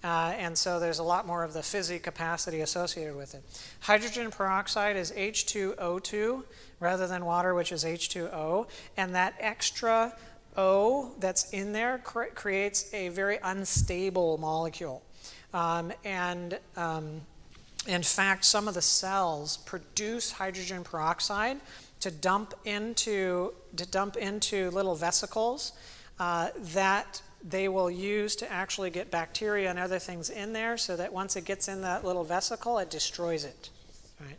And so there's a lot more of the fizzy capacity associated with it. Hydrogen peroxide is H2O2 rather than water, which is H2O. And that extra O that's in there creates a very unstable molecule. In fact, some of the cells produce hydrogen peroxide to dump into little vesicles that they will use to actually get bacteria and other things in there, so that once it gets in that little vesicle, it destroys it. Right?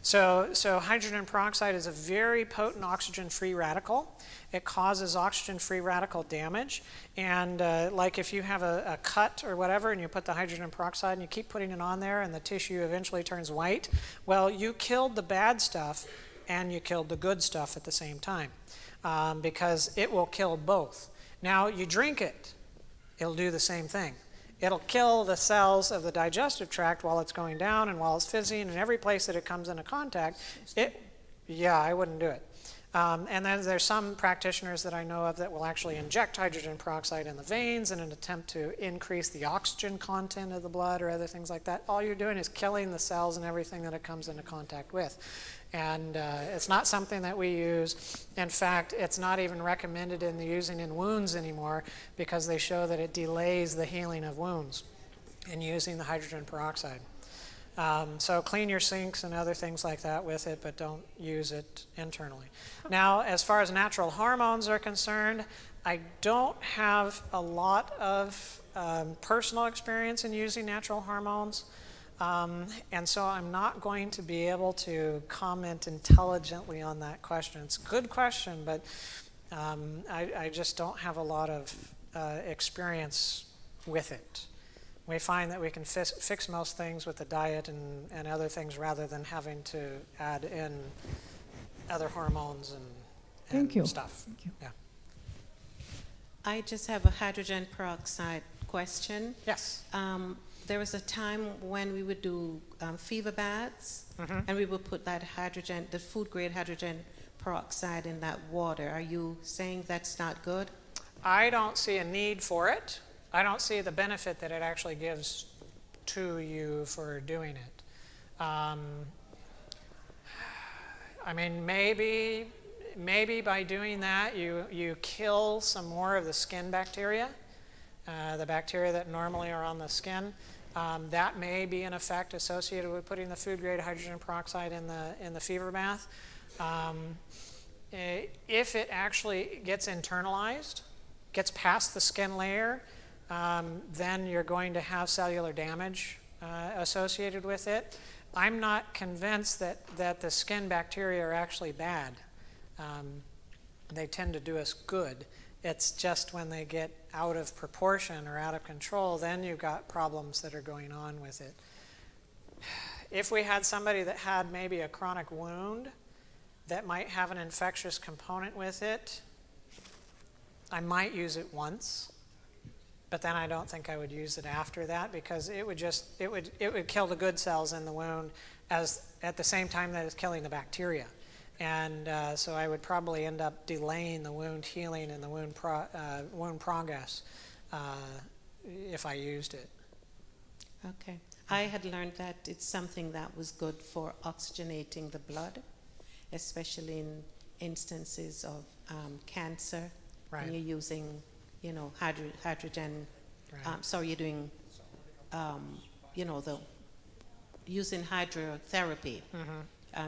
So hydrogen peroxide is a very potent oxygen-free radical. It causes oxygen-free radical damage. And like if you have a cut or whatever and you put the hydrogen peroxide and you keep putting it on there and the tissue eventually turns white, well, you killed the bad stuff and you killed the good stuff at the same time, because it will kill both. Now, you drink it, it'll do the same thing. It'll kill the cells of the digestive tract while it's going down and while it's fizzing, and every place that it comes into contact, yeah, I wouldn't do it. And then there's some practitioners that I know of that will actually inject hydrogen peroxide in the veins in an attempt to increase the oxygen content of the blood or other things like that. All you're doing is killing the cells and everything that it comes into contact with. And it's not something that we use. In fact, it's not even recommended in using in wounds anymore because they show that it delays the healing of wounds in using the hydrogen peroxide. So clean your sinks and other things like that with it, but don't use it internally. Now, as far as natural hormones are concerned, I don't have a lot of personal experience in using natural hormones. And so I'm not going to be able to comment intelligently on that question. It's a good question, but I just don't have a lot of experience with it. We find that we can fix most things with the diet and other things rather than having to add in other hormones and stuff. Thank you. Yeah. I just have a hydrogen peroxide question. Yes. There was a time when we would do fever baths, and we would put that hydrogen, the food grade hydrogen peroxide in that water. Are you saying that's not good? I don't see a need for it. I don't see the benefit that it actually gives to you for doing it. I mean, maybe by doing that you kill some more of the skin bacteria, the bacteria that normally are on the skin. That may be an effect associated with putting the food grade hydrogen peroxide in the fever bath. If it actually gets internalized, gets past the skin layer, then you're going to have cellular damage associated with it. I'm not convinced that the skin bacteria are actually bad. They tend to do us good. It's just when they get out of proportion or out of control, then you've got problems that are going on with it. If we had somebody that had maybe a chronic wound that might have an infectious component with it, I might use it once, but then I don't think I would use it after that, because it would kill the good cells in the wound at the same time that it's killing the bacteria. And so I would probably end up delaying the wound healing and the wound progress if I used it. Okay. I had learned that it's something that was good for oxygenating the blood, especially in instances of cancer. Right. When you're using, hydrogen. Right. So you're doing, using hydrotherapy.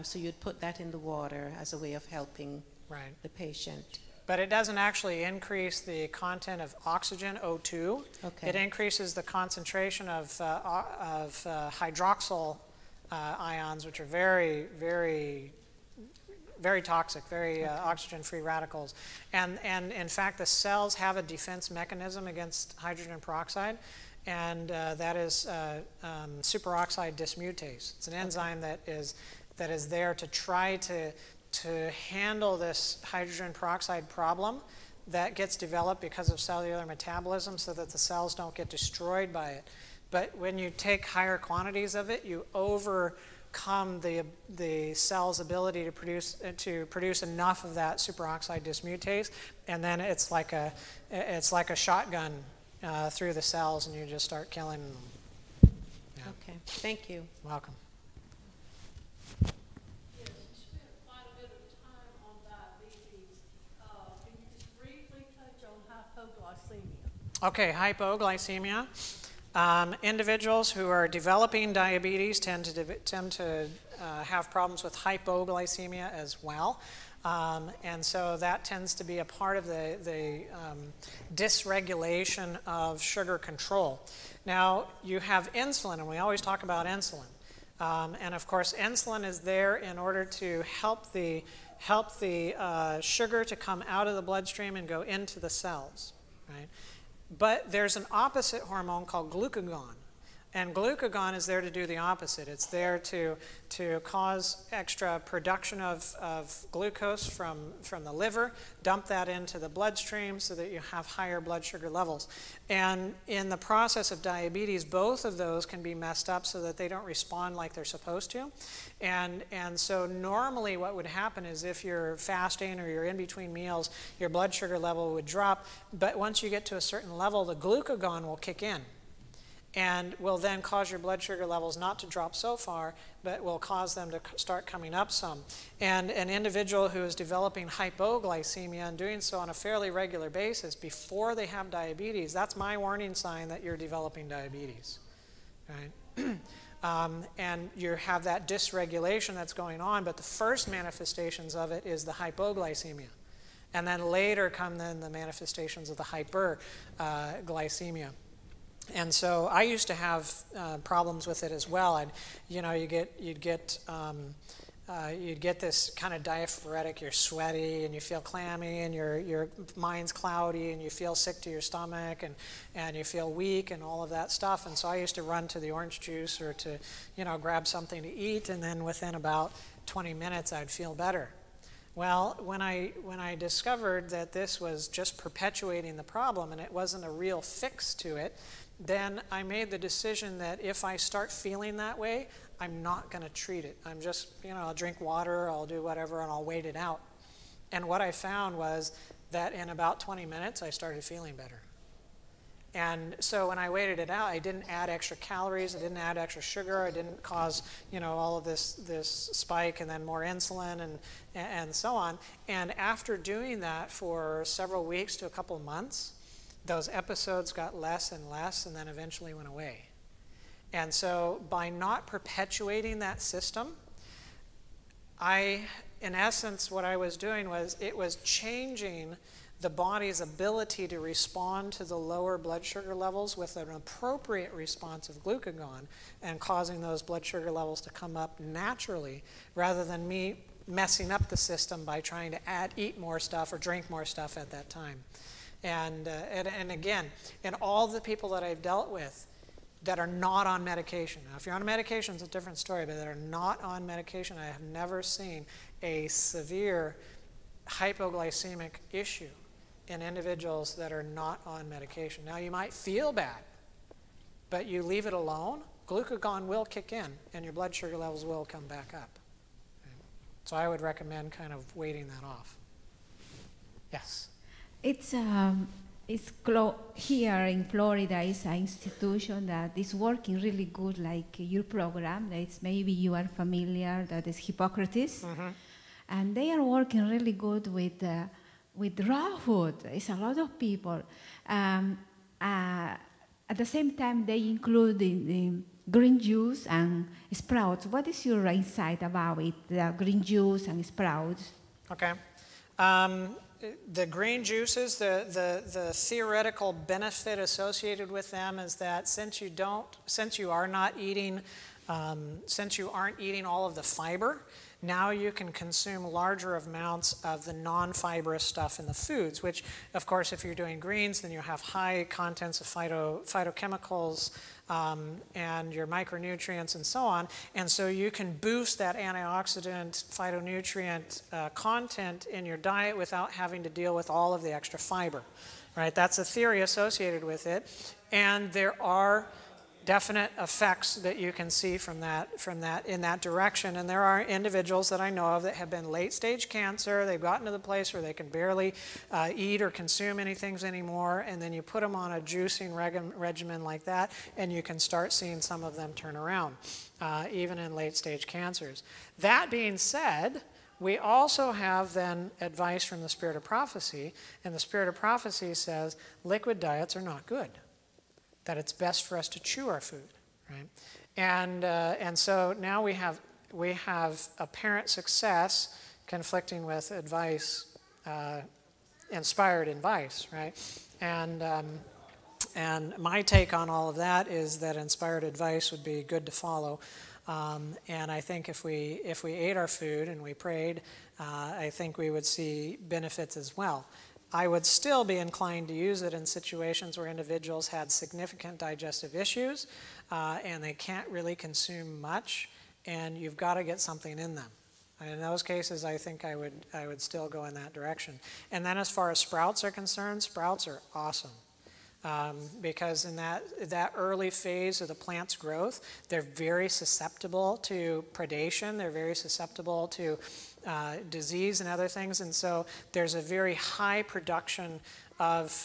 So you'd put that in the water as a way of helping the patient. But it doesn't actually increase the content of oxygen, O2. Okay. It increases the concentration of hydroxyl ions, which are very, very, very toxic, very oxygen-free radicals. And in fact, the cells have a defense mechanism against hydrogen peroxide, and that is superoxide dismutase. It's an enzyme that is there to try to handle this hydrogen peroxide problem that gets developed because of cellular metabolism, so that the cells don't get destroyed by it. But when you take higher quantities of it, you overcome the cell's ability to produce enough of that superoxide dismutase, and then it's like a shotgun through the cells, and you just start killing them. Yeah. Okay, thank you. Welcome. Okay, hypoglycemia. Individuals who are developing diabetes tend to have problems with hypoglycemia as well. And so that tends to be a part of the dysregulation of sugar control. Now, you have insulin, and we always talk about insulin. And of course, insulin is there in order to help the sugar to come out of the bloodstream and go into the cells, right? But there's an opposite hormone called glucagon. And glucagon is there to do the opposite. It's there to cause extra production of glucose from the liver, dump that into the bloodstream so that you have higher blood sugar levels. And in the process of diabetes, both of those can be messed up so that they don't respond like they're supposed to. And so normally what would happen is if you're fasting or you're in between meals, your blood sugar level would drop. But once you get to a certain level, the glucagon will kick in, and will then cause your blood sugar levels not to drop so far, but will cause them to start coming up some. And an individual who is developing hypoglycemia and doing so on a fairly regular basis before they have diabetes, that's my warning sign that you're developing diabetes, right? And you have that dysregulation that's going on, but the first manifestations of it is the hypoglycemia. And then later come then the manifestations of the hyperglycemia. And so I used to have problems with it as well. You'd get this kind of diaphoretic, you're sweaty and you feel clammy and your mind's cloudy and you feel sick to your stomach and you feel weak and all of that stuff. And so I used to run to the orange juice or to, grab something to eat, and then within about 20 minutes I'd feel better. Well, when I discovered that this was just perpetuating the problem and it wasn't a real fix to it, then I made the decision that if I start feeling that way, I'm not going to treat it. I'm just, I'll drink water, I'll do whatever, and I'll wait it out. And what I found was that in about 20 minutes, I started feeling better. And so when I waited it out, I didn't add extra calories, I didn't add extra sugar, I didn't cause, all of this spike and then more insulin and so on. And after doing that for several weeks to a couple of months, those episodes got less and less and then eventually went away. And so by not perpetuating that system, in essence, what I was doing was it was changing the body's ability to respond to the lower blood sugar levels with an appropriate response of glucagon and causing those blood sugar levels to come up naturally rather than me messing up the system by trying to eat more stuff or drink more stuff at that time. And again, in all the people that I've dealt with that are not on medication. Now, if you're on medication, it's a different story, but that are not on medication, I have never seen a severe hypoglycemic issue in individuals that are not on medication. Now, you might feel bad, but you leave it alone, glucagon will kick in, and your blood sugar levels will come back up. So I would recommend kind of waiting that off. Yes? Here in Florida is an institution that is working really good, like your program. It's maybe you are familiar, that is Hippocrates. Mm-hmm. And they are working really good with raw food. It's a lot of people. At the same time, they include the green juice and sprouts. What is your insight about it, the green juice and sprouts? Okay. The green juices, the theoretical benefit associated with them is that since you aren't eating all of the fiber, now you can consume larger amounts of the non-fibrous stuff in the foods, which, of course, if you're doing greens, then you have high contents of phytochemicals and your micronutrients and so on. And so you can boost that antioxidant phytonutrient content in your diet without having to deal with all of the extra fiber, right? That's a theory associated with it. And there are definite effects that you can see from that in that direction. And there are individuals that I know of that have been late-stage cancer. They've gotten to the place where they can barely eat or consume anything anymore, and then you put them on a juicing regimen like that, and you can start seeing some of them turn around, even in late-stage cancers. That being said, we also have then advice from the Spirit of Prophecy, and the Spirit of Prophecy says liquid diets are not good, that it's best for us to chew our food, right? And so now we have apparent success conflicting with advice, inspired advice, right? And my take on all of that is that inspired advice would be good to follow. And I think if we ate our food and we prayed, I think we would see benefits as well. I would still be inclined to use it in situations where individuals had significant digestive issues and they can't really consume much, and you've got to get something in them. And in those cases, I think I would still go in that direction. And then as far as sprouts are concerned, sprouts are awesome. Because in that early phase of the plant's growth, they're very susceptible to predation. They're very susceptible to disease and other things, and so there's a very high production of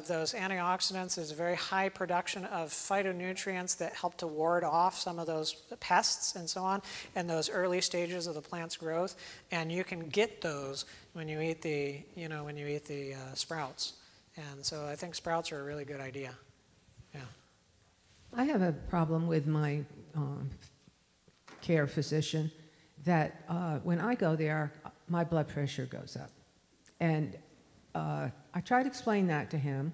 those antioxidants. There's a very high production of phytonutrients that help to ward off some of those pests and so on in those early stages of the plant's growth. And you can get those when you eat the sprouts. And so I think sprouts are a really good idea. Yeah. I have a problem with my care physician that when I go there, my blood pressure goes up. And I tried to explain that to him.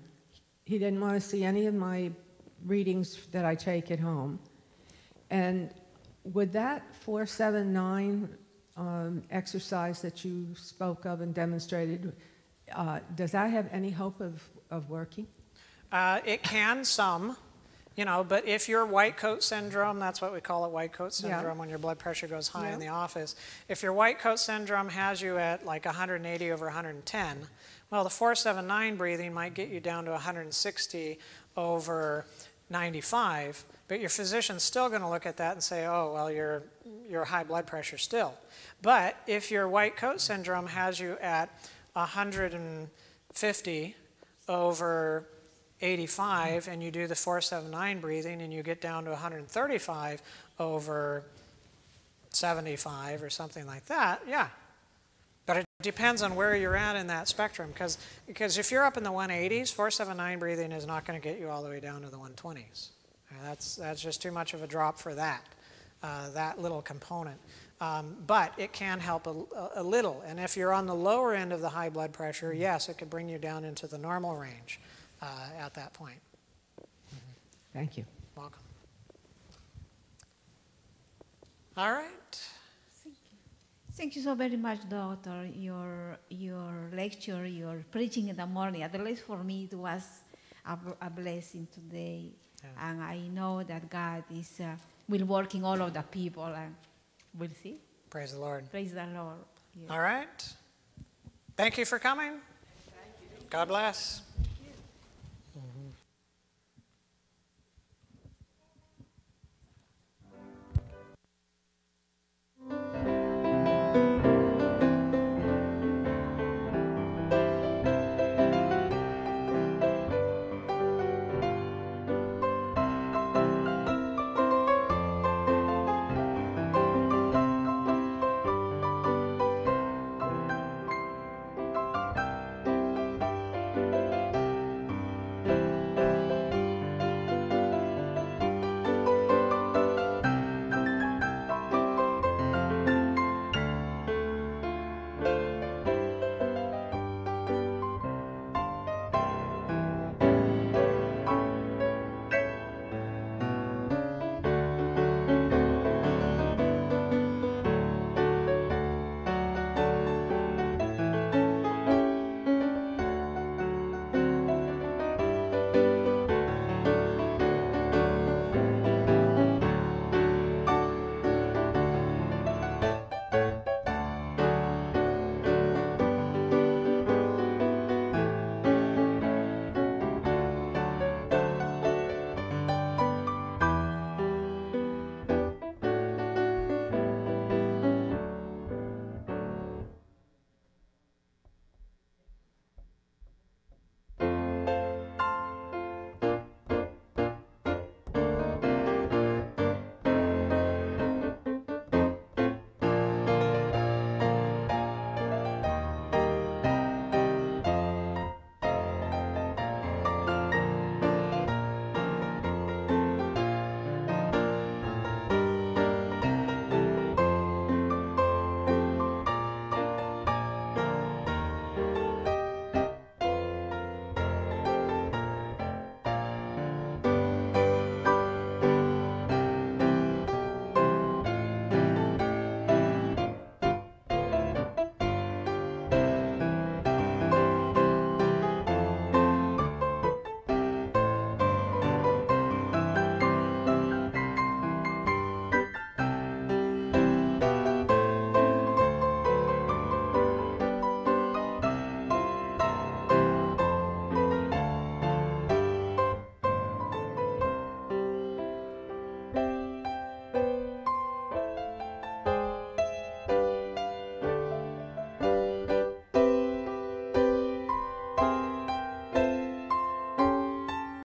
He didn't want to see any of my readings that I take at home. And would that 479 exercise that you spoke of and demonstrated, does that have any hope of working? It can, some, you know, but if your white coat syndrome, that's what we call it, white coat syndrome, when your blood pressure goes high in the office. If your white coat syndrome has you at like 180 over 110, well, the 479 breathing might get you down to 160 over 95, but your physician's still going to look at that and say, oh, well, you're high blood pressure still. But if your white coat syndrome has you at 150 over 85 and you do the 479 breathing and you get down to 135 over 75 or something like that, yeah. But it depends on where you're at in that spectrum, because if you're up in the 180s, 479 breathing is not going to get you all the way down to the 120s. That's just too much of a drop for that little component. But it can help a little. And if you're on the lower end of the high blood pressure, yes, it could bring you down into the normal range at that point. Thank you. Welcome. All right. Thank you so very much, Doctor. Your lecture, your preaching in the morning, at least for me, it was a blessing today. Yeah. And I know that God is will work in all of the people, and we'll see. Praise the Lord. Praise the Lord. Yes. All right. Thank you for coming. Thank you. God bless.